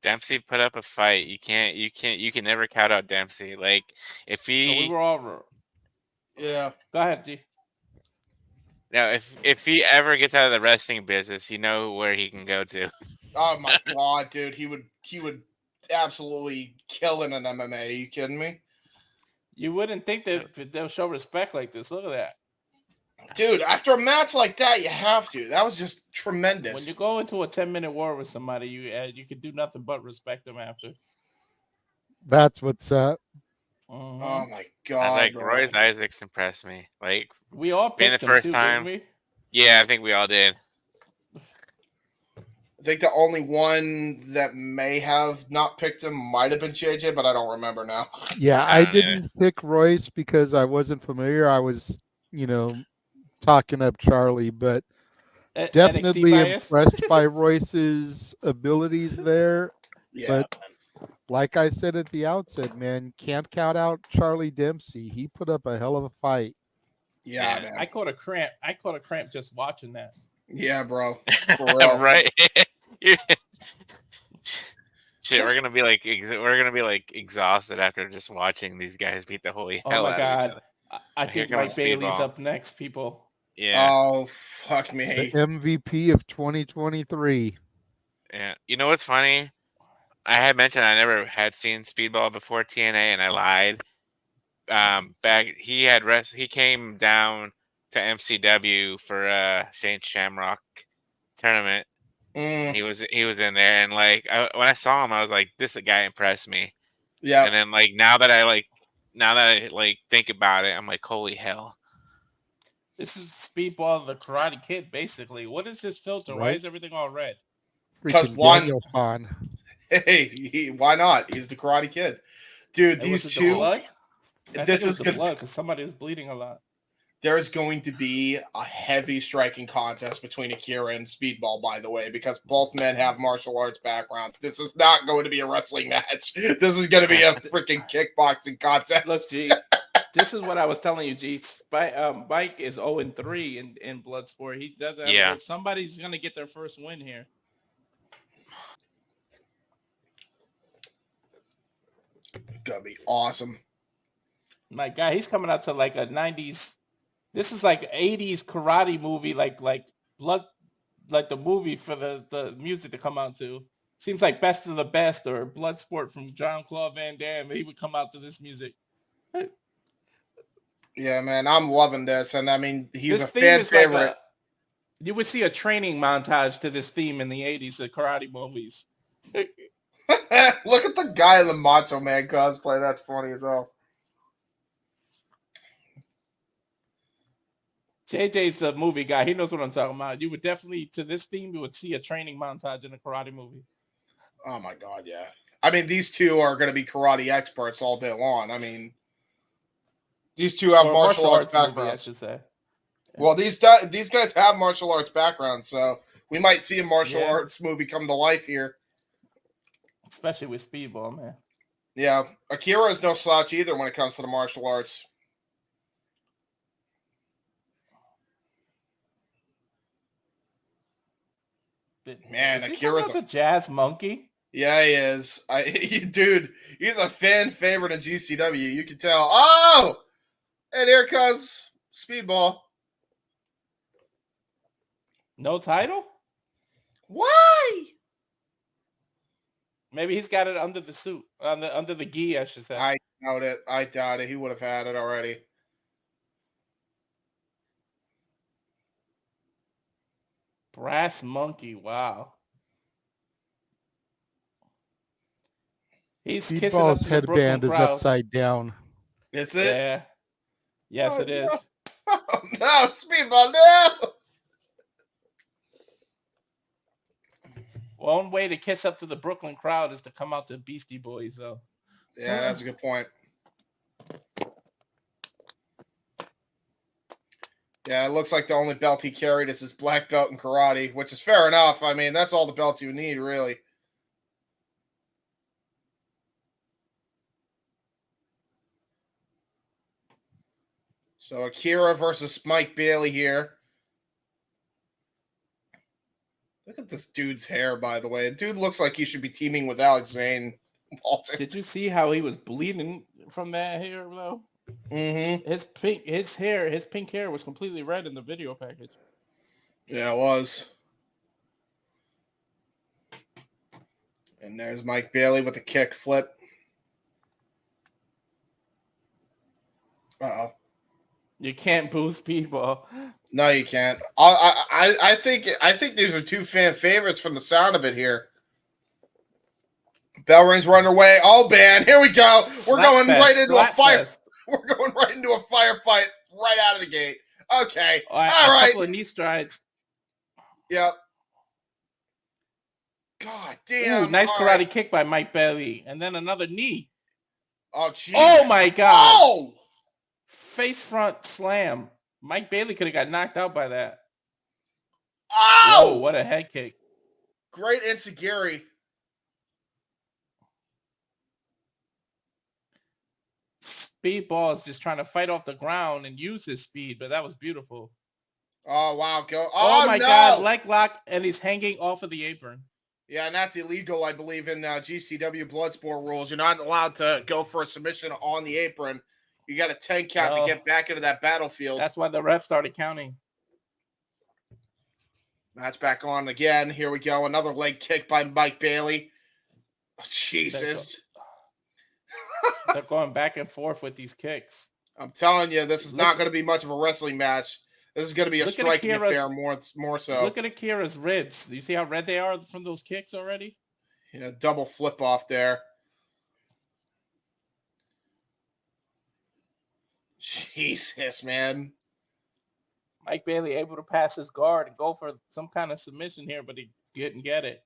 Dempsey put up a fight. You can never count out Dempsey. Like if he,
so we were all,
yeah.
Go ahead, G.
Now, if he ever gets out of the wrestling business, you know where he can go to.
Oh my God, dude, he would absolutely kill in an MMA. Are you kidding me?
You wouldn't think that they'll show respect like this. Look at that.
Dude, after a match like that, you have to. That was just tremendous.
When you go into a 10-minute war with somebody, you can do nothing but respect them after.
That's what's up.
Mm-hmm.
Oh my God!
I was like, Royce Isaacs impressed me. Like
we all
being the first time.
Didn't we?
Yeah, I think we all did.
I think the only one that may have not picked him might have been JJ, but I don't remember now.
Yeah, I didn't pick Royce because I wasn't familiar. I was, talking up Charlie, but definitely impressed by Royce's abilities there.
Yeah.
But like I said at the outset, man, can't count out Charlie Dempsey. He put up a hell of a fight.
Yeah, man.
I caught a cramp. Just watching that.
Yeah, bro.
Right. Shit, we're gonna be like exhausted after just watching these guys beat the holy hell out of each other.
I think Mike Bailey's up next, people.
Yeah.
Oh, fuck me.
The MVP of 2023.
Yeah. You know what's funny? I had mentioned I never had seen Speedball before TNA, and I lied. He came down to MCW for Saint Shamrock tournament. He was in there, and like when I saw him, I was like, "This guy impressed me."
Yeah.
And then now that I think about it, I'm like, "Holy hell!"
This is Speedball, the Karate Kid, basically. What is this filter?
Right.
Why is everything all red?
Because hey, why not? He's the Karate Kid, dude. These two.
This is the blood because somebody was bleeding a lot.
There's going to be a heavy striking contest between Akira and Speedball, by the way, because both men have martial arts backgrounds. This is not going to be a wrestling match. This is going to be a freaking kickboxing contest.
Look, G, this is what I was telling you, G. Mike is 0-3 in Bloodsport. He doesn't.
Yeah.
Somebody's going to get their first win here.
Gonna be awesome.
My God, he's coming out to like a 90s. This is like 80s karate movie, like blood, like the movie for the music to come out to. Seems like Best of the Best or Bloodsport from Jean-Claude Van Damme. He would come out to this music.
Yeah, man, I'm loving this, and I mean, he's a fan favorite.
You would see a training montage to this theme in the 80s, the karate movies.
Look at the guy in the Macho Man cosplay. That's funny as hell.
JJ's the movie guy. He knows what I'm talking about. You would definitely, to this theme, you would see a training montage in a karate movie.
Oh, my God, yeah. I mean, these two are going to be karate experts all day long. I mean, these two have martial arts backgrounds.
Movie, I should say.
Well, these guys have martial arts backgrounds, so we might see a martial arts movie come to life here.
Especially with Speedball, man.
Yeah, Akira is no slouch either when it comes to the martial arts. Man, Akira's
a jazz monkey.
Yeah, he is. Dude, he's a fan favorite in GCW. You can tell. Oh, and here comes Speedball.
No title?
Why?
Maybe he's got it under the suit, under the gi, I should say.
I doubt it. I doubt it. He would have had it already.
Brass monkey. Wow. He's kissing up
Speedball's
to the Brooklyn
headband is
crowd.
upside down.
Is it?
Yeah. Yes, it is.
Oh, no, Speedball, no!
One way to kiss up to the Brooklyn crowd is to come out to Beastie Boys, though.
Yeah, that's a good point. Yeah, it looks like the only belt he carried is his black belt in karate, which is fair enough. I mean, that's all the belts you need, really. So Akira versus Mike Bailey here. Look at this dude's hair, by the way. The dude looks like he should be teaming with Alex Zane. Walter.
Did you see how he was bleeding from that hair, though?
Mm-hmm.
His pink hair was completely red in the video package.
Yeah, it was. And there's Mike Bailey with a kick flip. Uh-oh.
You can't boo Speedball.
No, you can't. I think these are two fan favorites from the sound of it here. Bell rings were underway. Oh, man, here we go. We're going right into a fire. We're going right into a firefight right out of the gate. Okay. All right.
A couple of knee strides.
Yep. God damn.
Ooh, nice karate kick by Mike Bailey. And then another knee.
Oh, jeez.
Oh, my God.
Oh!
Face front slam. Mike Bailey could have got knocked out by that.
Oh!
Whoa, what a head kick.
Great enziguri.
Speedball is just trying to fight off the ground and use his speed, but that was beautiful.
Oh, wow. Go.
Oh my
no!
God. Leg lock, and he's hanging off of the apron.
Yeah, and that's illegal, I believe, in GCW Bloodsport rules. You're not allowed to go for a submission on the apron. You got a 10 count to get back into that battlefield.
That's why the ref started counting.
Match back on again. Here we go. Another leg kick by Mike Bailey. Oh, Jesus.
They're going back and forth with these kicks.
I'm telling you, this is not going to be much of a wrestling match. This is going to be a striking affair more so.
Look at Akira's ribs. Do you see how red they are from those kicks already?
Yeah, double flip off there. Jesus, man.
Mike Bailey able to pass his guard and go for some kind of submission here, but he didn't get it.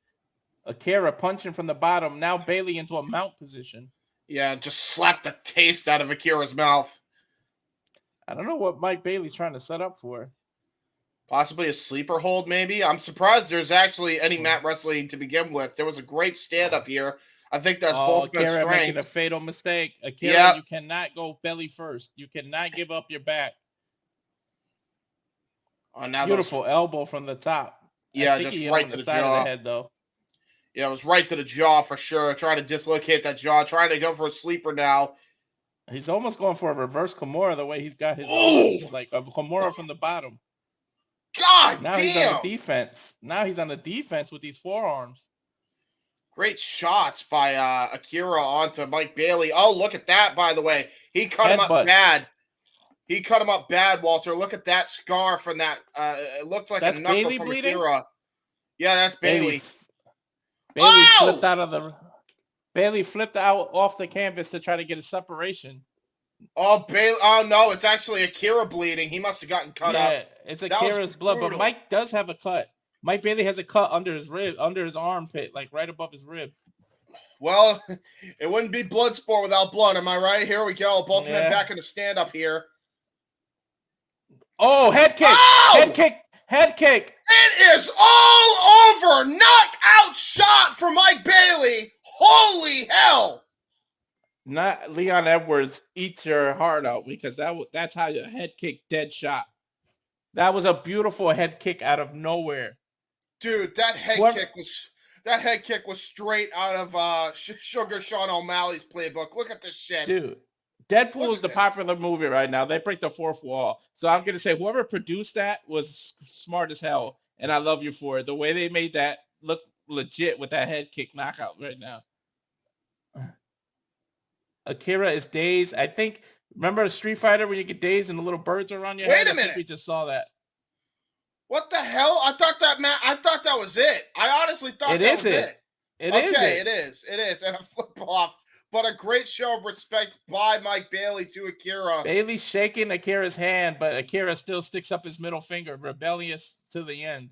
Akira punching from the bottom. Now Bailey into a mount position.
Yeah, just slapped the taste out of Akira's mouth.
I don't know what Mike Bailey's trying to set up for.
Possibly a sleeper hold, maybe. I'm surprised there's actually any mat wrestling to begin with. There was a great stand-up here. I think that's both best
Akira
strengths.
making a fatal mistake. Akira, you cannot go belly first. You cannot give up your back.
Oh, now
beautiful elbow from the top.
Yeah, just right to the
side
jaw.
of the head, though.
Yeah, it was right to the jaw for sure. Trying to dislocate that jaw. Trying to go for a sleeper now.
He's almost going for a reverse Kimura the way he's got his arms, like a Kimura from the bottom.
God
now
damn!
He's on the defense. Now he's on the defense with these forearms.
Great shots by Akira onto Mike Bailey. Oh, look at that, by the way. He cut him up bad. He cut him up bad, Walter. Look at that scar from that. It looked like a knuckle
Bailey
from
bleeding?
Akira. Yeah, that's Bailey.
Bailey flipped out of the. Bailey flipped out off the canvas to try to get a separation.
Oh, Bailey! Oh no, it's actually Akira bleeding. He must have gotten cut up.
Yeah, it's Akira's blood, but Mike does have a cut. Mike Bailey has a cut under his rib, under his armpit, like right above his rib.
Well, it wouldn't be Bloodsport without blood, am I right? Here we go. Both men back in the stand-up here.
Oh, head kick!
Oh!
Head kick! Head kick!
It is all over! Knockout shot for Mike Bailey! Holy hell!
Not Leon Edwards eats your heart out, because that's how your head kick dead shot. That was a beautiful head kick out of nowhere.
Dude, that head kick was straight out of Sugar Sean O'Malley's playbook. Look at this shit.
Dude, Deadpool is the popular movie right now. They break the fourth wall. So I'm going to say whoever produced that was smart as hell, and I love you for it. The way they made that look legit with that head kick knockout right now. Akira is dazed. I think. Remember Street Fighter when you get dazed and the little birds are around your
Wait
head?
a
I think
minute.
we just saw that.
What the hell? I thought that was it. I honestly thought that was it.
It
is. And a flip off. But a great show of respect by Mike Bailey to Akira.
Bailey's shaking Akira's hand, but Akira still sticks up his middle finger, rebellious to the end.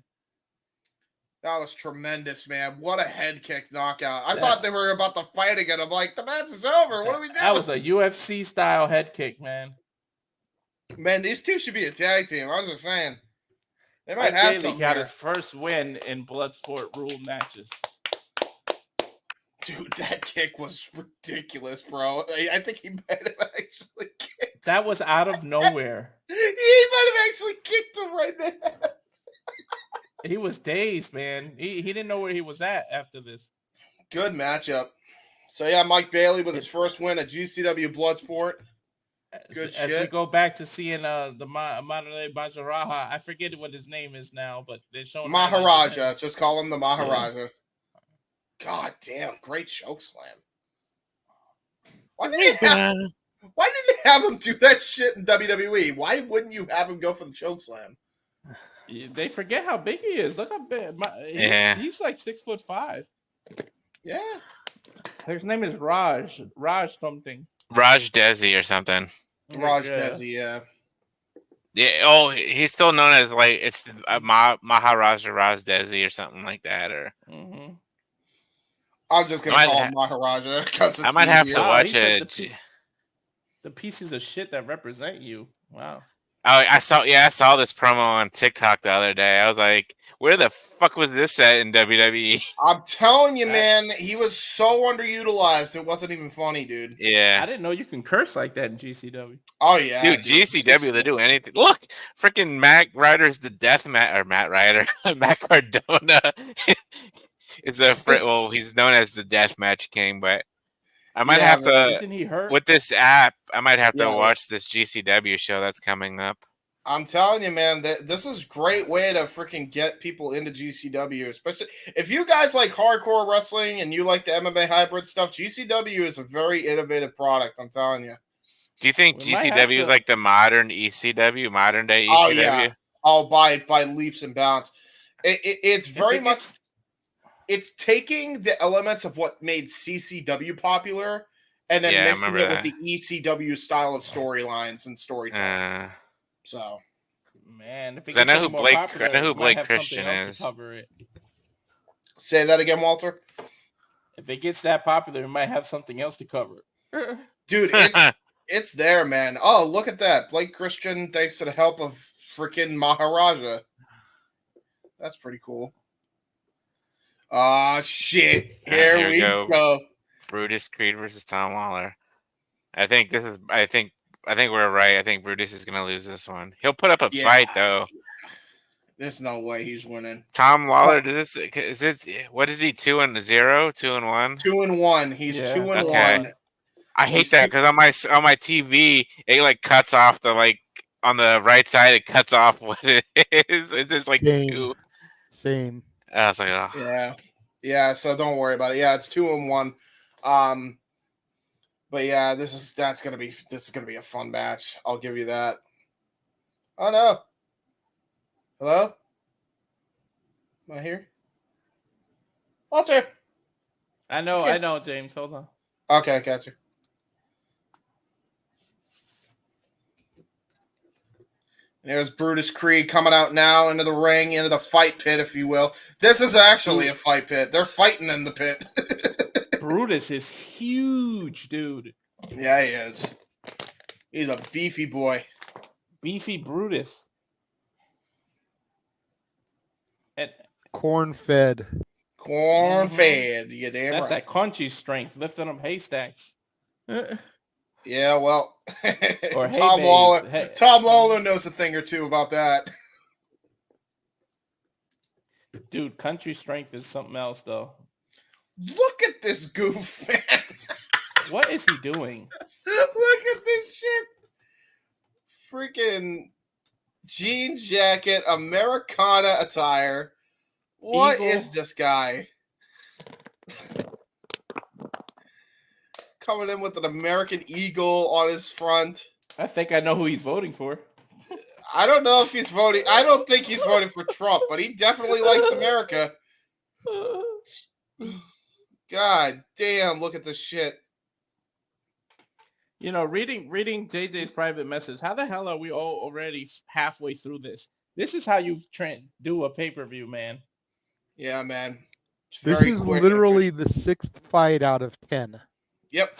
That was tremendous, man. What a head kick knockout. I thought they were about to fight again. I'm like, the match is over. What are we doing?
That was a UFC style head kick, man.
Man, these two should be a tag team. I was just saying. They might have
Bailey
something
got
there.
his first win in Bloodsport rule matches.
Dude, that kick was ridiculous, bro. I think he might have actually kicked.
That was out of nowhere.
He might have actually kicked him right there.
He was dazed, man. He didn't know where he was at after this.
Good matchup. So, yeah, Mike Bailey with his first win at GCW Bloodsport. Good shit.
As we go back to seeing the Maharaja, I forget what his name is now, but they're showing
Maharaja. Just call him the Maharaja. Yeah. God damn, great choke slam. Why didn't they have him do that shit in WWE? Why wouldn't you have him go for the choke slam?
They forget how big he is. Look how big. He's like 6'5".
Yeah.
His name is Raj. Raj something.
Raj Desi or something.
Raj Desi, yeah.
Yeah. Oh, he's still known as like it's Maharaja Raj Desi or something like that, or.
Mm-hmm.
I'm just gonna call him Maharaja because
I might have to watch it.
Like the pieces of shit that represent you. Wow.
Oh, I saw this promo on TikTok the other day. I was like, where the fuck was this at in WWE?
I'm telling you, man, he was so underutilized. It wasn't even funny, dude.
Yeah.
I didn't know you can curse like that in GCW.
Oh, yeah.
Dude, GCW, they do anything. Look, freaking Matt Ryder's the death or Matt Ryder. Matt Cardona. He's known as the Deathmatch King, but I might have to.
Isn't he hurt?
With this app, I might have to watch this GCW show that's coming up.
I'm telling you, man, this is a great way to freaking get people into GCW, especially if you guys like hardcore wrestling and you like the MMA hybrid stuff. GCW is a very innovative product. I'm telling you.
Do you think GCW is like the modern ECW, modern day ECW?
Oh yeah, by leaps and bounds. It's very much. It's taking the elements of what made CCW popular and then mixing it with the ECW style of storylines and storytelling. So,
man, if
I know who Blake Christian is.
Say that again, Walter.
If it gets that popular, it might have something else to cover.
Dude, it's there, man. Oh, look at that. Blake Christian, thanks to the help of freaking Maharaja. That's pretty cool. Oh shit! Here we go.
Brutus Creed versus Tom Lawler. I think we're right. I think Brutus is gonna lose this one. He'll put up a fight though.
There's no way he's winning.
Tom Lawler, what is he? 2-0, 2-1?
2-1. He's 2-1.
I hate that because on my TV it like cuts off on the right side. It cuts off what it is. It's just like 2.
Same.
I was like, oh.
Yeah. So don't worry about it. Yeah, it's 2-1. But yeah, this is gonna be a fun match. I'll give you that. Oh no. Hello? Am I here? Walter.
I know, James. Hold on.
Okay, gotcha. And there's Brutus Creed coming out now into the ring, into the fight pit, if you will. This is actually a fight pit. They're fighting in the pit.
Brutus is huge, dude.
Yeah, he is. He's a beefy boy.
Beefy Brutus.
Corn-fed.
Corn-fed. You damn
That's
right.
that crunchy strength, lifting them haystacks.
Yeah, well,
Or
Tom Lawler knows a thing or two about that.
Dude, country strength is something else, though.
Look at this goof, man.
What is he doing?
Look at this shit. Freaking jean jacket, Americana attire. What is this guy? coming in with an American Eagle on his front.
I think I know who he's voting for.
I don't know if he's voting. I don't think he's voting for Trump, but he definitely likes America. God damn, look at this shit.
You know, reading JJ's private message, how the hell are we all already halfway through this? This is how you do a pay-per-view, man.
Yeah, man.
This is literally the 6th fight out of 10.
Yep.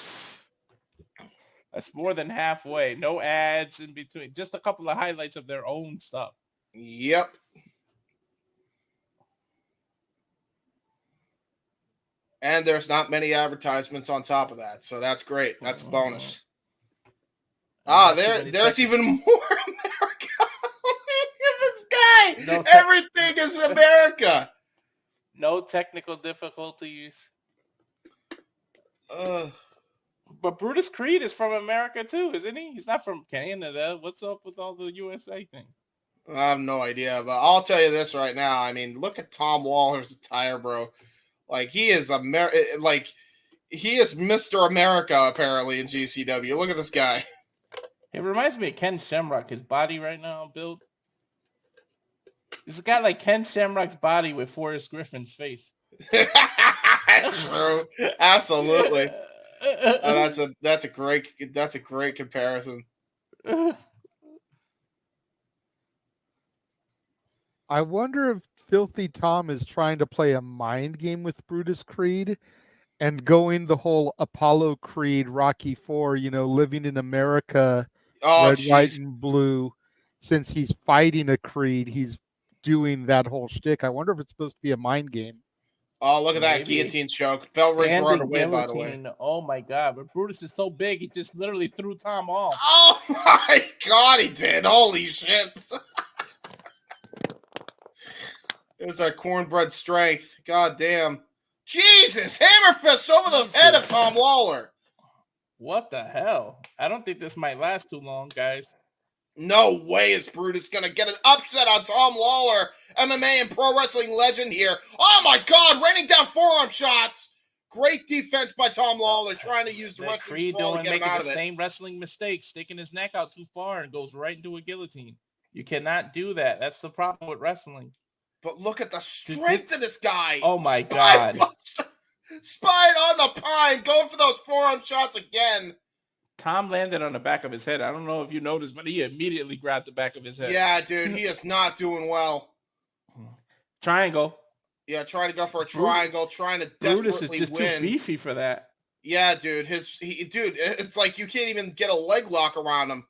That's more than halfway. No ads in between. Just a couple of highlights of their own stuff.
Yep. And there's not many advertisements on top of that, so that's great. That's a bonus. There's even more America. Look at this guy. Everything is America.
No technical difficulties. But Brutus Creed is from America too, isn't he? He's not from Canada. What's up with all the USA thing?
I have no idea, but I'll tell you this right now. I mean, look at Tom Waller's attire, bro. Like he is he is Mr. America apparently in GCW. Look at this guy.
It reminds me of Ken Shamrock. His body right now built. It's a guy like Ken Shamrock's body with Forrest Griffin's face.
That's true. Absolutely. That's a great comparison.
I wonder if Filthy Tom is trying to play a mind game with Brutus Creed and going the whole Apollo Creed, Rocky IV, living in America, red, white, and blue. Since he's fighting a Creed, he's doing that whole shtick. I wonder if it's supposed to be a mind game.
Oh, look at that guillotine choke. Bell rings were underway, by the way.
Oh, my God. But Brutus is so big, he just literally threw Tom off.
Oh, my God, he did. Holy shit. There's that cornbread strength. God damn. Jesus, hammer fist over the head of Tom Lawler.
What the hell? I don't think this might last too long, guys.
No way is Brutus going to get an upset on Tom Lawler, MMA and pro wrestling legend here. Oh, my God, raining down forearm shots. Great defense by Tom Lawler, trying to use the wrestling sprawl to get him out of it.
Making the same wrestling mistake, sticking his neck out too far and goes right into a guillotine. You cannot do that. That's the problem with wrestling.
But look at the strength of this guy.
Oh, my God.
Spine on the pine, going for those forearm shots again.
Tom landed on the back of his head. I don't know if you noticed, but he immediately grabbed the back of his head.
Yeah, dude, he is not doing well.
Triangle.
Yeah, trying to go for a triangle, trying to desperately
Brutus is just
win.
too beefy for that.
Yeah, dude. Dude, it's like you can't even get a leg lock around him.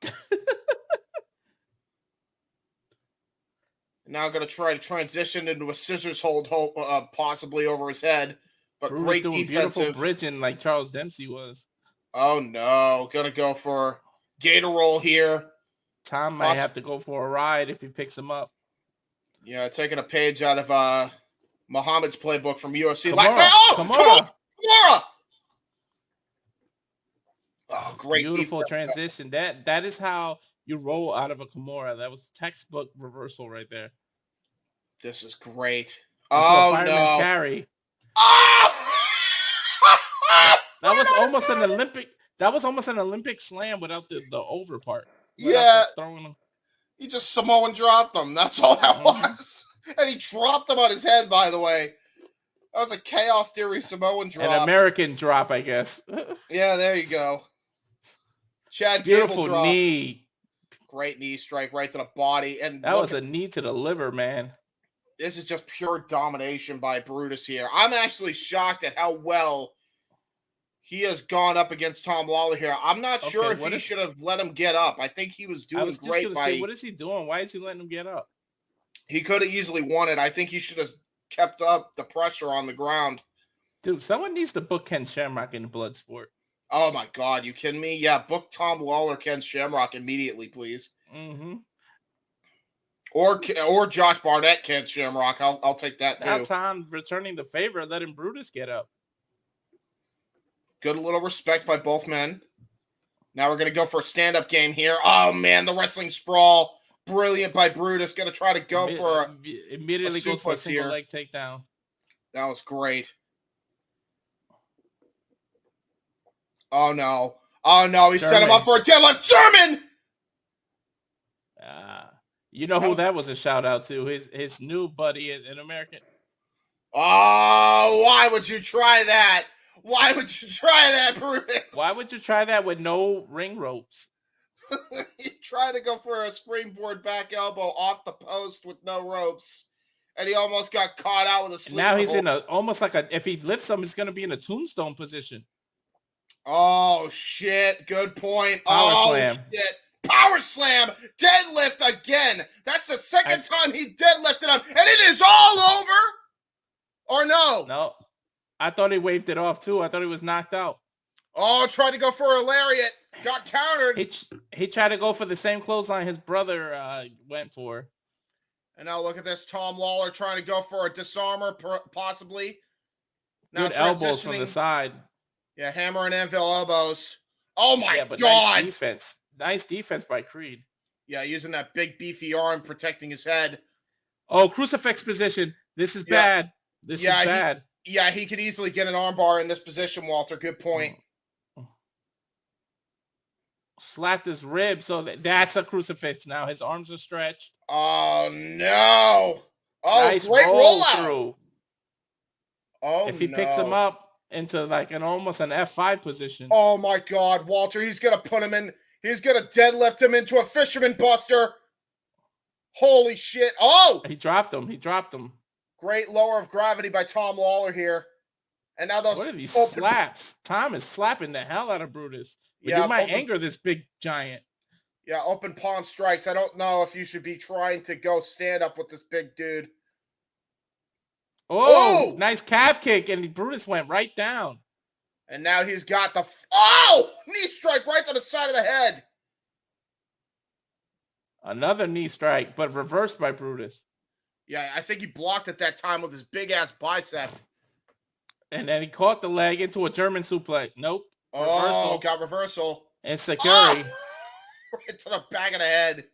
Now I'm going to try to transition into a scissors hold possibly over his head. But
Brutus
great
doing
defensive.
Beautiful bridging like Charles Dempsey was.
Oh, no. Going to go for gator roll here.
Tom might have to go for a ride if he picks him up.
Yeah, taking a page out of Muhammad's playbook from UFC.
Kimura.
Oh, great.
Beautiful transition. That is how you roll out of a Kimura. That was textbook reversal right there.
This is great.
Fireman's carry.
Oh!
That was almost an Olympic. That was almost an Olympic slam without the over part.
Yeah.
Throwing him.
He just Samoan dropped him. That's all that was. And he dropped him on his head, by the way. That was a Chaos Theory Samoan drop.
An American drop, I guess.
Yeah, there you go. Chad
Beautiful
Gable drop.
Knee.
Great knee strike right to the body. And
that was a knee to the liver, man.
This is just pure domination by Brutus here. I'm actually shocked at how well he has gone up against Tom Lawler here. I'm not sure if he should have let him get up. I think he was doing great.
What is he doing? Why is he letting him get up?
He could have easily won it. I think he should have kept up the pressure on the ground.
Dude, someone needs to book Ken Shamrock in Bloodsport.
Oh, my God. You kidding me? Yeah, book Tom Lawler, Ken Shamrock immediately, please.
Mm-hmm.
Or Josh Barnett, Ken Shamrock. I'll take that, too.
Now Tom returning the favor, letting Brutus get up.
Good little respect by both men. Now we're going to go for a stand-up game here. Oh, man, the wrestling sprawl. Brilliant by Brutus. Going to try to go for a
immediately goes for a single leg takedown.
That was great. Oh no. Oh no, he set him up for a deadlift. German!
You know who that was a shout out to? His new buddy in American.
Oh, why would you try that? Why would you try that, Brutus?
Why would you try that with no ring ropes?
He tried to go for a springboard back elbow off the post with no ropes, and he almost got caught out with a sleeper
Now he's
hold.
in almost like if he lifts him, he's going to be in a tombstone position.
Oh, shit. Good point.
Power slam.
Shit. Power slam. Deadlift again. That's the second time he deadlifted him, and it is all over? Or no?
No. I thought he waved it off, too. I thought he was knocked out.
Oh, tried to go for a lariat. Got countered.
He tried to go for the same clothesline his brother went for.
And now look at this. Tom Lawler trying to go for a disarmer, possibly. Now
Good elbows from the side.
Yeah, hammer and anvil elbows. Oh, my God.
Nice defense. Nice defense by Creed.
Yeah, using that big, beefy arm, protecting his head.
Oh, crucifix position. This is bad. This is bad.
He could easily get an armbar in this position, Walter. Good point.
Slapped his rib, so that's a crucifix now. His arms are stretched.
Oh, no. Oh,
nice
great rollout.
Through.
Oh,
if he picks him up into like almost an F5 position.
Oh, my God, Walter. He's going to put him in. He's going to deadlift him into a fisherman buster. Holy shit. Oh!
He dropped him. He dropped him.
Great lower of gravity by Tom Lawler here. And now those...
What are these slaps? Tom is slapping the hell out of Brutus. But you might anger this big giant.
Yeah, open palm strikes. I don't know if you should be trying to go stand up with this big dude.
Oh! Nice calf kick, and Brutus went right down.
And now he's got the... Oh! Knee strike right to the side of the head.
Another knee strike, but reversed by Brutus.
Yeah, I think he blocked at that time with his big-ass bicep.
And then he caught the leg into a German suplex. Nope.
Reversal. Got reversal.
And Sakuri.
Right to the back of the head.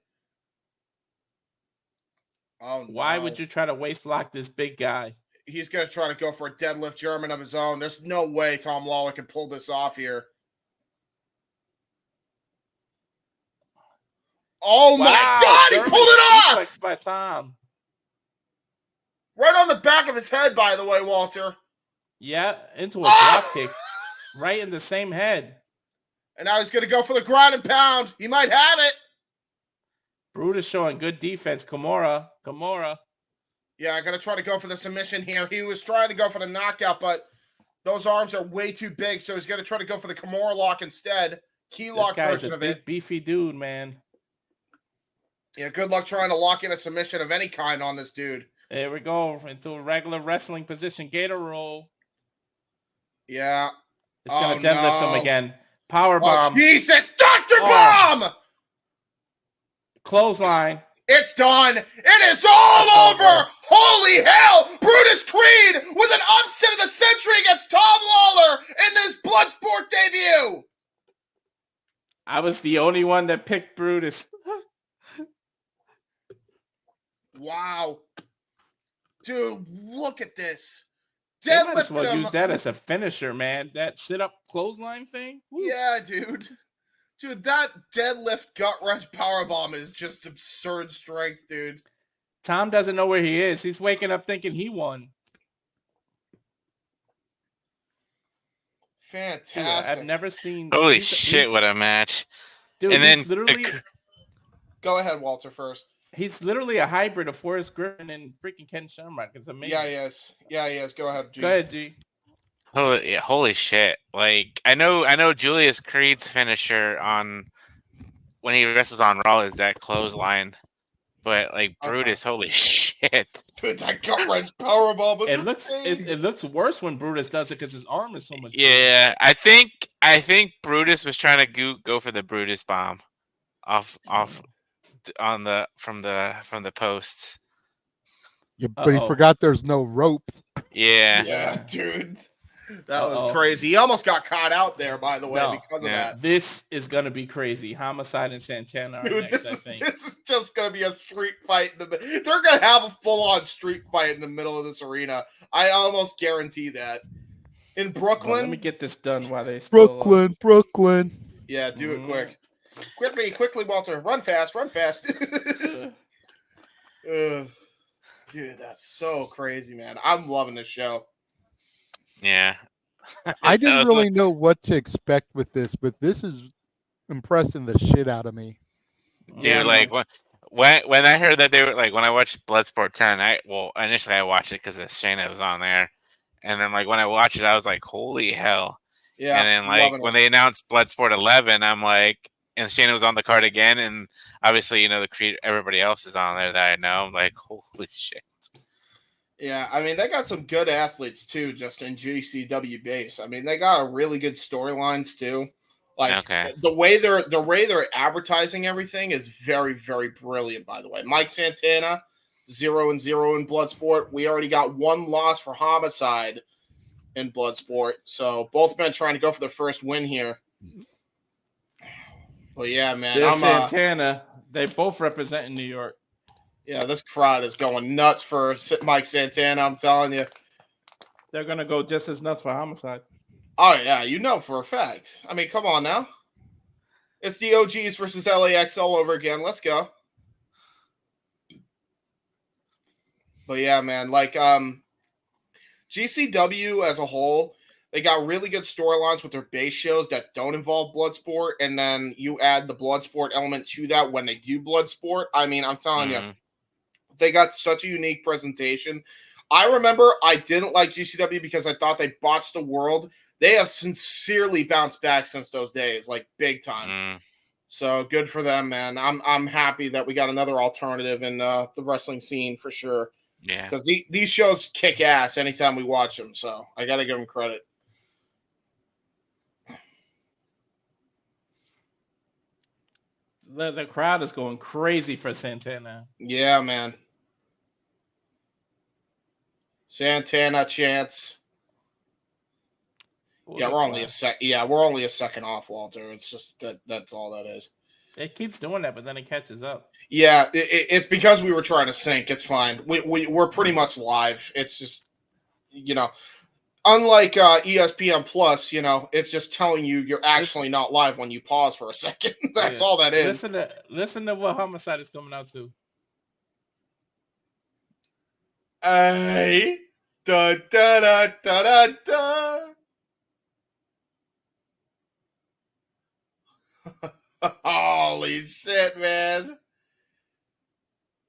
Oh, no.
Why would you try to waist lock this big guy?
He's going to try to go for a deadlift German of his own. There's no way Tom Lawler can pull this off here. Oh, my God! He pulled it off!
By Tom.
Right on the back of his head, by the way, Walter.
Yeah, into a drop kick. Right in the same head.
And now he's going to go for the ground and pound. He might have it.
Brutus showing good defense. Kimura.
Yeah, I'm going to try to go for the submission here. He was trying to go for the knockout, but those arms are way too big, so he's going to try to go for the Kimura lock instead. Key lock version of it.
Beefy dude, man.
Yeah, good luck trying to lock in a submission of any kind on this dude.
There we go. Into a regular wrestling position. Gator roll.
Yeah.
It's going to deadlift him again. Power bomb.
Oh, Jesus! Dr. Bomb!
Clothesline.
It's done. It is all over. Holy hell. Brutus Creed with an upset of the century against Tom Lawler in this Bloodsport debut.
I was the only one that picked Brutus.
Wow. Dude, look at this.
They might as well use that as a finisher, man. That sit-up clothesline thing. Woo.
Yeah, dude. Dude, that deadlift gut wrench powerbomb is just absurd strength, dude.
Tom doesn't know where he is. He's waking up thinking he won.
Fantastic.
Dude, I've never seen...
Holy shit, what a match.
Dude,
and then
literally...
Go ahead, Walter, first.
He's literally a hybrid of Forrest Griffin and freaking Ken Shamrock. It's amazing.
Yeah, he is. Yeah, he is. Go ahead, G.
Go ahead, G.
Holy shit. Like, I know Julius Creed's finisher on when he wrestles on Raw is that clothesline. But like Brutus, holy shit.
Dude, that gut wrench powerbomb was
it looks worse when Brutus does it because his arm is so much bigger.
Yeah, I think Brutus was trying to go for the Brutus bomb off on from the posts.
Yeah, but he forgot there's no rope.
Yeah.
Yeah, dude. That was crazy. He almost got caught out there, by the way, because of that.
This is going to be crazy. Homicide and Santana are
dude,
next, I think.
This is just going to be a street fight. They're going to have a full-on street fight in the middle of this arena. I almost guarantee that. in
Well,
Brooklyn.
let me get this done while they still.
Brooklyn.
Yeah, do it quick. Quickly, Walter. Run fast. Dude, that's so crazy, man. I'm loving this show.
Yeah.
I didn't
was
really know what to expect with this, but this is impressing the shit out of me.
Dude,
Yeah,
like when I heard that they were like when I watched Bloodsport 10, initially I watched it because Shayna was on there, and then like when I watched it, I was like, holy hell!
Yeah,
and then like
loving
when
it.
they announced Bloodsport 11, I'm like, and Shayna was on the card again, and obviously the creator, everybody else is on there that I know. I'm like, holy shit!
Yeah, I mean they got some good athletes too, just in GCW base. I mean they got a really good storylines too. Like
Okay.
the way they're advertising everything is very, very brilliant. By the way, Mike Santana, 0-0 in Bloodsport. We already got one loss for Homicide in Bloodsport, so both men trying to go for their first win here. Well, yeah, man,
There's Santana. They both represent in New York.
Yeah, this crowd is going nuts for Mike Santana. I'm telling you,
they're gonna go just as nuts for Homicide.
Oh yeah, for a fact. I mean, come on now. It's the OGs versus LAX all over again. Let's go. But yeah, man, like GCW as a whole, they got really good storylines with their base shows that don't involve Bloodsport, and then you add the Bloodsport element to that when they do Bloodsport. I mean, I'm telling you, they got such a unique presentation. I remember I didn't like GCW because I thought they botched the world. They have sincerely bounced back since those days, like big time. So good for them, man. I'm happy that we got another alternative in the wrestling scene for sure.
Yeah,
because these shows kick ass anytime we watch them. So I got to give them credit.
The crowd is going crazy for Santana.
Yeah, man. Santana chance. Yeah, we're only a second off, Walter. It's just that's all that is.
It keeps doing that, but then it catches up.
Yeah, it's because we were trying to sync. It's fine. We're pretty much live. It's just, unlike ESPN Plus, it's just telling you you're actually not live when you pause for a second. That's all that is.
Listen to what Homicide is coming out to.
Hey, da da da da da da. Holy shit, man.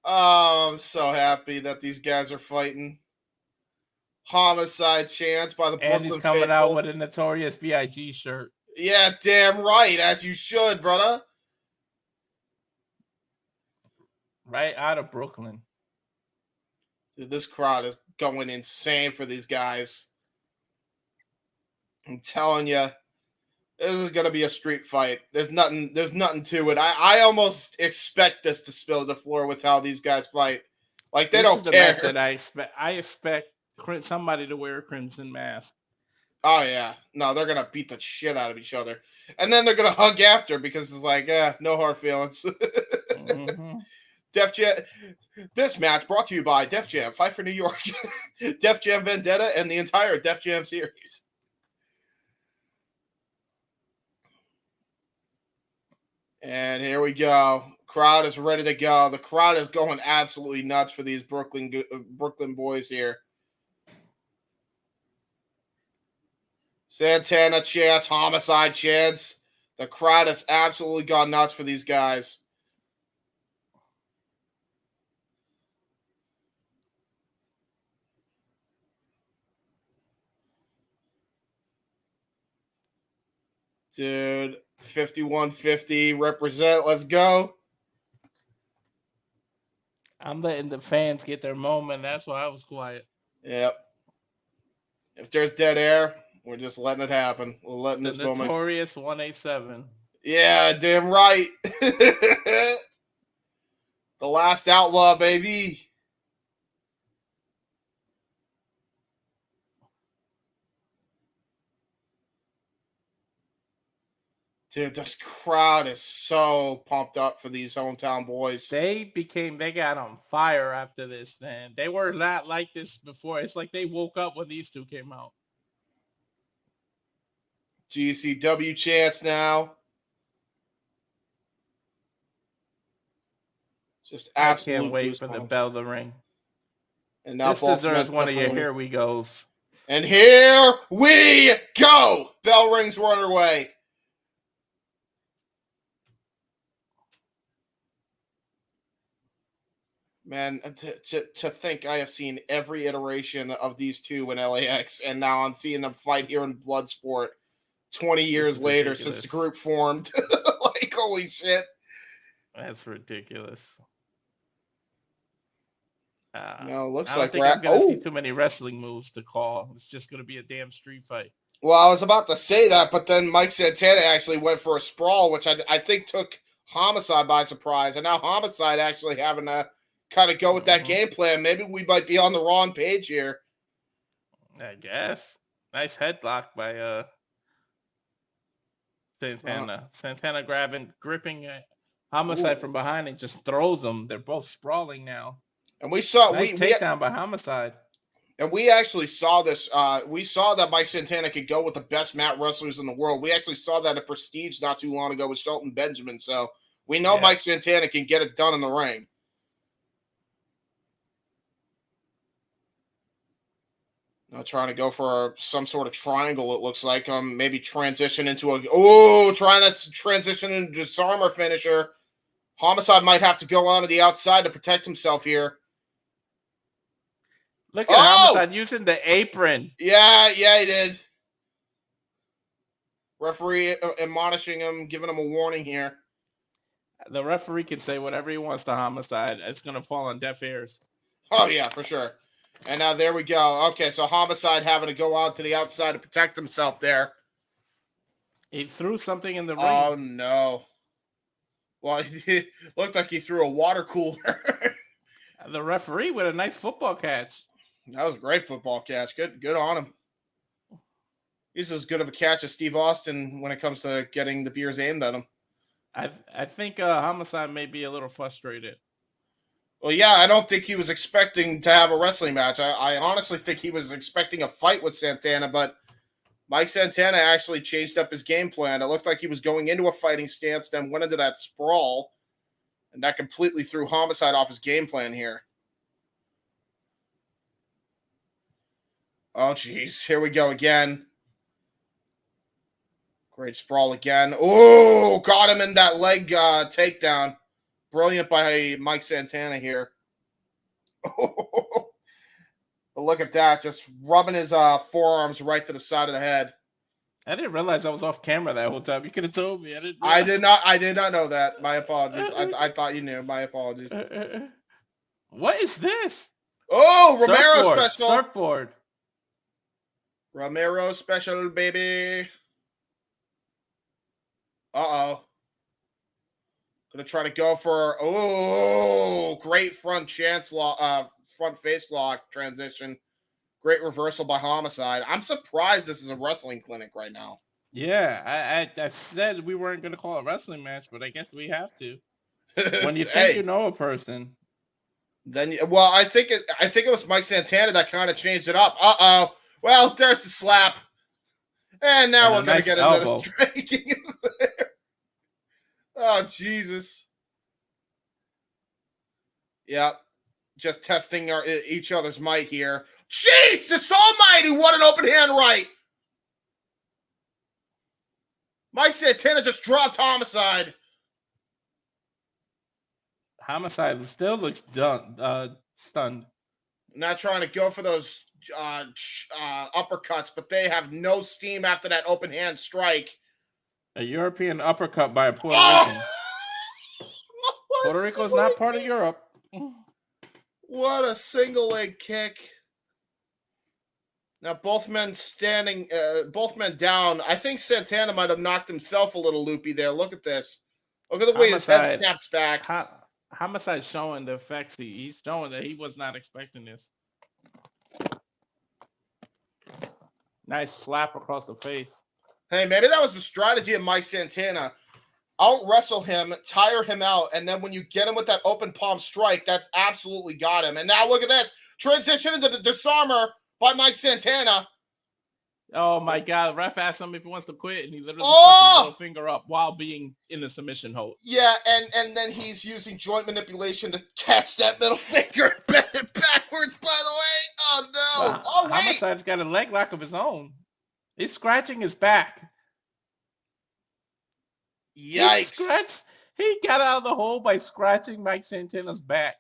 Oh, I'm so happy that these guys are fighting. Homicide chance by the Brooklyn
And he's coming
faithful.
out with a Notorious B.I.G. shirt.
Yeah, damn right, as you should, brother.
Right out of Brooklyn.
Dude, this crowd is going insane for these guys. I'm telling you, this is going to be a street fight. There's nothing to it. I almost expect this to spill the floor with how these guys fight. Like, they don't care.
This is the match that I expect somebody to wear a crimson mask.
Oh, yeah. No, they're going to beat the shit out of each other. And then they're going to hug after because it's like, no hard feelings. Def Jam. This match brought to you by Def Jam, Fight for New York, Def Jam Vendetta, and the entire Def Jam series. And here we go. Crowd is ready to go. The crowd is going absolutely nuts for these Brooklyn boys here. Santana chance, Homicide chance. The crowd has absolutely gone nuts for these guys. Dude, 5150 represent. Let's go.
I'm letting the fans get their moment. That's why I was quiet.
Yep. If there's dead air, we're just letting it happen. We're letting this moment.
Notorious 187.
Yeah, damn right. The last outlaw, baby. Dude, this crowd is so pumped up for these hometown boys.
They got on fire after this, man. They were not like this before. It's like they woke up when these two came out.
GCW chance now. Just absolute
I can't wait for the bell to ring.
And now
this deserves one of your
here
here we goes.
And here we go. Bell rings were underway. Man, to think I have seen every iteration of these two in LAX, and now I'm seeing them fight here in Bloodsport 20 years later since the group formed. Like, holy shit.
That's ridiculous.
No, looks
I don't
like
think I'm going to see too many wrestling moves to call. It's just going to be a damn street fight.
Well, I was about to say that, but then Mike Santana actually went for a sprawl, which I think took Homicide by surprise. And now Homicide actually having to kind of go with that game plan. Maybe we might be on the wrong page here.
I guess. Nice headlock by Santana. Santana gripping Homicide from behind and just throws them. They're both sprawling now.
And we saw
nice takedown by Homicide.
And we actually saw this. We saw that Mike Santana could go with the best mat wrestlers in the world. We actually saw that at Prestige not too long ago with Shelton Benjamin. So we know Mike Santana can get it done in the ring. Now trying to go for some sort of triangle, it looks like. Maybe transition into trying to transition into a disarmer finisher. Homicide might have to go on to the outside to protect himself here.
Look at Homicide using the apron.
Yeah, he did. Referee admonishing him, giving him a warning here.
The referee can say whatever he wants to Homicide. It's going to fall on deaf ears.
Oh, yeah, for sure. And now there we go. Okay, so Homicide having to go out to the outside to protect himself there.
He threw something in the ring.
Oh, no. Well, it looked like he threw a water cooler.
The referee with a nice football catch.
That was a great football catch. Good on him. He's as good of a catch as Steve Austin when it comes to getting the beers aimed at him.
I think Homicide may be a little frustrated.
Well, yeah, I don't think he was expecting to have a wrestling match. I honestly think he was expecting a fight with Santana, but Mike Santana actually changed up his game plan. It looked like he was going into a fighting stance, then went into that sprawl, and that completely threw Homicide off his game plan here. Oh, geez. Here we go again. Great sprawl again. Oh, got him in that leg takedown. Brilliant by Mike Santana here. Oh, but look at that. Just rubbing his forearms right to the side of the head.
I didn't realize I was off camera that whole time. You could have told me.
I did not know that. My apologies. I thought you knew. My apologies.
What is this?
Oh, Romero special.
Surfboard.
Romero special, baby. Uh-oh. Gonna try to go for great front face lock transition. Great reversal by Homicide. I'm surprised this is a wrestling clinic right now.
Yeah, I said we weren't gonna call a wrestling match, but I guess we have to. When you think you know a person,
then I think it was Mike Santana that kind of changed it up. Uh-oh. Well, there's the slap. And now we're going to get another striking there. Oh, Jesus. Yep. Just testing each other's might here. Jesus almighty, what an open hand right. Mike Santana just dropped Homicide.
Homicide still looks stunned.
Not trying to go for those uppercuts, but they have no steam after that open hand strike.
A European uppercut by a Puerto Rican. Puerto Rico's not part of Europe.
What a single leg kick. Now both men down. I think Santana might have knocked himself a little loopy there. Look at this. Look at the way his head snaps back.
Homicide showing the effects. He's showing that he was not expecting this. Nice slap across the face.
Hey, maybe that was the strategy of Mike Santana. Out-wrestle him, tire him out, and then when you get him with that open palm strike, that's absolutely got him. And now look at that. Transition into the disarmer by Mike Santana.
Oh my God! Ref asked him if he wants to quit, and he literally put his middle finger up while being in the submission hold.
Yeah, and then he's using joint manipulation to catch that middle finger and bend it backwards. By the way, oh no!
Well,
Oh wait,
Homicide's got a leg lock of his own. He's scratching his back.
Yikes!
He got out of the hole by scratching Mike Santana's back.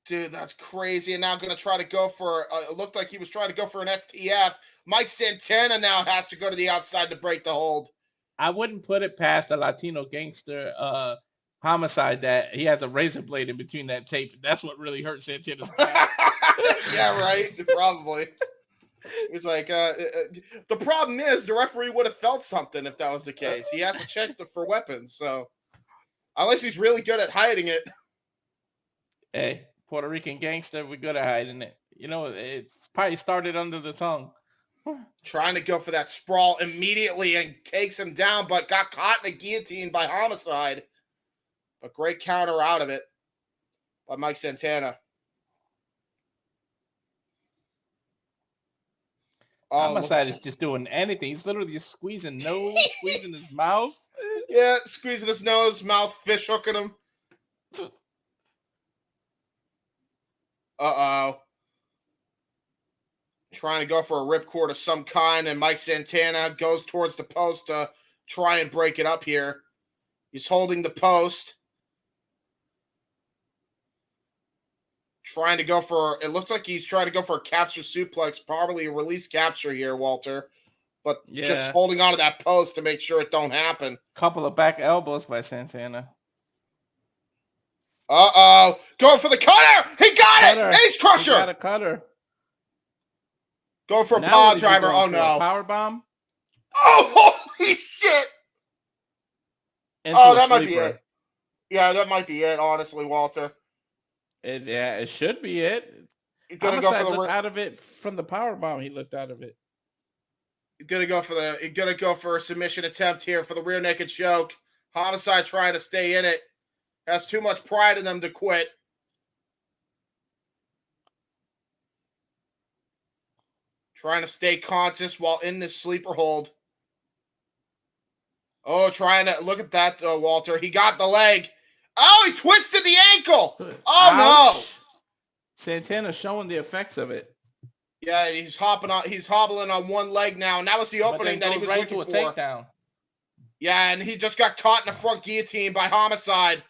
Dude, that's crazy. And now going to try to go for, it looked like he was trying to go for an STF. Mike Santana now has to go to the outside to break the hold.
I wouldn't put it past a Latino gangster Homicide that he has a razor blade in between that tape. That's what really hurt Santana's back.
Yeah, right. Probably. It's like, the problem is the referee would have felt something if that was the case. He has to check for weapons. So, unless he's really good at hiding it.
Hey. Puerto Rican gangster, we're good at hiding it. You know, it's probably started under the tongue.
Trying to go for that sprawl immediately and takes him down, but got caught in a guillotine by Homicide. A great counter out of it by Mike Santana.
Homicide is just doing anything. He's literally just squeezing nose, squeezing his mouth.
Yeah, squeezing his nose, mouth, fish hooking him. Uh-oh. Trying to go for a ripcord of some kind, and Mike Santana goes towards the post to try and break it up here. He's holding the post. Trying to go for, it looks like he's trying to go for a capture suplex, probably a release capture here, Walter. But just holding on to that post to make sure it don't happen.
Couple of back elbows by Santana.
Uh-oh. Going for the cutter. He got it. Ace Crusher.
He got a cutter.
Going for a power driver. Oh, no.
Power bomb.
Oh, holy shit. That might be it. Yeah, that might be it, honestly, Walter.
It should be it.
Homicide
looked out of it from the power bomb. He looked out of it.
Gonna go for a submission attempt here for the rear naked choke. Homicide trying to stay in it. Has too much pride in them to quit. Trying to stay conscious while in this sleeper hold. Oh, trying to look at that, Walter. He got the leg. Oh, he twisted the ankle. Oh, no.
Santana showing the effects of it.
Yeah, he's hobbling on one leg now, and that was the opening that he was looking for.
Takedown.
Yeah, and he just got caught in the front guillotine by Homicide.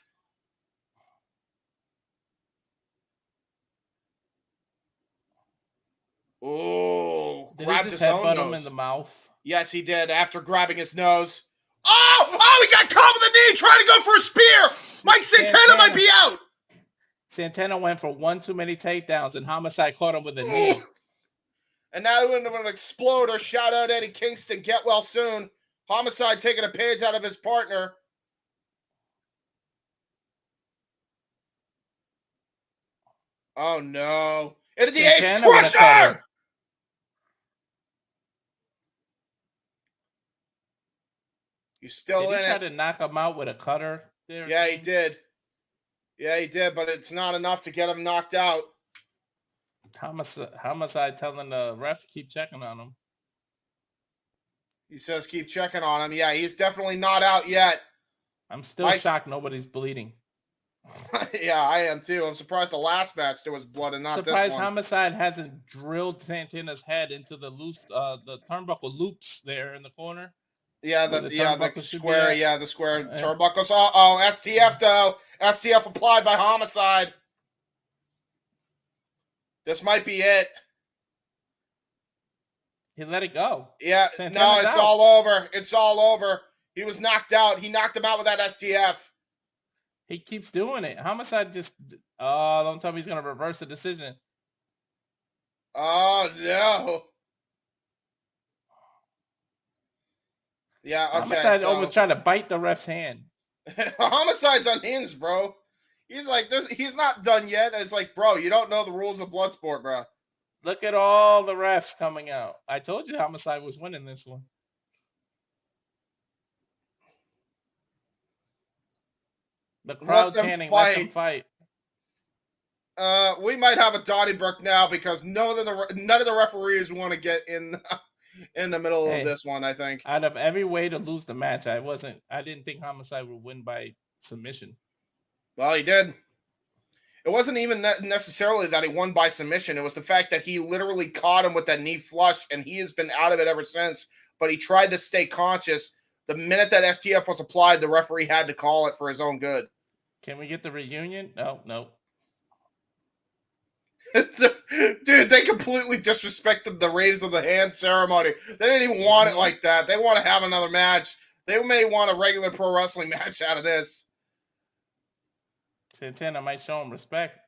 Oh, grabbed his own nose.
Him in the mouth?
Yes, he did. After grabbing his nose. Oh, he got caught with a knee trying to go for a spear. Mike Santana might be out.
Santana went for one too many takedowns, and Homicide caught him with a knee.
And now we're going to explode or shout out Eddie Kingston. Get well soon. Homicide taking a page out of his partner. Oh, no. Into the Ace Crusher! He's still in it.
Did he try to knock him out with a cutter there?
Yeah, he did. Yeah, he did, but it's not enough to get him knocked out.
Homicide telling the ref to keep checking on him.
He says keep checking on him. Yeah, he's definitely not out yet.
I'm still shocked nobody's bleeding.
Yeah, I am too. I'm surprised the last match there was blood and not this one.
Surprised Homicide hasn't drilled Santana's head into the turnbuckle loops there in the corner.
Yeah, the square. Yeah, the square turnbuckles. STF though. STF applied by Homicide. This might be it.
He let it go.
Yeah, no, it's all over. It's all over. He was knocked out. He knocked him out with that STF.
He keeps doing it. Homicide just, don't tell me he's going to reverse the decision.
Oh, no. Yeah, okay.
Homicide almost tried to bite the ref's hand.
Homicide's unhinged, bro. He's like, he's not done yet. It's like, bro, you don't know the rules of Bloodsport, bro.
Look at all the refs coming out. I told you Homicide was winning this one. The crowd chanting, let them fight.
We might have a Donnybrook now because none of the referees want to get in in the middle
Hey,
of this one, I think.
out of every way to lose the match, I didn't think Homicide would win by submission.
Well, he did. It wasn't even necessarily that he won by submission. It was the fact that he literally caught him with that knee flush, and he has been out of it ever since. But he tried to stay conscious. The minute that STF was applied, the referee had to call it for his own good.
Can we get the reunion? No.
Dude, they completely disrespected the raise of the hand ceremony. They didn't even want it like that. They want to have another match. They may want a regular pro wrestling match out of this.
Santana might show him respect.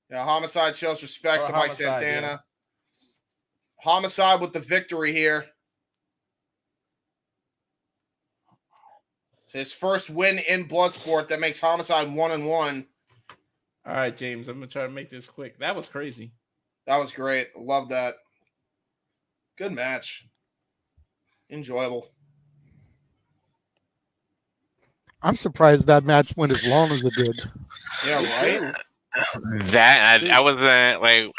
Yeah, Homicide shows respect
Or
to Mike
Homicide,
Santana.
yeah.
Homicide with the victory here. It's his first win in Bloodsport that makes Homicide 1-1.
All right, James, I'm going to try to make this quick. That was crazy.
That was great. Love that. Good match. Enjoyable.
I'm surprised that match went as long as it did.
Yeah, right?
I wasn't like,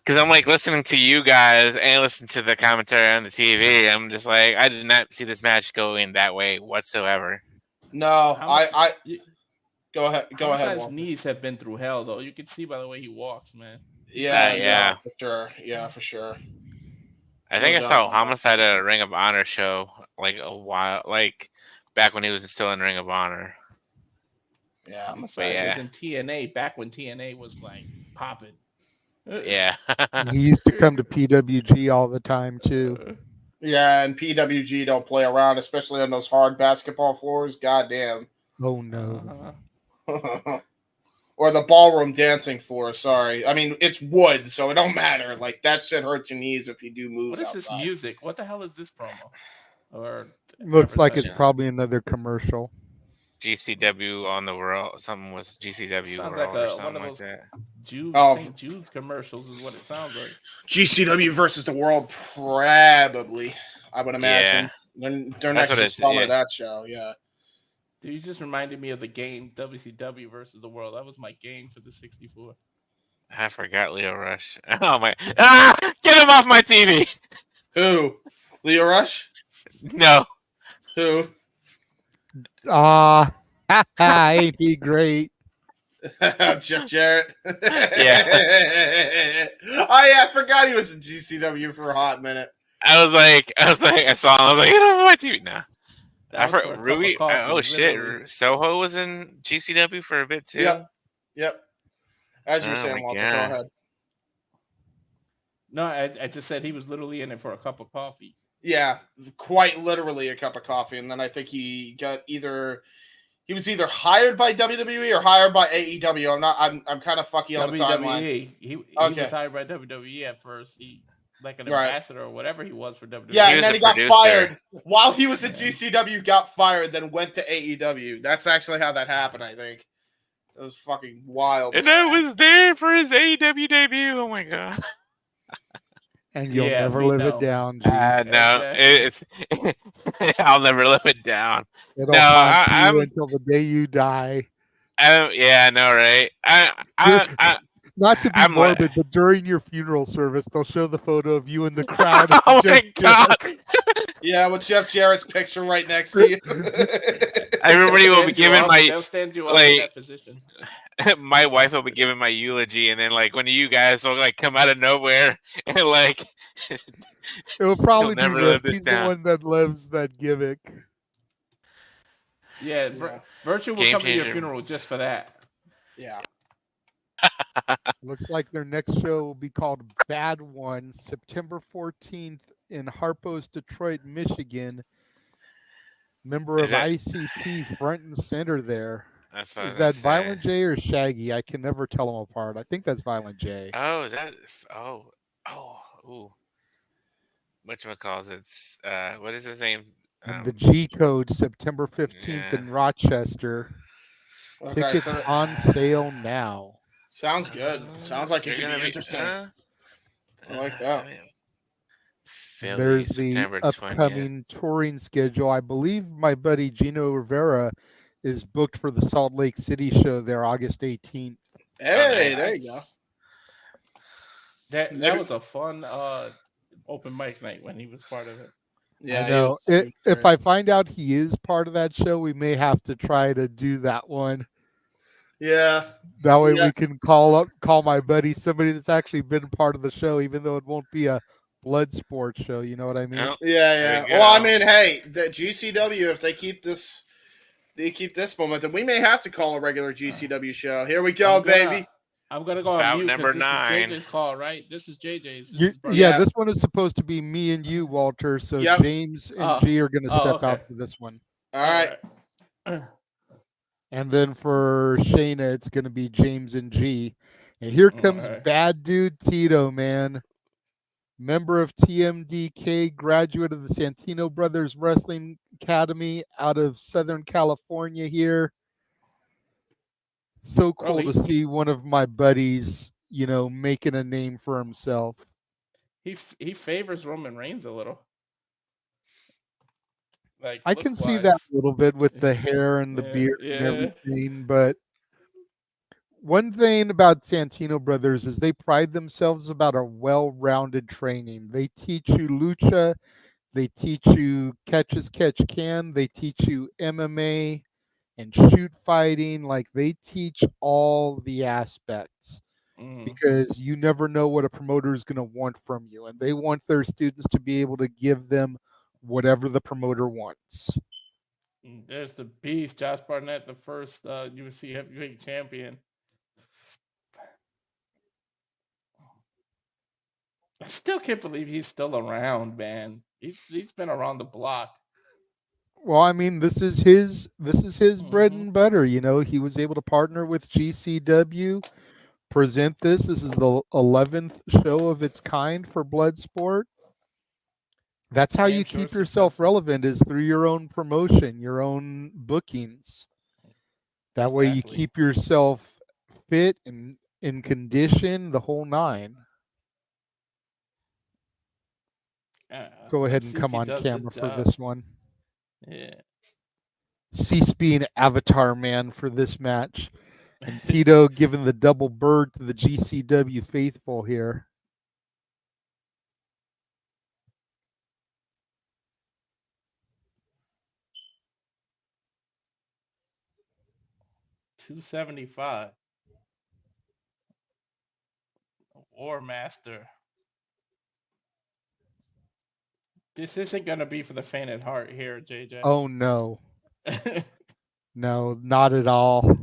because I'm like listening to you guys and listening to the commentary on the TV. I'm just like, I did not see this match going that way whatsoever.
No, go ahead. Go ahead.
Homicide's
Walter.
knees have been through hell, though. You can see by the way he walks, man.
Yeah, for sure. Yeah, for sure.
I think I saw Homicide at a Ring of Honor show like a while, like back when he was still in Ring of Honor.
Yeah,
Homicide was in TNA back when TNA was like popping.
Yeah.
He used to come to PWG all the time too.
Yeah, and PWG don't play around, especially on those hard basketball floors. Goddamn.
Oh no.
Or the ballroom dancing floor. Sorry, I mean it's wood, so it don't matter. Like that shit hurts your knees if you do moves.
What is
outside.
this music? What the hell is this promo? Or
Looks like it's probably another commercial.
GCW on the world. Something with GCW
sounds
world
like
or
one
something
of
like
those
that.
St. Jude's commercials is what it sounds like.
GCW versus the world, probably. I would imagine. Their next installment of that show. Yeah.
Dude, you just reminded me of the game WCW versus the world. That was my game for the 64.
I forgot Leo Rush. Oh my! Get him off my TV.
Who? Leo Rush?
No.
Who?
Ain't he great?
Jeff Jarrett.
Yeah.
Oh yeah, I forgot he was in GCW for a hot minute.
I was like, I saw him. I was like, get him off my TV. Nah. I
for a
forgot
cup
Rui.
of coffee,
Oh shit!
literally.
Soho was in GCW for a bit too.
Yep. As you were saying, Walter, go ahead.
No, I just said he was literally in it for a cup of coffee.
Yeah, quite literally a cup of coffee, and then I think he was either hired by WWE or hired by AEW. I'm kind of fucky on the timeline.
He was hired by WWE at first. He like an ambassador or whatever he was for WWE.
Yeah, and then he got fired while he was at GCW. Got fired, then went to AEW. That's actually how that happened. I think it was fucking wild.
And I was there for his AEW debut. Oh my god.
And you'll never live it down.
No, it's I'll never live it down.
It'll haunt you until the day you die.
Yeah, I know, right?
Not to be morbid, but during your funeral service, they'll show the photo of you in the crowd.
Oh my god!
Yeah, with Jeff Jarrett's picture right next to you.
Everybody will be giving my
they'll stand you up in that position.
My wife will be giving my eulogy, and then like one of you guys will like come out of nowhere and like
it will probably be
never live
Rick.
this
He's
down.
the one that lives that gimmick.
Yeah, Virtue will come to your funeral just for that.
Yeah.
Looks like their next show will be called Bad One, September 14th in Harpo's, Detroit, Michigan. Member of ICP front and center there.
That's what
Is that Violent J or Shaggy? I can never tell them apart. I think that's Violent J.
Oh, is that? Ooh. Whatchamacallits? What is his name?
The G Code, September 15th in Rochester.
Okay,
Tickets on sale now.
Sounds good. Sounds like it could be interesting. I like that.
There's the upcoming touring schedule. I believe my buddy Gino Rivera is booked for the Salt Lake City show there August 18th.
Hey, there you go.
That was a fun open mic night when he was part of it.
Yeah,
I know. If I find out he is part of that show, we may have to try to do that one.
Yeah.
That way
Yeah.
we can call my buddy, somebody that's actually been part of the show, even though it won't be a blood sport show. You know what I mean?
Yeah. Well, I mean, hey, the GCW, if they keep this momentum, we may have to call a regular GCW show. Here we go, baby.
I'm gonna go on
Bout
mute
number
because this
9.
is JJ's call, right? This is JJ's.
Yeah, this one is supposed to be me and you, Walter. So
Yep.
James and G are going to step out for this one.
All right.
And then for Shayna, it's going to be James and G. And here comes Bad Dude Tito, man. Member of TMDK, graduate of the Santino Brothers Wrestling Academy out of Southern California here. So cool to see one of my buddies, making a name for himself.
He favors Roman Reigns a little. Like
I can see that a little bit with the hair and the beard and everything, but one thing about Santino Brothers is they pride themselves about a well-rounded training. They teach you lucha, they teach you catch as catch can, they teach you MMA and shoot fighting. Like they teach all the aspects because you never know what a promoter is going to want from you, and they want their students to be able to give them whatever the promoter wants.
There's the beast, Josh Barnett, the first UFC heavyweight champion. I still can't believe he's still around, man. He's been around the block.
Well, I mean, this is his bread and butter. He was able to partner with GCW, present this. This is the 11th show of its kind for Bloodsport. That's how you keep yourself relevant, is through your own promotion, your own bookings. That way you keep yourself fit and in condition, the whole nine. Go ahead and come on camera for this one.
Yeah.
C-Speed Avatar Man for this match. And Tito giving the double bird to the GCW faithful here.
$275. War Master. This isn't going to be for the faint at heart here, JJ.
Oh, no. No, not at all.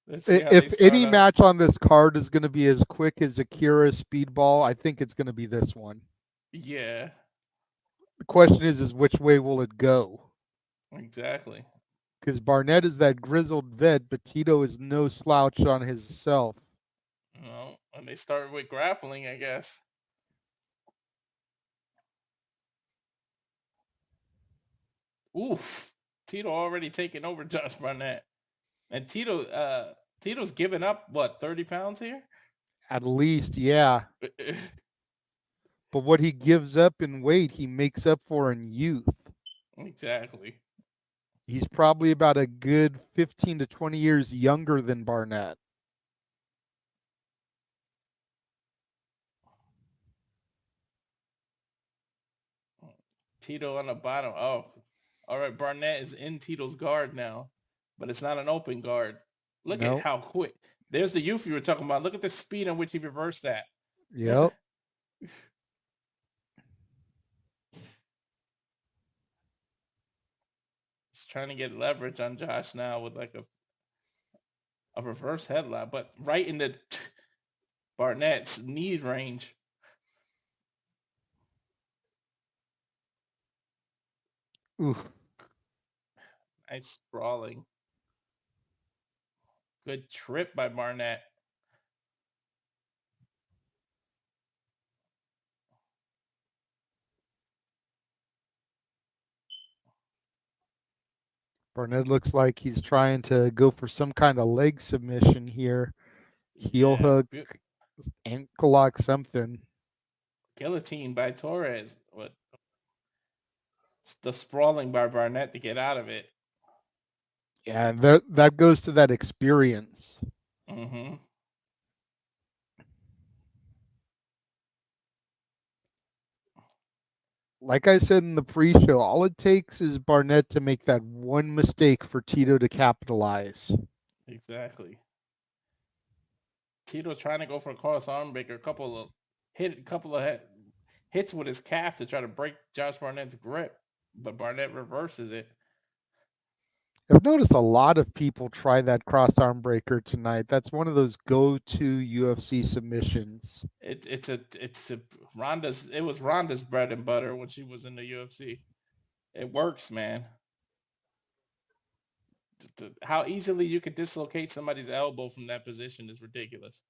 If any match on this card is going to be as quick as Akira's Speedball, I think it's going to be this one.
Yeah.
The question is which way will it go?
Exactly.
Because Barnett is that grizzled vet, but Tito is no slouch on himself.
Well, and they started with grappling, I guess. Oof. Tito already taking over Josh Barnett. And Tito's giving up, what, 30 pounds here?
At least, yeah. But what he gives up in weight, he makes up for in youth.
Exactly.
He's probably about a good 15 to 20 years younger than Barnett.
Tito on the bottom. Oh, all right. Barnett is in Tito's guard now, but it's not an open guard. Look at how quick. There's the youth you were talking about. Look at the speed in which he reversed that.
Yep.
He's trying to get leverage on Josh now with like a reverse headlock, but right in the Barnett's knee range.
Oof.
Nice sprawling. Good trip by Barnett.
Barnett looks like he's trying to go for some kind of leg submission here. Heel hook, ankle lock, something.
Guillotine by Torres. What? The sprawling by Barnett to get out of it.
Yeah, that goes to that experience.
Mm-hmm.
Like I said in the pre-show, all it takes is Barnett to make that one mistake for Tito to capitalize.
Exactly. Tito's trying to go for a cross arm breaker, a couple of hits with his calf to try to break Josh Barnett's grip, but Barnett reverses it.
I've noticed a lot of people try that cross arm breaker tonight. That's one of those go-to UFC submissions.
It's a Ronda's. It was Ronda's bread and butter when she was in the UFC. It works, man. How easily you could dislocate somebody's elbow from that position is ridiculous.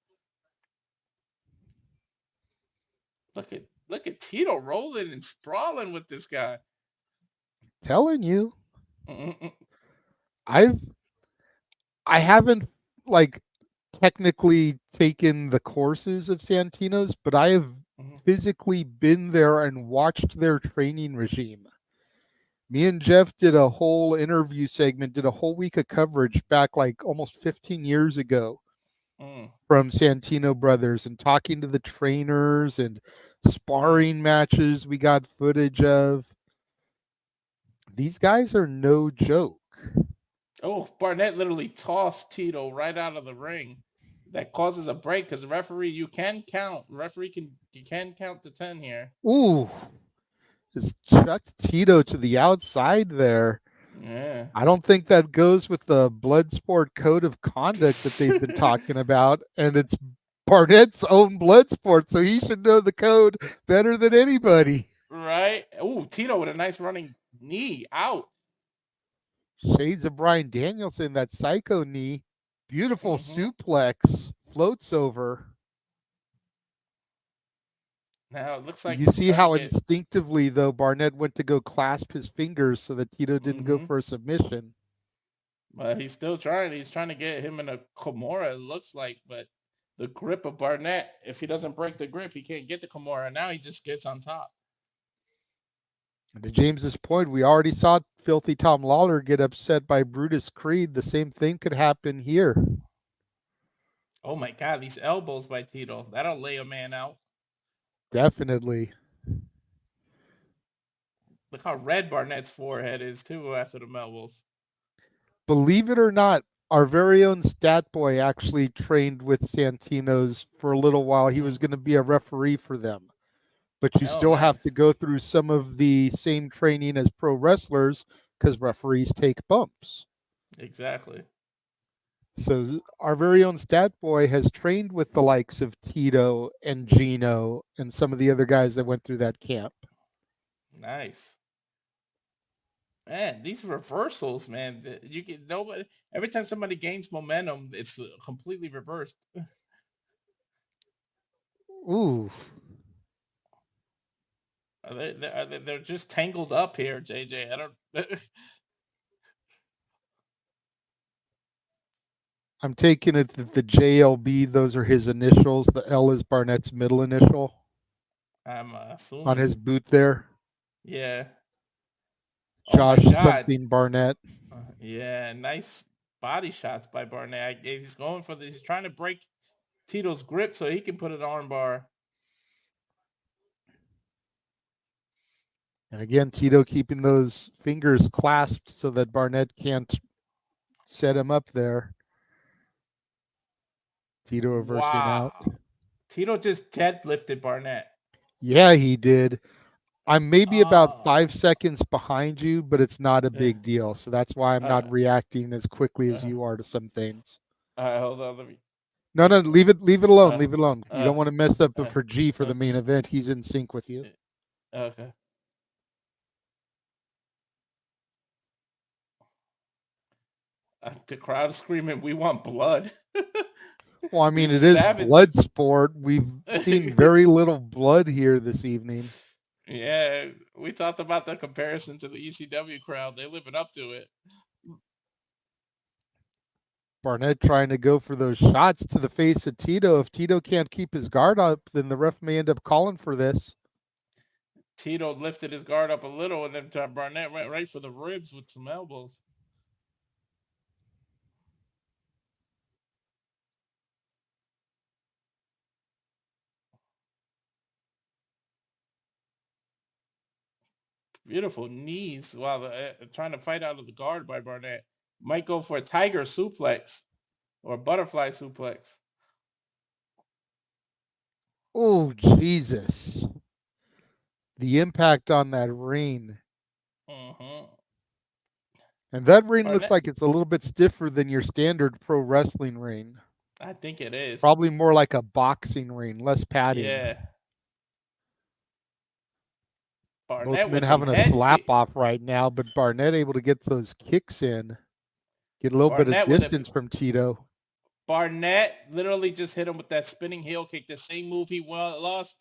Look at Tito rolling and sprawling with this guy.
Telling you,
Mm-mm-mm.
I haven't like technically taken the courses of Santino's, but I have physically been there and watched their training regime. Me and Jeff did a whole interview segment, did a whole week of coverage back like almost 15 years ago from Santino Brothers and talking to the trainers and sparring matches we got footage of. These guys are no joke.
Oh, Barnett literally tossed Tito right out of the ring. That causes a break because the referee, you can count. Referee you can count to 10 here.
Ooh, just chucked Tito to the outside there.
Yeah.
I don't think that goes with the Bloodsport code of conduct that they've been talking about, and it's Barnett's own Bloodsport, so he should know the code better than anybody.
Right? Ooh, Tito with a nice running knee out.
Shades of Bryan Danielson, that psycho knee. Beautiful suplex. Floats over.
Now it looks like
You
he's
see
trying
how
to get...
instinctively, though, Barnett went to go clasp his fingers so that Tito didn't go for a submission.
But he's still trying. He's trying to get him in a Kimura, it looks like. But the grip of Barnett, if he doesn't break the grip, he can't get the Kimura. Now he just gets on top.
And to James's point, we already saw Filthy Tom Lawler get upset by Brutus Creed. The same thing could happen here.
Oh my God, these elbows by Tito. That'll lay a man out.
Definitely.
Look how red Barnett's forehead is, too, after the elbows.
Believe it or not, our very own stat boy actually trained with Santino's for a little while. He was going to be a referee for them. But you still have to go through some of the same training as pro wrestlers because referees take bumps.
Exactly.
So our very own stat boy has trained with the likes of Tito and Gino and some of the other guys that went through that camp.
Nice. Man, these reversals, man. You get nobody. Every time somebody gains momentum, it's completely reversed.
Ooh.
They're just tangled up here, JJ. I don't.
I'm taking it that the JLB, those are his initials. The L is Barnett's middle initial.
I'm assuming.
On his boot there.
Yeah.
Josh something Barnett.
Yeah, nice body shots by Barnett. He's going for this. He's trying to break Tito's grip so he can put an arm bar.
And again, Tito keeping those fingers clasped so that Barnett can't set him up there. Tito reversing out.
Tito just deadlifted Barnett.
Yeah, he did. I'm maybe about 5 seconds behind you, but it's not a big deal. So that's why I'm not reacting as quickly as you are to some things.
All right, hold on. Let me.
No, leave it alone. Leave it alone. You don't want to mess up for G for the main event. He's in sync with you.
Okay. The crowd screaming, "We want blood!"
Well, I mean, it is blood sport. We've seen very little blood here this evening.
Yeah, we talked about the comparison to the ECW crowd. They're living up to it.
Barnett trying to go for those shots to the face of Tito. If Tito can't keep his guard up, then the ref may end up calling for this.
Tito lifted his guard up a little, and then Barnett went right for the ribs with some elbows. Beautiful knees while trying to fight out of the guard by Barnett. Might go for a tiger suplex or a butterfly suplex.
Oh, Jesus. The impact on that ring.
Mm-hmm.
And that ring looks
Barnett,
like it's a little bit stiffer than your standard pro wrestling ring.
I think it is.
Probably more like a boxing ring, less padding.
Yeah.
Both
Barnett
men
with some
having a
head
slap
kick.
off right now, but Barnett able to get those kicks in. Get a little bit
Barnett
of
with
distance from Tito.
Barnett literally just hit him with that spinning heel kick, the same move he lost.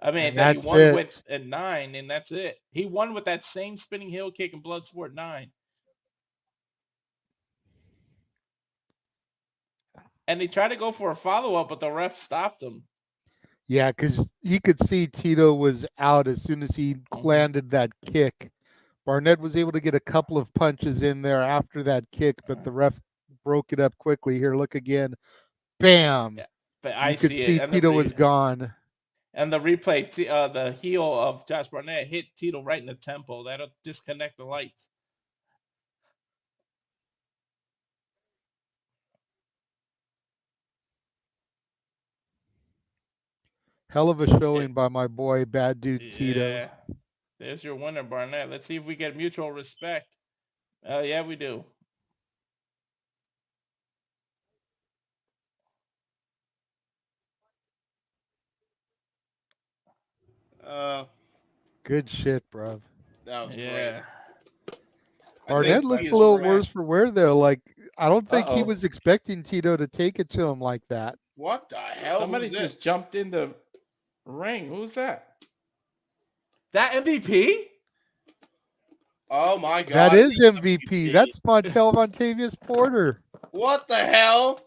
I mean,
And
that he
that's
won
it.
with at 9, and that's it. He won with that same spinning heel kick in Bloodsport 9. And they tried to go for a follow-up, but the ref stopped him.
Yeah, because he could see Tito was out as soon as he landed that kick. Barnett was able to get a couple of punches in there after that kick, but the ref broke it up quickly. Here, look again. Bam!
Yeah, but I
You could
see
see
it. And
Tito was gone.
And the replay, the heel of Josh Barnett hit Tito right in the temple. That'll disconnect the lights.
Hell of a showing by my boy, Bad Dude Tito.
Yeah. There's your winner, Barnett. Let's see if we get mutual respect. Yeah, we do.
Good shit, bruv.
That was
Yeah.
great.
Barnett looks a little worse for wear there. Like, I don't think he was expecting Tito to take it to him like that.
What the hell?
Somebody just jumped in the ring. Who's that? That MVP?
Oh my God.
That is MVP. That's Montel Vontavious Porter.
What the hell?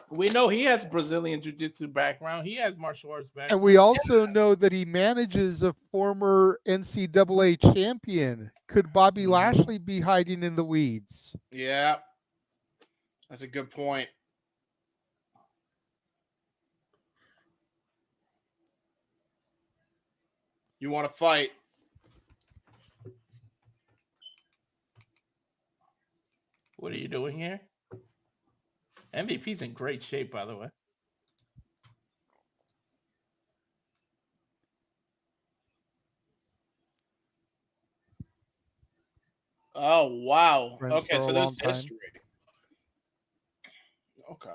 We know he has Brazilian Jiu-Jitsu background. He has martial arts background.
And we also know that he manages a former NCAA champion. Could Bobby Lashley be hiding in the weeds?
Yeah. That's a good point. You want to fight?
What are you doing here? MVP's in great shape, by the way.
Oh, wow.
Friends
Okay,
for a
so
long
there's
time.
history. Okay.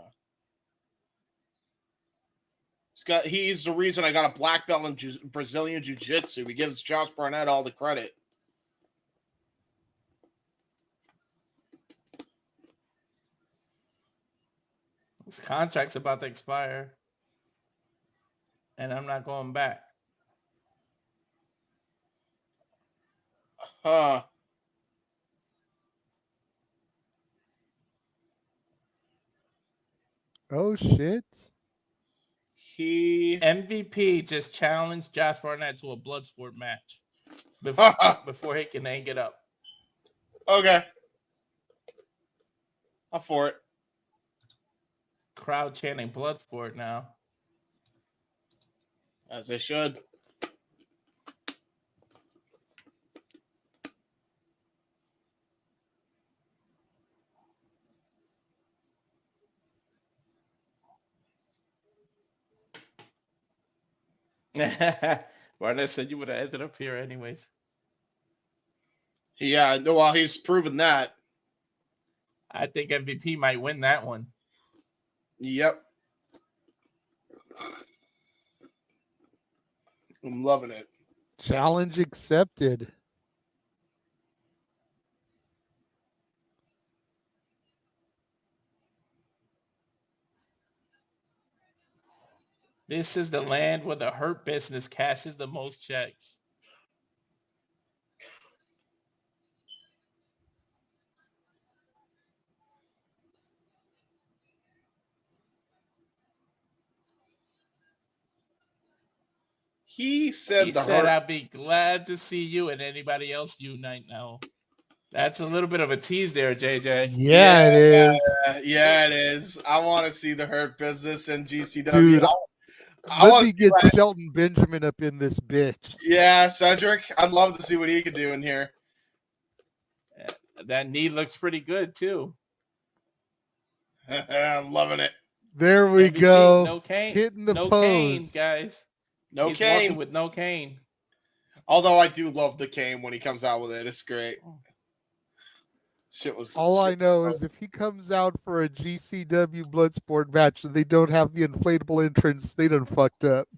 He's the reason I got a black belt in Brazilian Jiu-Jitsu. He gives Josh Barnett all the credit.
His contract's about to expire. And I'm not going back.
Huh.
Oh, shit.
MVP just challenged Josh Barnett to a Bloodsport match before he can hang it up.
Okay. I'm for it.
Crowd chanting Bloodsport now.
As they should.
Barnett said you would have ended up here anyways.
Yeah, well, he's proven that.
I think MVP might win that one.
Yep. I'm loving it.
Challenge accepted.
This is the land where the Hurt Business cashes the most checks.
He said
I'd be glad to see you and anybody else unite now. That's a little bit of a tease there, JJ.
Yeah, it is.
Yeah, it is. I want to see the Hurt Business and GCW.
Dude, Let me get Shelton Benjamin up in this bitch.
Yeah, Cedric. I'd love to see what he could do in here.
That knee looks pretty good too.
I'm loving it.
There we
MVP,
go.
No cane.
Hitting the
no
pose.
cane, guys.
No
He's
cane.
walking with no cane.
Although I do love the cane when he comes out with it. It's great.
All I know is if he comes out for a GCW Bloodsport match and they don't have the inflatable entrance, they done fucked up.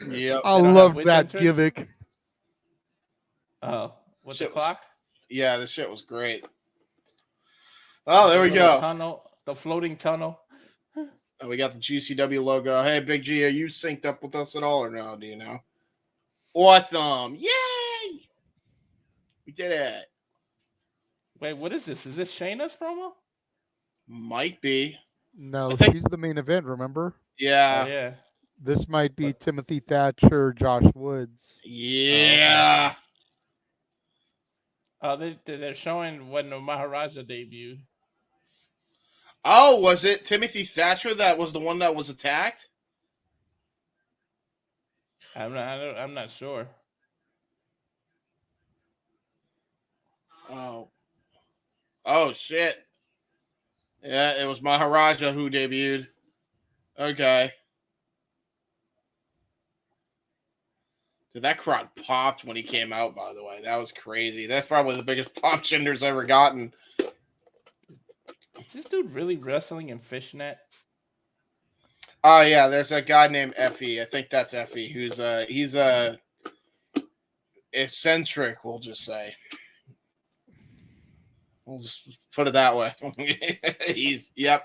Yep.
I love that gimmick.
Oh, with the
Shit
clock?
Yeah, this shit was great. Oh, there we go.
The floating tunnel.
And we got the GCW logo. Hey, Big G, are you synced up with us at all or no? Do you know? Awesome. Yay! We did it.
Wait, what is this? Is this Shayna's promo?
Might be.
No, she's the main event, remember?
Yeah.
Oh, yeah.
This might be Timothy Thatcher, Josh Woods.
Yeah.
Oh, they're showing when the Maharaja debuted.
Oh, was it Timothy Thatcher that was the one that was attacked?
I'm not sure.
Oh shit. Yeah, it was Maharaja who debuted. Okay. Dude, that crowd popped when he came out, by the way. That was crazy. That's probably the biggest pop Jinder's ever gotten.
Is this dude really wrestling in fishnets?
Oh yeah, there's a guy named Effie. I think that's Effie, who's he's eccentric, we'll just say. We'll just put it that way. Yep.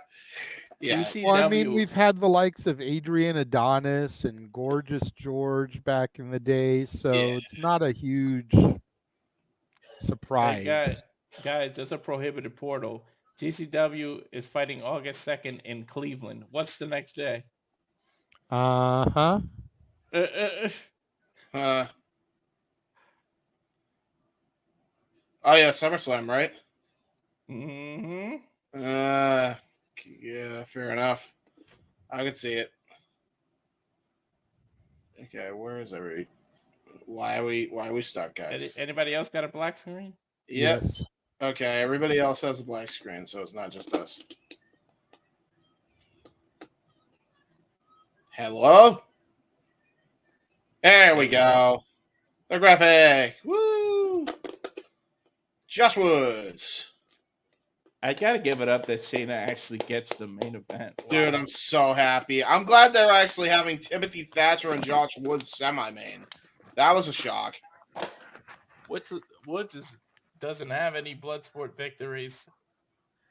Yeah.
Well, I mean, we've had the likes of Adrian Adonis and Gorgeous George back in the day, so it's not a huge surprise.
Hey, guys, there's a prohibited portal. GCW is fighting August 2nd in Cleveland. What's the next day?
Uh-huh.
Oh yeah, SummerSlam, right?
Mm-hmm.
Yeah, fair enough. I could see it. Okay, where is every? Why are we stuck, guys?
Anybody else got a black screen?
Yep. Yes. Okay, everybody else has a black screen, so it's not just us. Hello? There we go. The graphic. Woo! Josh Woods.
I gotta give it up that Shayna actually gets the main event. Wow.
Dude, I'm so happy. I'm glad they're actually having Timothy Thatcher and Josh Woods semi-main. That was a shock.
Woods doesn't have any Bloodsport victories.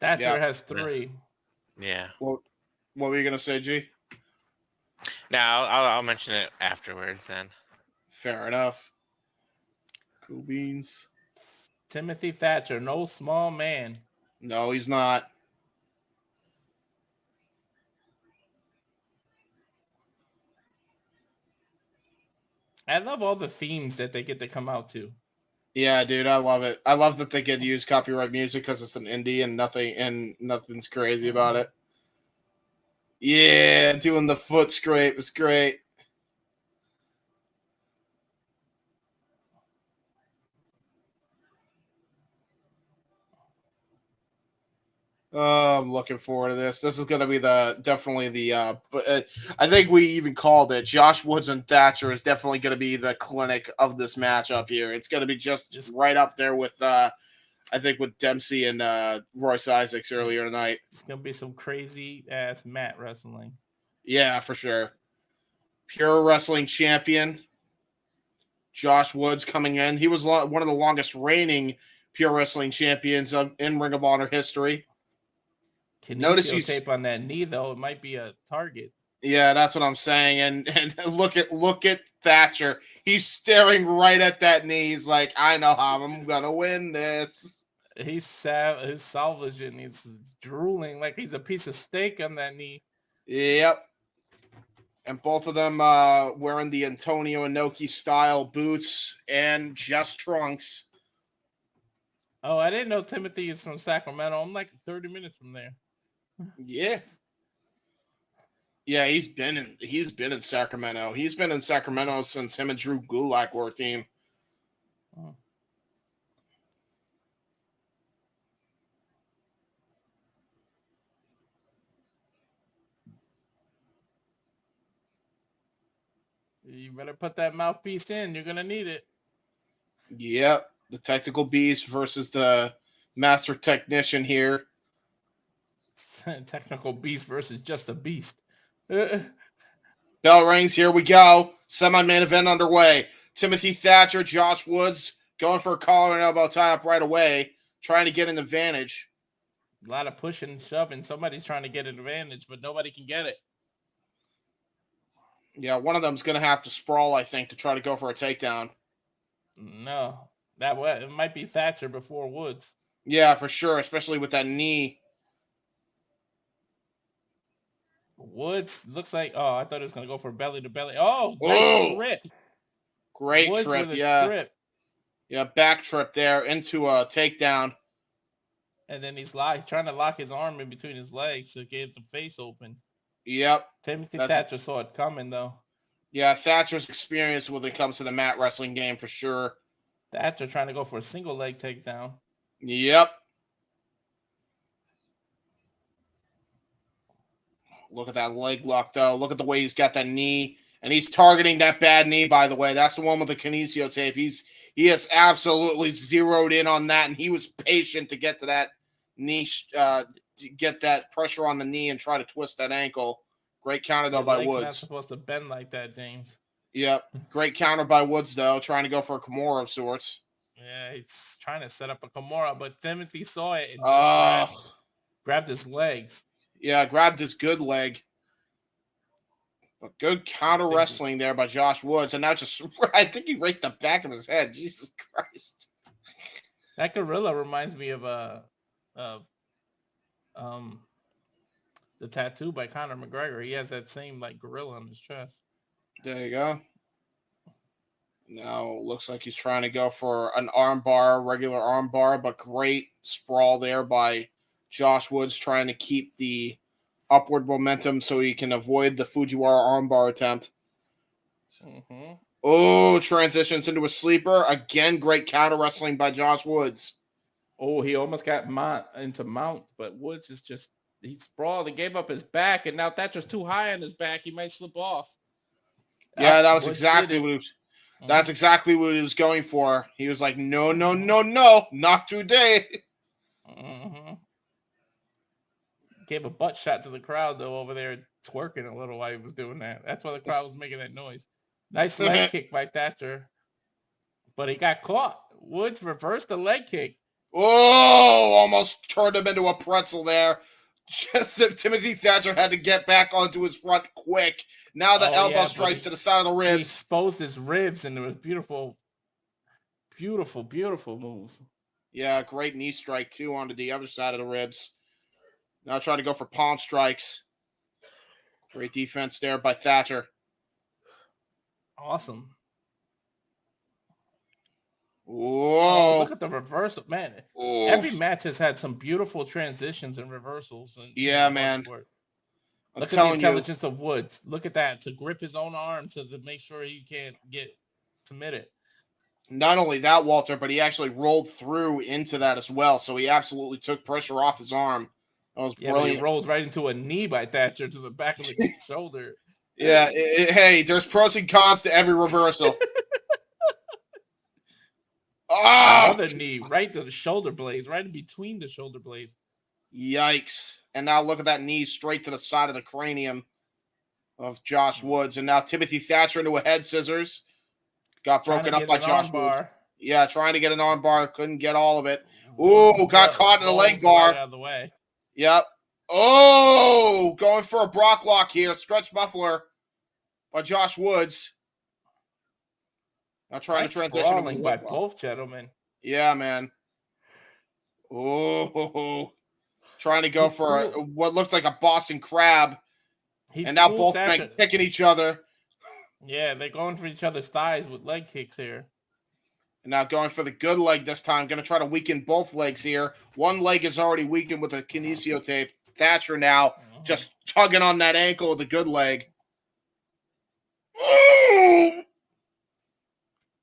Thatcher has 3.
Yeah.
What were you gonna say, G?
No, I'll mention it afterwards then.
Fair enough. Cool beans.
Timothy Thatcher, no small man.
No, he's not.
I love all the themes that they get to come out to.
Yeah, dude, I love it. I love that they can use copyright music because it's an indie and nothing's crazy about it. Yeah, doing the foot scrape is great. I'm looking forward to this. This is going to be definitely the. I think we even called it. Josh Woods and Thatcher is definitely going to be the clinic of this matchup here. It's going to be just right up there with. I think with Dempsey and Royce Isaacs earlier tonight.
It's going to be some crazy ass mat wrestling.
Yeah, for sure. Pure Wrestling champion Josh Woods coming in. He was one of the longest reigning Pure Wrestling champions in Ring of Honor history.
Notice you tape on that knee though. It might be a target.
Yeah, that's what I'm saying. And look at Thatcher. He's staring right at that knee. He's like, I know how I'm gonna win this.
He's salvaging. He's drooling like he's a piece of steak on that knee.
Yep. And both of them wearing the Antonio Inoki style boots and just trunks.
Oh, I didn't know Timothy is from Sacramento. I'm like 30 minutes from there.
Yeah. Yeah, he's been in Sacramento. He's been in Sacramento since him and Drew Gulak were a team.
Oh. You better put that mouthpiece in. You're gonna need it.
Yep, the technical beast versus the master technician here.
Technical beast versus just a beast.
Bell rings. Here we go. Semi-main event underway. Timothy Thatcher, Josh Woods going for a collar and elbow tie up right away, trying to get an advantage.
A lot of pushing and shoving. Somebody's trying to get an advantage, but nobody can get it.
Yeah, one of them's going to have to sprawl, I think, to try to go for a takedown.
No, it might be Thatcher before Woods.
Yeah, for sure, especially with that knee.
Woods looks like, I thought it was going to go for belly to belly. Oh, nice trip.
Great
Woods
trip,
with a
yeah.
trip.
Yeah, back trip there into a takedown.
And then he's trying to lock his arm in between his legs to get the face open.
Yep.
Timothy Thatcher saw it coming, though.
Yeah, Thatcher's experience when it comes to the mat wrestling game for sure.
Thatcher trying to go for a single leg takedown.
Yep. Look at that leg lock, though. Look at the way he's got that knee. And he's targeting that bad knee, by the way. That's the one with the kinesio tape. He has absolutely zeroed in on that, and he was patient to get to that knee, to get that pressure on the knee and try to twist that ankle. Great counter, though, by Woods.
Not supposed to bend like that, James.
Yep. Great counter by Woods, though, trying to go for a Kimura of sorts.
Yeah, he's trying to set up a Kimura, but Timothy saw it and grabbed his legs.
Yeah, grabbed his good leg. But good counter wrestling there by Josh Woods. And now I think he raked the back of his head. Jesus Christ.
That gorilla reminds me of the tattoo by Conor McGregor. He has that same gorilla on his chest.
There you go. Now looks like he's trying to go for an armbar, regular armbar, but great sprawl there by Josh Woods, trying to keep the upward momentum so he can avoid the Fujiwara armbar attempt.
Mm-hmm.
Oh, transitions into a sleeper. Again, great counter wrestling by Josh Woods.
Oh, he almost got into mount, but Woods is he sprawled and gave up his back, and now Thatcher's too high on his back. He might slip off.
Yeah, that was exactly what he was. That's exactly what he was going for. He was like, no, not today.
Mm-hmm. Gave a butt shot to the crowd, though, over there twerking a little while he was doing that. That's why the crowd was making that noise. Nice leg kick by Thatcher. But he got caught. Woods reversed the leg kick.
Oh, almost turned him into a pretzel there. Timothy Thatcher had to get back onto his front quick. Now the elbow strikes to the side of the ribs. He
exposed his ribs, and it was beautiful, beautiful, beautiful move.
Yeah, great knee strike, too, onto the other side of the ribs. Now trying to go for palm strikes. Great defense there by Thatcher.
Awesome.
Whoa.
Oh, look at the reversal. Man, every match has had some beautiful transitions and reversals.
Yeah, man.
Look at the intelligence of Woods. Look at that. To grip his own arm to make sure he can't get submitted.
Not only that, Walter, but he actually rolled through into that as well. So he absolutely took pressure off his arm. That was brilliant.
But he rolls right into a knee by Thatcher to the back of the shoulder.
Yeah, hey, there's pros and cons to every reversal.
Another knee right to the shoulder blades, right in between the shoulder blades.
Yikes. And now look at that knee straight to the side of the cranium of Josh Woods. And now Timothy Thatcher into a head scissors. Got broken up by Josh Woods. Yeah, trying to get an arm bar. Couldn't get all of it. Ooh, got caught in the leg bar.
Out of the way.
Yep. Oh, going for a Brock lock here. Stretch muffler by Josh Woods. Now trying to transition.
By both gentlemen.
Yeah, man. Oh, trying to go for what looked like a Boston Crab. And now both men kicking each other.
Yeah, they're going for each other's thighs with leg kicks here.
And now going for the good leg this time. Going to try to weaken both legs here. One leg is already weakened with a kinesio tape. Thatcher now just tugging on that ankle with a good leg. Oh!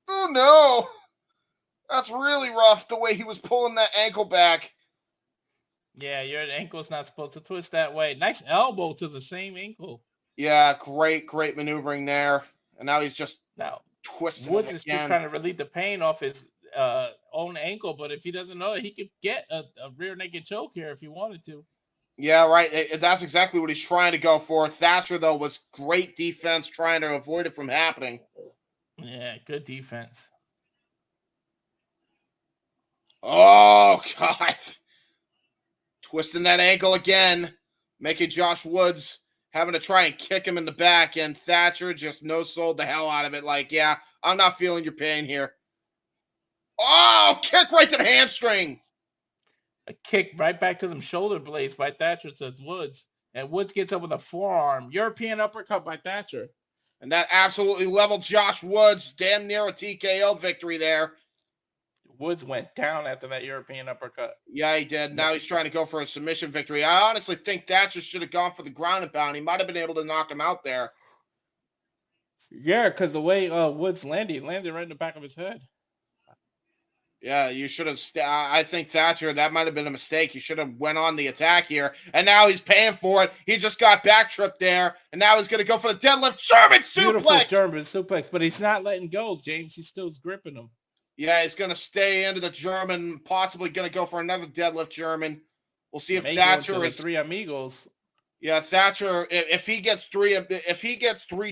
Oh, no. That's really rough, the way he was pulling that ankle back.
Yeah, your ankle's not supposed to twist that way. Nice elbow to the same ankle.
Yeah, great maneuvering there. And now he's just twisting
Woods
it
is
again.
just trying to relieve the pain off his own ankle, but if he doesn't know it, he could get a rear naked choke here if he wanted to.
Yeah, right. That's exactly what he's trying to go for. Thatcher, though, was great defense trying to avoid it from happening.
Yeah, good defense.
Oh, God. Twisting that ankle again, making Josh Woods having to try and kick him in the back, and Thatcher just no-sold the hell out of it. Like, yeah, I'm not feeling your pain here. Oh, kick right to the hamstring.
A kick right back to them shoulder blades by Thatcher to Woods. And Woods gets up with a forearm. European uppercut by Thatcher.
And that absolutely leveled Josh Woods. Damn near a TKO victory there.
Woods went down after that European uppercut.
Yeah, he did. Now he's trying to go for a submission victory. I honestly think Thatcher should have gone for the ground and pound. He might have been able to knock him out there.
Yeah, because the way Woods landed right in the back of his head.
Yeah, you should have. I think Thatcher, that might have been a mistake. He should have went on the attack here, and now he's paying for it. He just got back tripped there, and now he's going to go for the deadlift German
Beautiful
suplex.
German suplex, but he's not letting go, James. He's still gripping him.
Yeah, he's going to stay into the German, possibly going to go for another deadlift German. We'll see if
May
Thatcher is
three amigos.
Yeah, Thatcher. If he gets three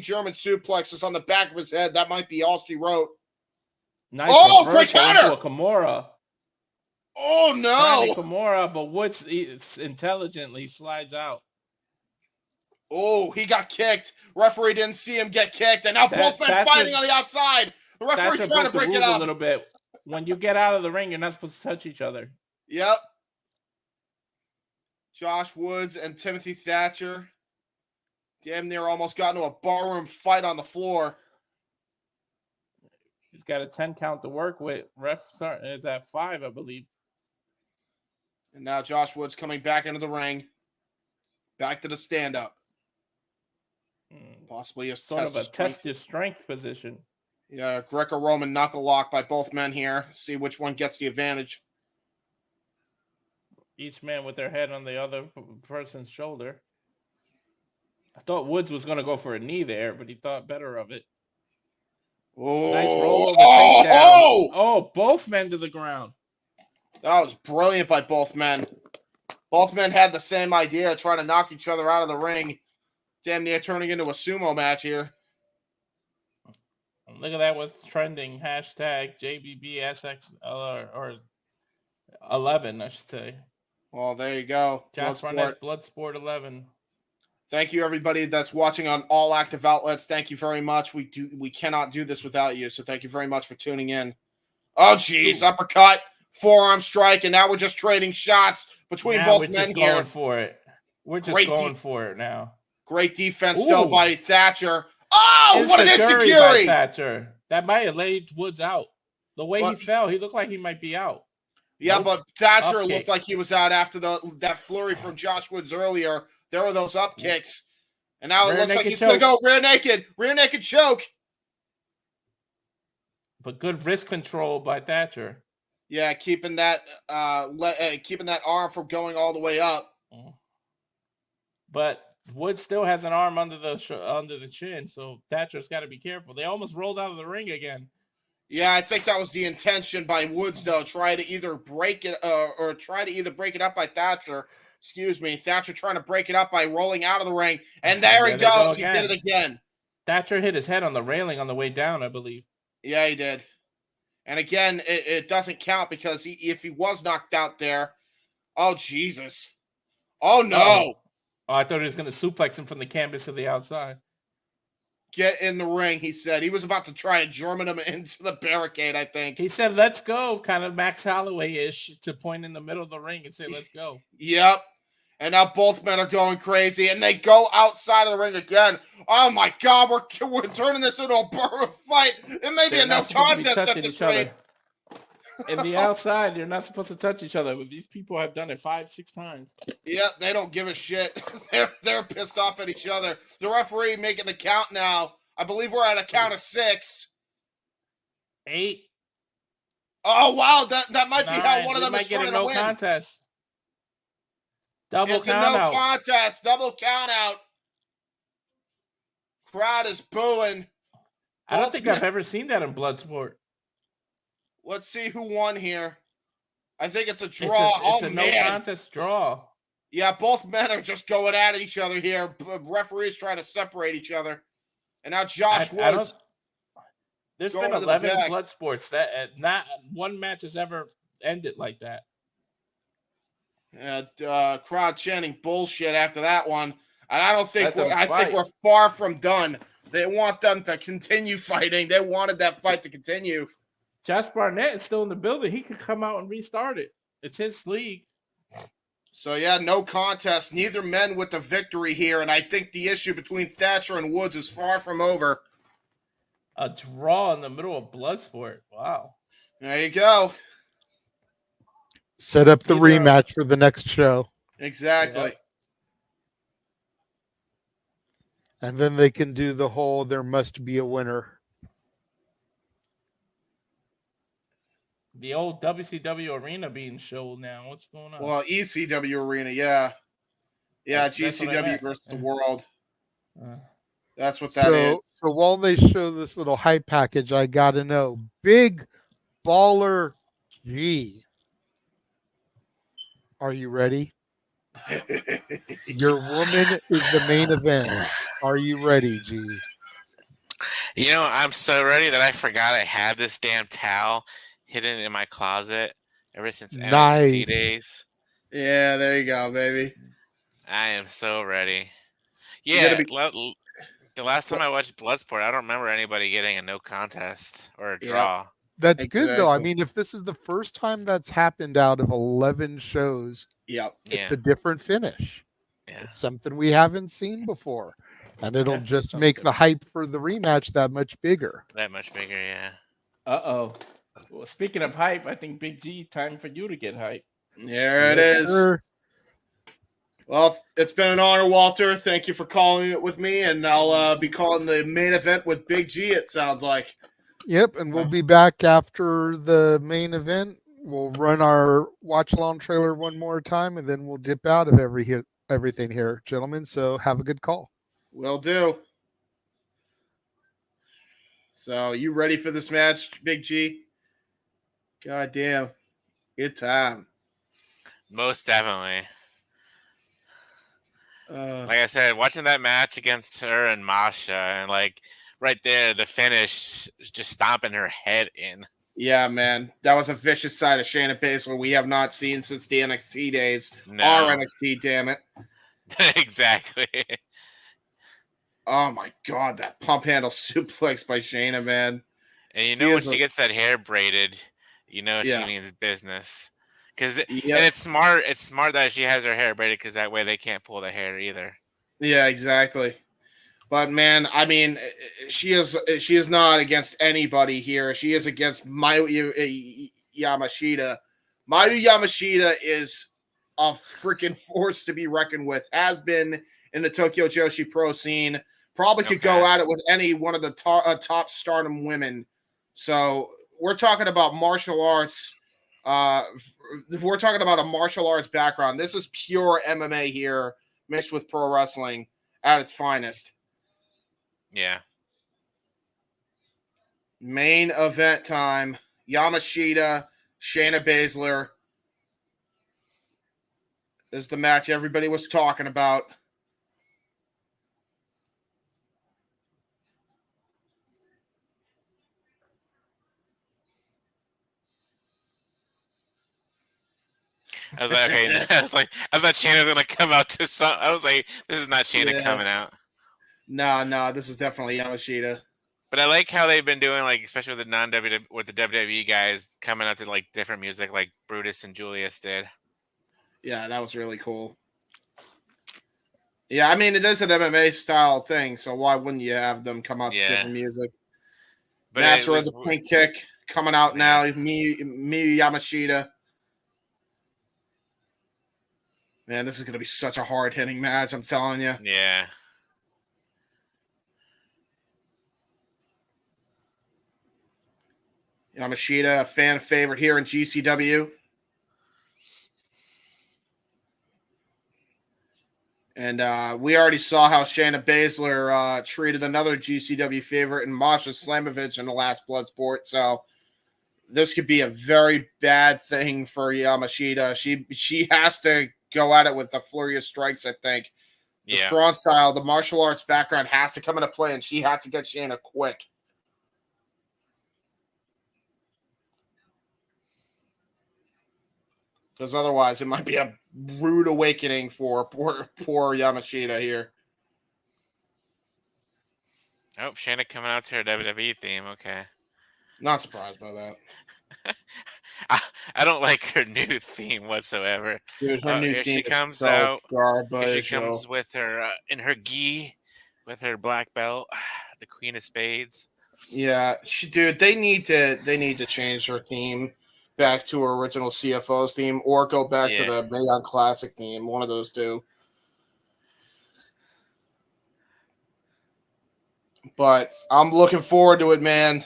German suplexes on the back of his head, that might be all she wrote.
Nice
great counter!
A Kimura.
Oh no!
Kimura, but Woods intelligently slides out.
Oh, he got kicked. Referee didn't see him get kicked, and now both men fighting on the outside. The referee trying to break it up
a little bit. When you get out of the ring, you're not supposed to touch each other.
Yep. Josh Woods and Timothy Thatcher damn near almost got into a barroom fight on the floor.
He's got a 10 count to work with. Ref is at 5, I believe.
And now Josh Woods coming back into the ring. Back to the stand-up. Possibly a
sort of a test your strength position.
Yeah, Greco-Roman knuckle lock by both men here. See which one gets the advantage.
Each man with their head on the other person's shoulder. I thought Woods was going to go for a knee there, but he thought better of it.
Oh,
nice rollover takedown. Oh, both men to the ground.
That was brilliant by both men. Both men had the same idea, trying to knock each other out of the ring. Damn near turning into a sumo match here.
Look at that, what's trending. Hashtag JBBSX or 11, I should say.
Well, there you go.
Bloodsport 11.
Thank you, everybody that's watching on all active outlets. Thank you very much. We cannot do this without you, so thank you very much for tuning in. Oh, geez, uppercut, forearm strike, and now we're just trading shots between both men here.
Going for it. We're just going for it now.
Great defense, though, by Thatcher. Oh, what an insecurity!
Thatcher. That might have laid Woods out. The way he fell, he looked like he might be out.
Yeah, but Thatcher looked like he was out after that flurry from Josh Woods earlier. There were those up kicks. And now it looks like he's going to go rear naked choke.
But good wrist control by Thatcher.
Yeah, keeping that arm from going all the way up.
But Woods still has an arm under the chin, so Thatcher's got to be careful. They almost rolled out of the ring again.
Yeah, I think that was the intention by Woods, though. Try to either break it up by Thatcher. Excuse me, Thatcher trying to break it up by rolling out of the ring, and there he goes. He did it again.
Thatcher hit his head on the railing on the way down, I believe.
Yeah, he did. And again, it doesn't count because if he was knocked out there, oh Jesus, oh no!
Oh, I thought he was going to suplex him from the canvas to the outside.
Get in the ring, he said. He was about to try and German him into the barricade, I think.
He said, let's go, kind of Max Holloway-ish, to point in the middle of the ring and say, let's go.
Yep. And now both men are going crazy, and they go outside of the ring again. Oh, my God, we're turning this into a fight. It may be a no contest at this rate.
In the outside, you're not supposed to touch each other, but these people have done it 5-6 times.
Yeah, they don't give a shit. They're pissed off at each other. The referee making the count now. I believe we're at a count of 6.
8.
Oh wow, that might
9.
be how one of
They
them
might
is
get
trying
a
to
no
win.
contest. Double
It's
count
a no
out.
contest. Double count out. Crowd is booing.
I don't think I've ever seen that in Bloodsport.
Let's see who won here. I think it's a draw.
It's a no contest draw.
Yeah, both men are just going at each other here. Referees trying to separate each other. And now Josh Woods.
There's
going
been
to the
11
back.
Bloodsports that not one match has ever ended like that.
Crowd chanting bullshit after that one. And I don't think
I
think we're far from done. They want them to continue fighting. They wanted that fight to continue.
Josh Barnett is still in the building. He could come out and restart it. It's his league.
So, yeah, no contest. Neither men with the victory here. And I think the issue between Thatcher and Woods is far from over.
A draw in the middle of Bloodsport. Wow.
There you go.
Set up the rematch for the next show.
Exactly.
Yep.
And then they can do the whole there must be a winner.
The old WCW arena being showed now. What's going on?
Well, ECW arena, yeah. Yeah,
That's what I
GCW
meant.
versus the world. That's what that is.
So while they show this little hype package, I got to know, Big Baller G. Are you ready? Your woman is the main event. Are you ready, G?
You know, I'm so ready that I forgot I had this damn towel hidden in my closet ever since NXT days.
Yeah, there you go, baby.
I am so ready. Yeah, the last time I watched Bloodsport, I don't remember anybody getting a no contest or a draw.
That's good, though. I mean, if this is the first time that's happened out of 11 shows, it's a different finish.
Yeah.
It's something we haven't seen before. And it'll just make the hype for the rematch that much bigger.
That much bigger, yeah.
Uh-oh. Well, speaking of hype, I think Big G, time for you to get hype.
There it is. Well, it's been an honor, Walter. Thank you for calling it with me, and I'll be calling the main event with Big G, it sounds like.
Yep, and we'll be back after the main event. We'll run our watch-along trailer one more time, and then we'll dip out of everything here, gentlemen. So have a good call.
Will do. So, you ready for this match, Big G? God damn. Good time.
Most definitely. Like I said, watching that match against her and Masha, and like right there, the finish is just stomping her head in.
Yeah, man. That was a vicious side of Shayna Baszler we have not seen since the NXT days.
No.
Our NXT, damn it.
Exactly.
Oh, my God. That pump handle suplex by Shayna, man.
And you know when she gets that hair braided, you know she means business. And it's smart. It's smart that she has her hair braided because that way they can't pull the hair either.
Yeah, exactly. But man, I mean, she is not against anybody here. She is against Mayu Yamashita. Mayu Yamashita is a freaking force to be reckoned with. Has been in the Tokyo Joshi Pro scene. Probably could go at it with any one of the top Stardom women. So we're talking about martial arts. We're talking about a martial arts background. This is pure MMA here, mixed with pro wrestling at its finest.
Yeah.
Main event time. Yamashita, Shayna Baszler. This is the match everybody was talking about.
I was like, okay. I thought Shayna was gonna come out to some. I was like, this is not Shayna coming out.
No, this is definitely Yamashita.
But I like how they've been doing, like, especially with the WWE guys coming out to like different music, like Brutus and Julius did.
Yeah, that was really cool. Yeah, I mean, it is an MMA style thing, so why wouldn't you have them come out to different music? But Master of the Pink Kick coming out now. Miyu Yamashita. Man, this is going to be such a hard-hitting match, I'm telling you.
Yeah.
Yamashita, a fan favorite here in GCW. And we already saw how Shayna Baszler treated another GCW favorite in Masha Slamovich in the last Bloodsport. So this could be a very bad thing for Yamashita. She has to go at it with a flurry of strikes, I think. The strong style, the martial arts background has to come into play, and she has to get Shayna quick. Because otherwise it might be a rude awakening for poor Yamashita here.
Oh, Shayna coming out to her WWE theme. Okay.
Not surprised by that.
I don't like her new theme whatsoever.
Dude, her new
here
theme
she comes
so
out.
garbage.
Here she comes with her in her gi, with her black belt, the Queen of Spades.
Yeah, dude, they need to change her theme back to her original CFO's theme, or go back to the Mae Young Classic theme. One of those two. But I'm looking forward to it, man.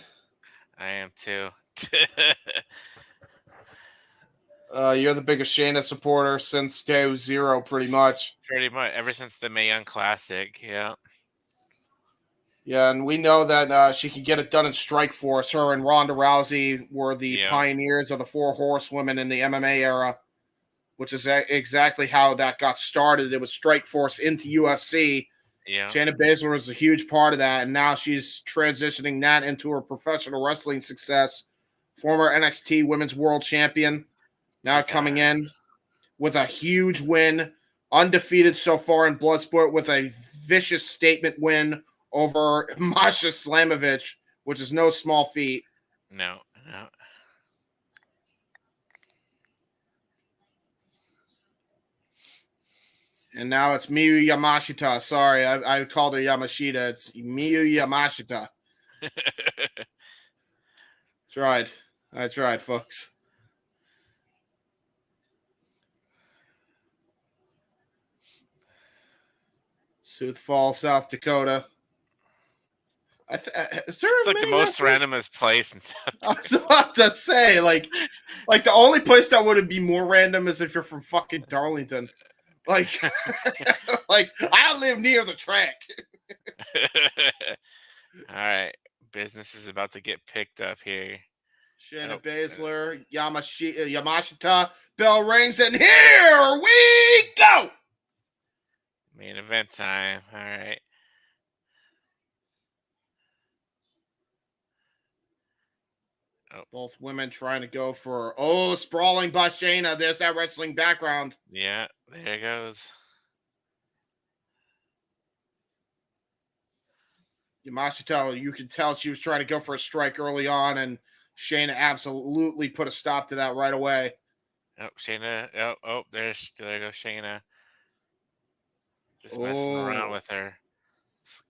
I am too.
You're the biggest Shayna supporter since day zero, pretty much.
Pretty much ever since the Mae Young Classic, yeah.
Yeah, and we know that she could get it done in Strikeforce. Her and Ronda Rousey were the pioneers of the Four Horsewomen in the MMA era, which is exactly how that got started. It was Strikeforce into UFC.
Yeah.
Shayna Baszler was a huge part of that, and now she's transitioning that into her professional wrestling success. Former NXT Women's World Champion, now coming in with a huge win, undefeated so far in Bloodsport, with a vicious statement win over Masha Slamovich, which is no small feat.
No.
And now it's Miyu Yamashita. Sorry, I called her Yamashita. It's Miyu Yamashita. I tried, folks. Sioux Falls, South Dakota. Is there
it's like the most randomest place in South Dakota.
I was about to say, like the only place that would be more random is if you're from fucking Darlington. Like, like I live near the track.
All right, business is about to get picked up here.
Shayna Baszler, Yamashita, bell rings, and here we go.
Main event time. All right.
Both women trying to go for sprawling by Shayna. There's that wrestling background.
Yeah, there it goes.
Yamashita, you could tell she was trying to go for a strike early on, and Shayna absolutely put a stop to that right away.
Oh, Shayna. There goes Shayna. Just messing around with her.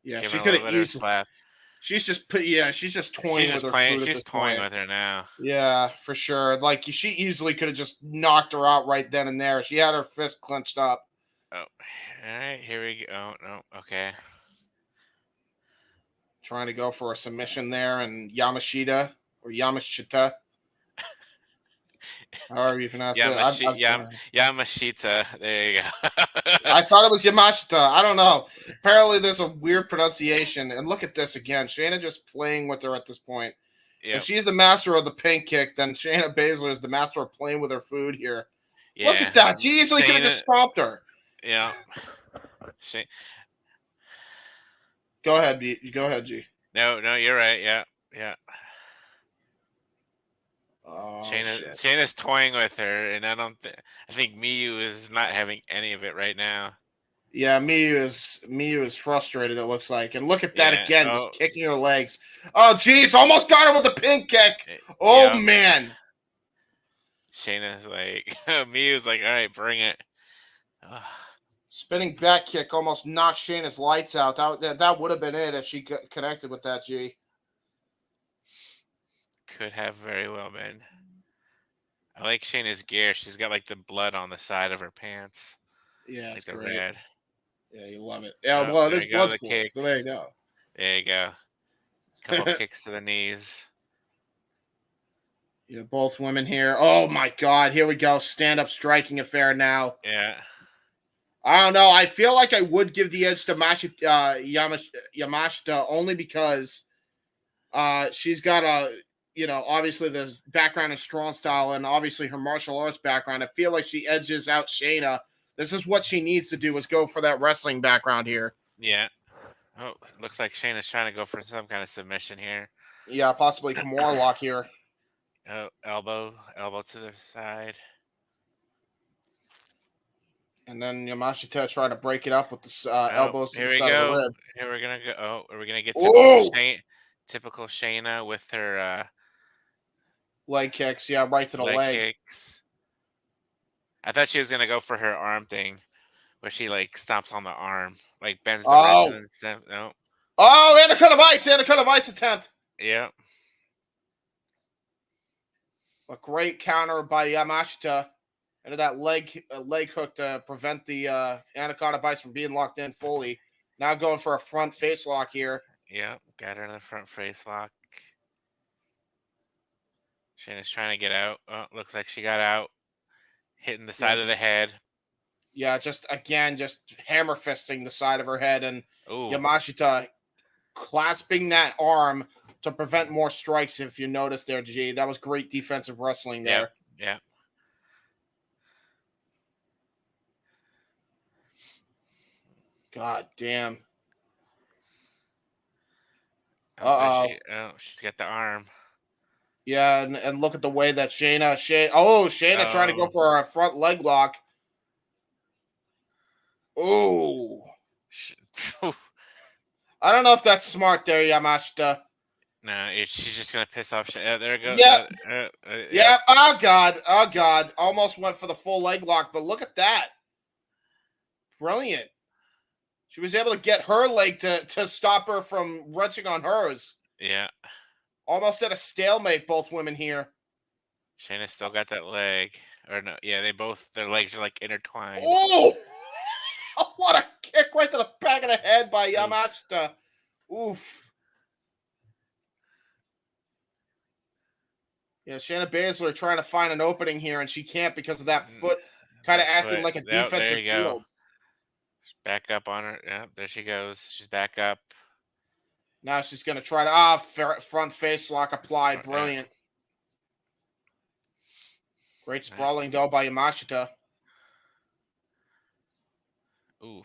Yeah, she could have used slap. She's just toying with her.
She's toying with her now.
Yeah, for sure. Like, she easily could have just knocked her out right then and there. She had her fist clenched up.
Oh, all right. Here we go. Oh, no. Okay.
Trying to go for a submission there, and Yamashita. However you pronounce it.
Yamashita. There you go.
I thought it was Yamashita. I don't know. Apparently there's a weird pronunciation. And look at this again. Shayna just playing with her at this point. Yep. If she's the master of the pink kick, then Shayna Baszler is the master of playing with her food here. Yeah. Look at that. She easily could have just stopped her.
Yeah.
Go ahead, G.
No, you're right. Yeah. Shayna's toying with her, and I think Miyu is not having any of it right now.
Yeah, Miyu is frustrated, it looks like. And look at that again, just kicking her legs. Oh, geez, almost got her with a pin kick. Oh, man.
Shayna's like, Miyu's like, all right, bring it.
Spinning back kick almost knocked Shayna's lights out. That would have been it if she connected with that, G.
Could have very well been. I like Shayna's gear. She's got like the blood on the side of her pants.
Yeah,
Like
it's
the
great.
red.
Yeah, you love it. Yeah,
Oh,
well, it
there
is
you go. The
Bloodsport, so there you
kicks.
go.
There you go. Couple kicks to the knees.
Yeah, both women here. Oh my God, here we go. Stand-up striking affair now.
Yeah.
I don't know. I feel like I would give the edge to Yamashita only because she's got obviously the background in strong style and obviously her martial arts background. I feel like she edges out Shayna. This is what she needs to do is go for that wrestling background here.
Yeah. Oh, looks like Shayna's trying to go for some kind of submission here.
Yeah, possibly Kimura lock here.
Oh, elbow to the side.
And then Yamashita trying to break it up with the elbows to
Here
the
we
side of the
go.
rib.
Here we're gonna go. Oh, are we gonna get typical Shayna with her
leg kicks? Yeah, right to the leg.
kicks. I thought she was gonna go for her arm thing, where she like stomps on the arm, like bends the wrist and then stamp. No.
Oh, Anaconda Vice attempt.
Yeah.
A great counter by Yamashita into that leg hook to prevent the Anaconda Vice from being locked in fully. Now going for a front face lock here.
Yeah, got her in the front face lock. Shayna's trying to get out. Oh, looks like she got out. Hitting the side of the head.
Yeah, just hammer fisting the side of her head, and Yamashita clasping that arm to prevent more strikes. If you notice there, G, that was great defensive wrestling there.
Yeah.
God damn.
She's got the arm.
Yeah, and look at the way that Shayna trying to go for a front leg lock. Oh. I don't know if that's smart there, Yamashita.
No, she's just gonna piss off. There it goes.
Yeah. Yeah. Oh God. Almost went for the full leg lock, but look at that. Brilliant. She was able to get her leg to stop her from wrenching on hers.
Yeah.
Almost at a stalemate, both women here.
Shayna still got that leg. Or no, yeah, their legs are like intertwined.
Oh! What a kick right to the back of the head by Yamashita. Oof. Yeah, Shayna Baszler trying to find an opening here, and she can't because of that foot kind of acting like a defensive shield.
Back up on her. Yeah, there she goes. She's back up.
Now she's going to try to front face lock applied. Brilliant. Great sprawling though by Yamashita.
Ooh,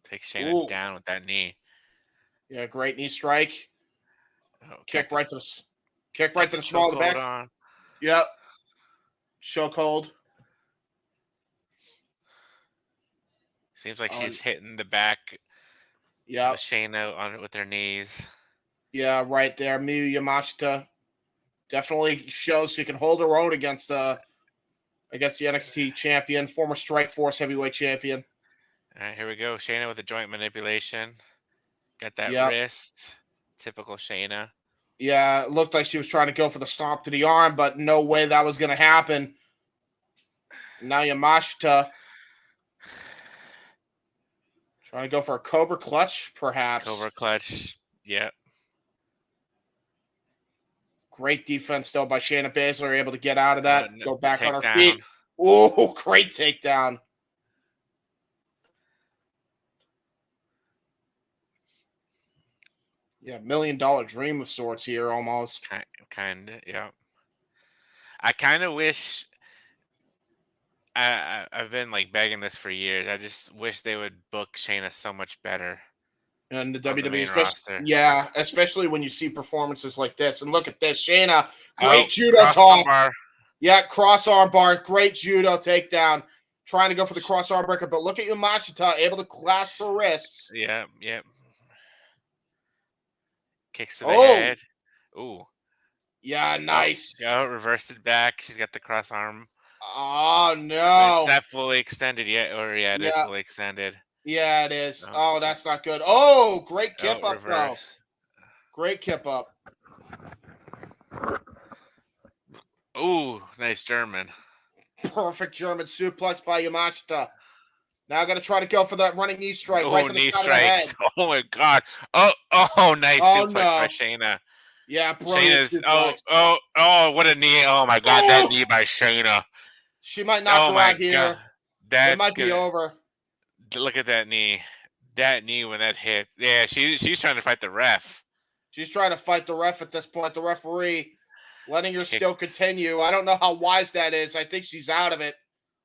take Shayna down with that knee.
Yeah, great knee strike. Kick right to the small of the back.
On.
Yep. Chokehold.
Seems like she's hitting the back.
Yeah.
Shayna on it with her knees.
Yeah, right there. Miyu Yamashita definitely shows she can hold her own against the NXT champion, former Strikeforce heavyweight champion.
All right, here we go. Shayna with the joint manipulation. Got that wrist. Typical Shayna.
Yeah, it looked like she was trying to go for the stomp to the arm, but no way that was going to happen. Now Yamashita trying to go for a Cobra Clutch, perhaps.
Cobra Clutch, yep.
Great defense, though, by Shayna Baszler, able to get out of that, go back on her feet. Oh, great takedown. Yeah, $1 million dream of sorts here, almost.
Kind of, yeah. I kind of wish... I've been like begging this for years. I just wish they would book Shayna so much better.
And the WWE, especially when you see performances like this. And look at this, Shayna, great judo toss. Yeah, cross arm bar, great judo takedown. Trying to go for the cross arm breaker, but look at Yamashita, able to clasp her wrists.
Yeah. Kicks to the head. Ooh.
Yeah, nice.
Reversed it back. She's got the cross arm.
Oh, no.
Is that fully extended yet? Or, it is fully extended.
Yeah, it is. Oh, that's not good. Oh, great kip up, though. Great kip up.
Ooh, nice German.
Perfect German suplex by Yamashita. Now I'm going to try to go for that running knee strike right
Oh,
to the
knee
side of the head.
strikes. Oh, my God. Oh, nice
Oh,
suplex
no.
by Shayna.
Yeah, brilliant
Shayna's,
suplex.
what a knee. Oh, my God, that knee by Shayna.
She might knock her out here.
God.
It might be over.
Look at that knee. That knee when that hit. Yeah, she's trying to fight the ref.
She's trying to fight the ref at this point, the referee, letting her still continue. I don't know how wise that is. I think she's out of it.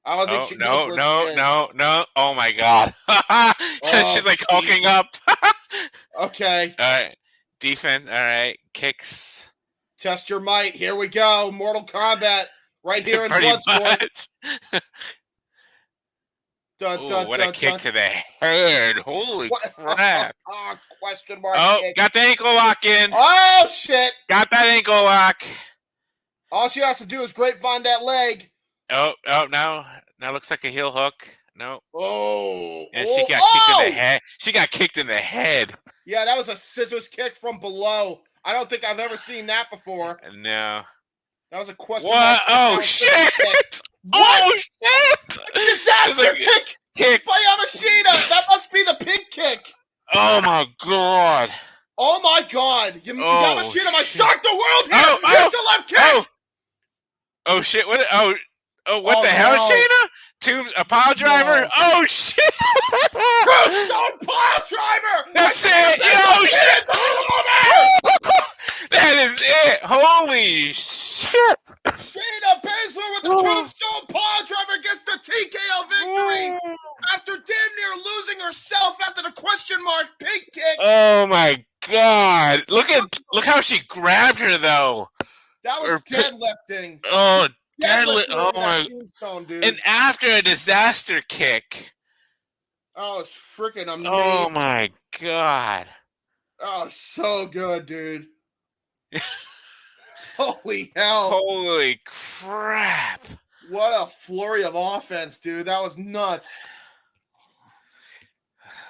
I don't think she knows where she is.
No. Oh, my God. She's like hulking up.
Okay.
All right. Defense. All right. Kicks.
Test your might. Here we go. Mortal Kombat right here in Bloodsport.
What a kick to the head. Holy crap.
Question mark kick.
Got the ankle lock in.
Oh, shit.
Got that ankle lock.
All she has to do is grapevine that leg.
Oh, now looks like a heel hook. No.
Oh.
And she got kicked in the head. She got kicked in the head.
Yeah, that was a scissors kick from below. I don't think I've ever seen that before.
No.
That was a question.
What? Oh, shit. Oh, shit.
Disaster kick by Yamashita. That must be the pink kick.
Oh, my God.
Oh, my God. Yamashita might shock the world here. Here's the left kick.
Oh, shit. What the hell, Shayna? A pile driver? Oh, shit.
Tombstone pile driver.
That's it. Oh, shit. That is it. Holy shit.
Shayna Baszler with the tombstone pile driver gets the TKO victory after damn near losing herself after the question mark pink kick.
Oh, my God. Look how she grabbed her, though.
That was deadlifting.
Oh, deadlift. Oh,
my.
And after a disaster kick.
Oh, it's freaking amazing.
Oh, my God.
Oh, so good, dude. Holy hell.
Holy crap.
What a flurry of offense, dude. That was nuts.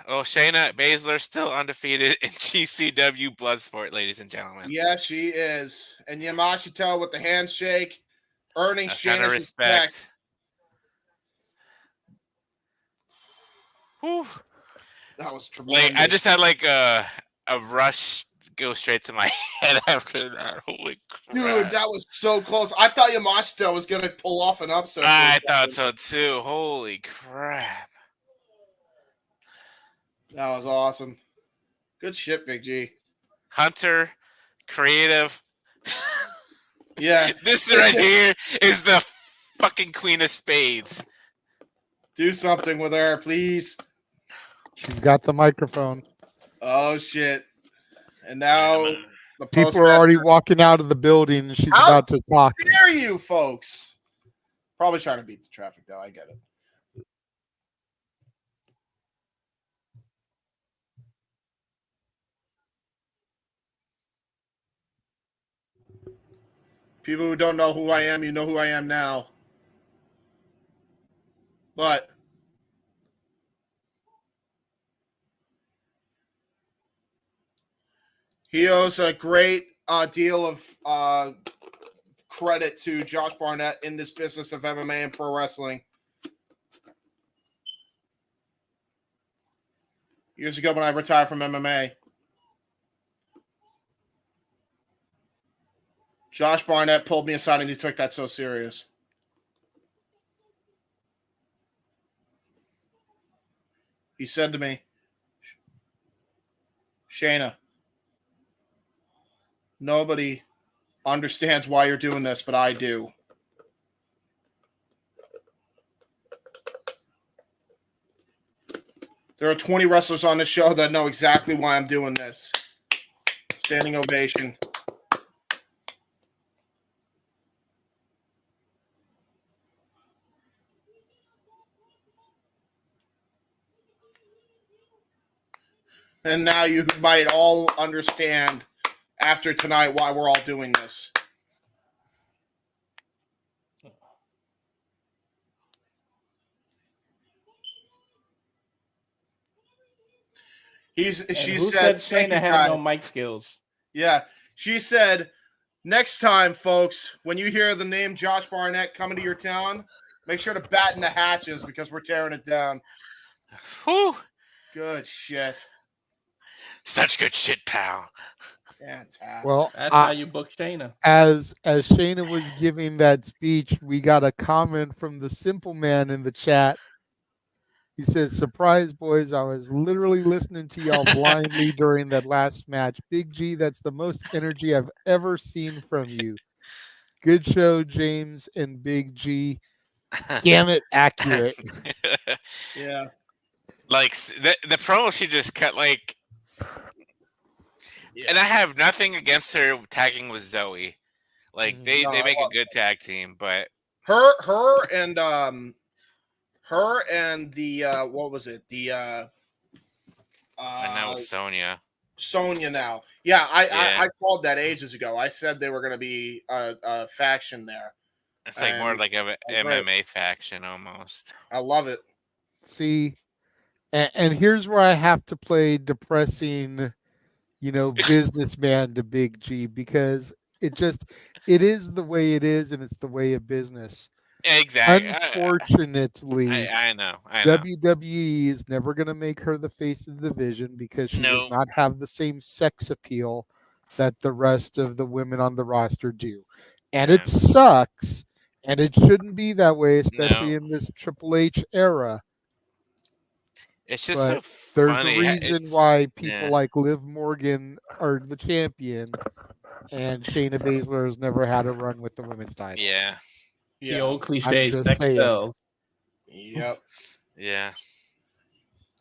Oh, Shayna Baszler still undefeated in GCW Bloodsport, ladies and gentlemen.
Yeah, she is. And Yamashita with the handshake, earning Shayna's respect.
Whew.
That was tremendous.
I just had like a rush go straight to my head after that. Holy crap.
Dude, that was so close. I thought Yamashita was going to pull off an upset.
I thought so too. Holy crap.
That was awesome. Good shit, Big G.
Hunter, creative.
Yeah.
This right here is the fucking Queen of Spades.
Do something with her, please.
She's got the microphone.
Oh, shit. And now the
people are already walking out of the building and she's about to talk.
How dare you, folks? Probably trying to beat the traffic, though. I get it. People who don't know who I am, you know who I am now. But he owes a great deal of credit to Josh Barnett in this business of MMA and pro wrestling. Years ago when I retired from MMA, Josh Barnett pulled me aside and he took that so serious. He said to me, Shayna, nobody understands why you're doing this, but I do. There are 20 wrestlers on this show that know exactly why I'm doing this. Standing ovation. And now you might all understand after tonight why we're all doing this. She said
Shayna had no mic skills.
Yeah. She said, Next time, folks, when you hear the name Josh Barnett coming to your town, make sure to batten the hatches because we're tearing it down.
Whew.
Good shit.
Such good shit, pal.
Fantastic.
Well,
That's how you book Shayna.
As Shayna was giving that speech, we got a comment from the Simple Man in the chat. He says, "Surprise, boys! I was literally listening to y'all blindly during that last match. Big G, that's the most energy I've ever seen from you. Good show, James and Big G. Damn it, accurate."
Yeah.
Like the promo she just cut, like, and I have nothing against her tagging with Zoe. Like they make a good tag team, but
her and the what was it? The
and now with Sonya.
Sonya now. Yeah, I called that ages ago. I said they were going to be a faction there.
It's like more like an MMA faction almost.
I love it.
See, and here's where I have to play depressing, businessman to Big G, because it is the way it is, and it's the way of business.
Exactly.
Unfortunately,
I know.
WWE is never going to make her the face of the division because she does not have the same sex appeal that the rest of the women on the roster do. And it sucks, and it shouldn't be that way, especially in this Triple H era.
It's just so
there's
funny.
a reason why people like Liv Morgan are the champion, and Shayna Baszler has never had a run with the women's title.
Yeah.
The old cliche sex
saying.
sells.
Yep.
Yeah.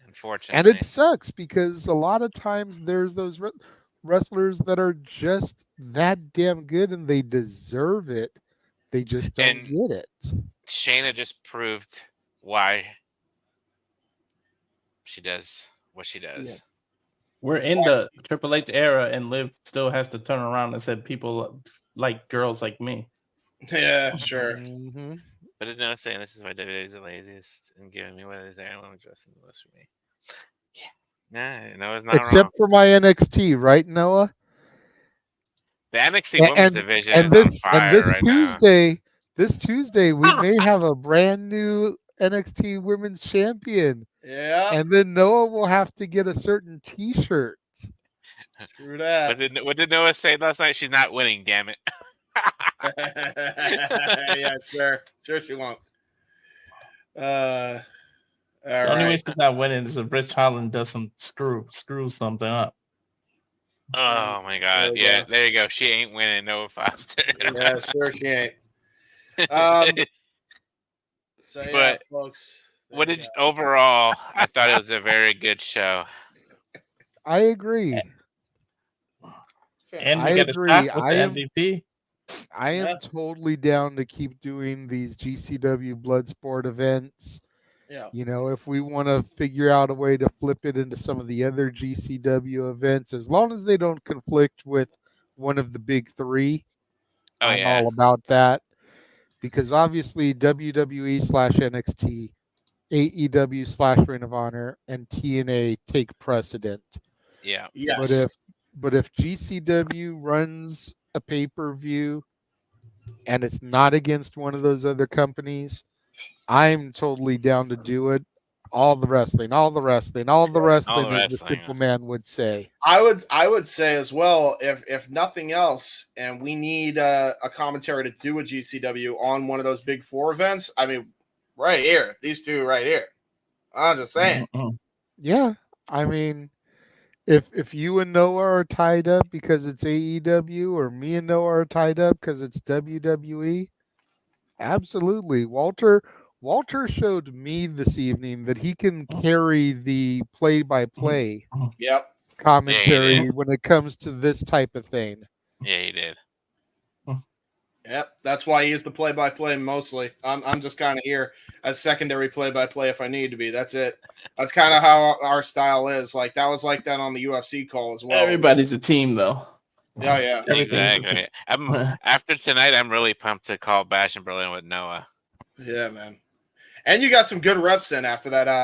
Unfortunately.
And it sucks because a lot of times there's those wrestlers that are just that damn good and they deserve it. They just don't get it.
Shayna just proved why she does what she does.
Yeah. We're in the Triple H era, and Liv still has to turn around and say people like girls like me.
Yeah, sure.
Mm-hmm.
But it's not saying this is why WWE is the laziest and giving me what is there. I want to dress in the most for me. Yeah. No, it's not
Except
wrong.
for my NXT, right, Noah?
The NXT women's division is on fire right now.
This Tuesday, we may have a brand new NXT Women's Champion.
Yeah.
And then Noah will have to get a certain T-shirt.
True that.
What did Noah say last night? She's not winning, damn it.
Yeah, sure. Sure she won't.
The only way she's not winning is if Rich Holland does some screw something up.
Oh my God! Yeah, there you go. She ain't winning, Noah Foster.
Yeah, sure she ain't. So yeah,
but
folks.
What did overall? I thought it was a very good show.
I agree.
And we get a shot with the MVP.
I am totally down to keep doing these GCW Bloodsport events.
Yeah.
If we want to figure out a way to flip it into some of the other GCW events, as long as they don't conflict with one of the big three, I'm all about that. Because obviously WWE/NXT, AEW/Ring of Honor, and TNA take precedent.
Yeah.
Yes.
But if GCW runs a pay-per-view and it's not against one of those other companies, I'm totally down to do it. All the wrestling, as the Simple Man would say.
I would say as well, if nothing else, and we need a commentary to do a GCW on one of those big four events. I mean, right here, these two right here. I'm just saying.
Yeah, I mean, if you and Noah are tied up because it's AEW, or me and Noah are tied up because it's WWE, absolutely. Walter showed me this evening that he can carry the play-by-play commentary when it comes to this type of thing.
Yeah, he did.
Yep, that's why he is the play-by-play mostly. I'm just kind of here as secondary play-by-play if I need to be. That's it. That's kind of how our style is. Like that was like that on the UFC call as well.
Everybody's a team, though.
Oh yeah,
exactly. After tonight, I'm really pumped to call Bash in Berlin with Noah.
Yeah, man. And you got some good reps in after that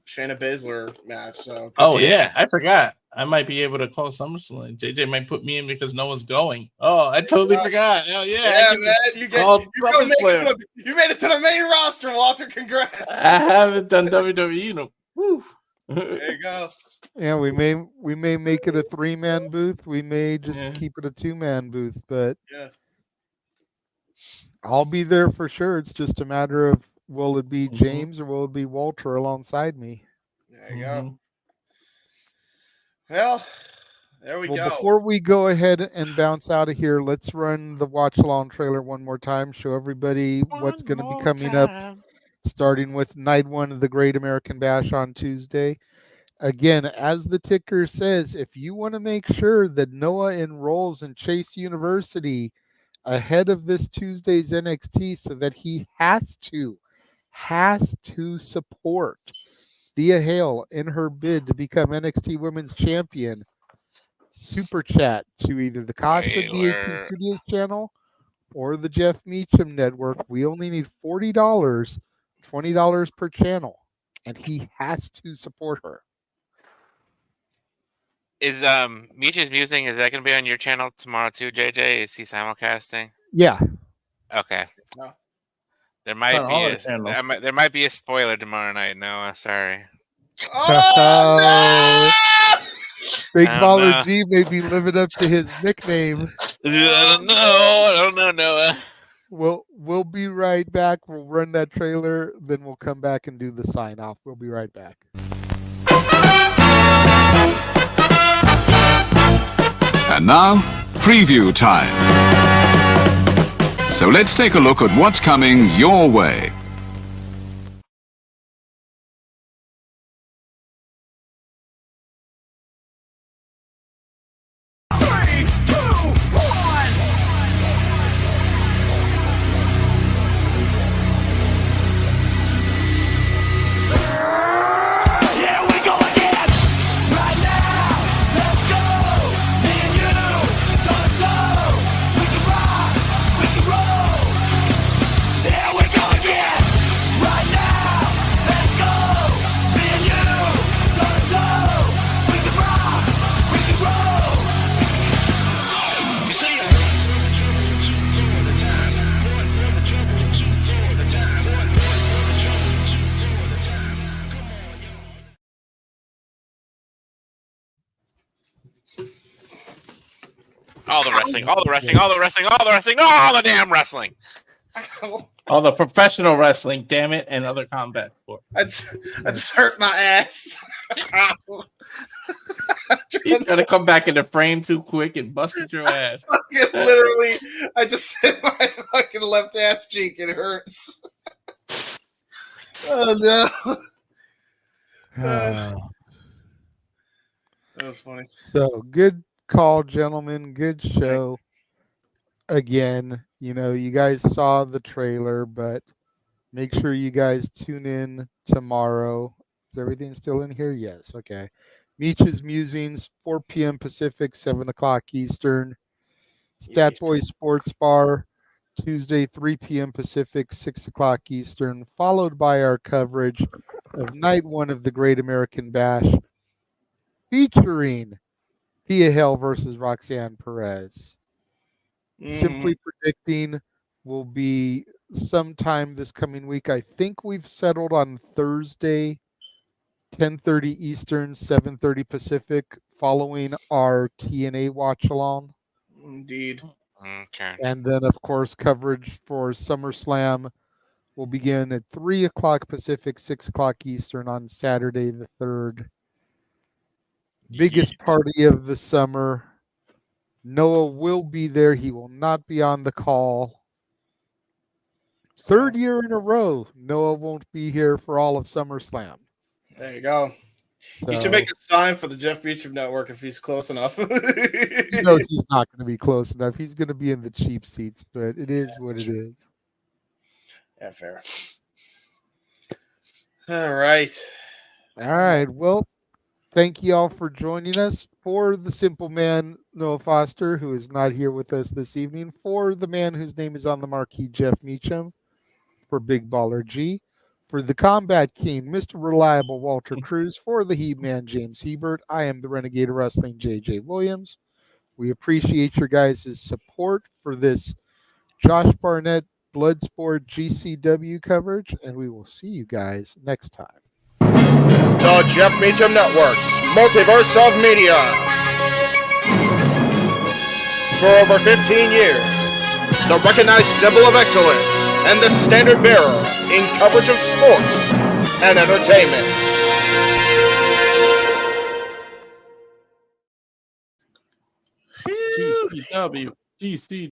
Shayna Baszler match. So
yeah, I forgot. I might be able to call SummerSlam. JJ might put me in because no one's going. Oh, I totally forgot. Hell yeah.
Yeah, man. You made it to the main roster, Walter. Congrats.
I haven't done WWE. Woo.
There you go.
Yeah, we may make it a 3-man booth. We may just keep it a 2-man booth, but
yeah,
I'll be there for sure. It's just a matter of will it be James or will it be Walter alongside me?
There you go. Well, there we go.
Before we go ahead and bounce out of here, let's run the watch along trailer one more time. Show everybody what's going to be coming up, starting with night 1 of the Great American Bash on Tuesday. Again, as the ticker says, if you want to make sure that Noah enrolls in Chase University ahead of this Tuesday's NXT so that he has to support Thea Hale in her bid to become NXT Women's Champion, super chat to either the Casa DAT Studios channel or the Jeff Meacham Network. We only need $40, $20 per channel, and he has to support her.
Is Meecham's Musing, is that going to be on your channel tomorrow too, JJ? Is he simulcasting?
Yeah.
Okay.
No.
There might be a spoiler tomorrow night. Noah, sorry.
Oh, no!
Big Baller G may be living up to his nickname.
I don't know, Noah.
We'll be right back. We'll run that trailer, then we'll come back and do the sign off. We'll be right back.
And now, preview time. So let's take a look at what's coming your way.
All the wrestling, all the wrestling, all the wrestling, all the wrestling, all the damn wrestling.
All the professional wrestling, damn it, and other combat sports.
I just hurt my ass.
You gotta come back in the frame too quick and busted your ass.
Literally, I just hit my fucking left ass cheek. It hurts. Oh no. That was funny.
So good call, gentlemen. Good show. Again, you guys saw the trailer, but make sure you guys tune in tomorrow. Is everything still in here? Yes. Okay. Meech's Musings, 4 p.m. Pacific, 7 o'clock Eastern. Stat Boy Sports Bar, Tuesday, 3 p.m. Pacific, 6 o'clock Eastern, followed by our coverage of Night 1 of the Great American Bash, featuring Thea Hale versus Roxanne Perez. Simply predicting will be sometime this coming week. I think we've settled on Thursday, 10:30 Eastern, 7:30 Pacific, following our TNA watch along.
Indeed.
Okay.
And then, of course, coverage for SummerSlam will begin at 3 o'clock Pacific, 6 o'clock Eastern on Saturday the 3rd. Biggest party of the summer. Noah will be there. He will not be on the call. 3rd year in a row, Noah won't be here for all of SummerSlam.
There you go. You should make a sign for the Jeff Meacham Network if he's close enough.
He's not going to be close enough. He's going to be in the cheap seats, but it is what it is.
Yeah, fair. All right.
All right. Well, thank you all for joining us. For the simple man, Noah Foster, who is not here with us this evening. For the man whose name is on the marquee, Jeff Meacham. For Big Baller G. For the Combat King, Mr. Reliable Walter Cruz, for the He-Man James Hebert, I am the Renegade of Wrestling JJ Williams. We appreciate your guys' support for this Josh Barnett Bloodsport GCW coverage, and we will see you guys next time.
The Jeff Meacham Network's Multiverse of Media. For over 15 years, the recognized symbol of excellence and the standard bearer in coverage of sports and entertainment.
GCW.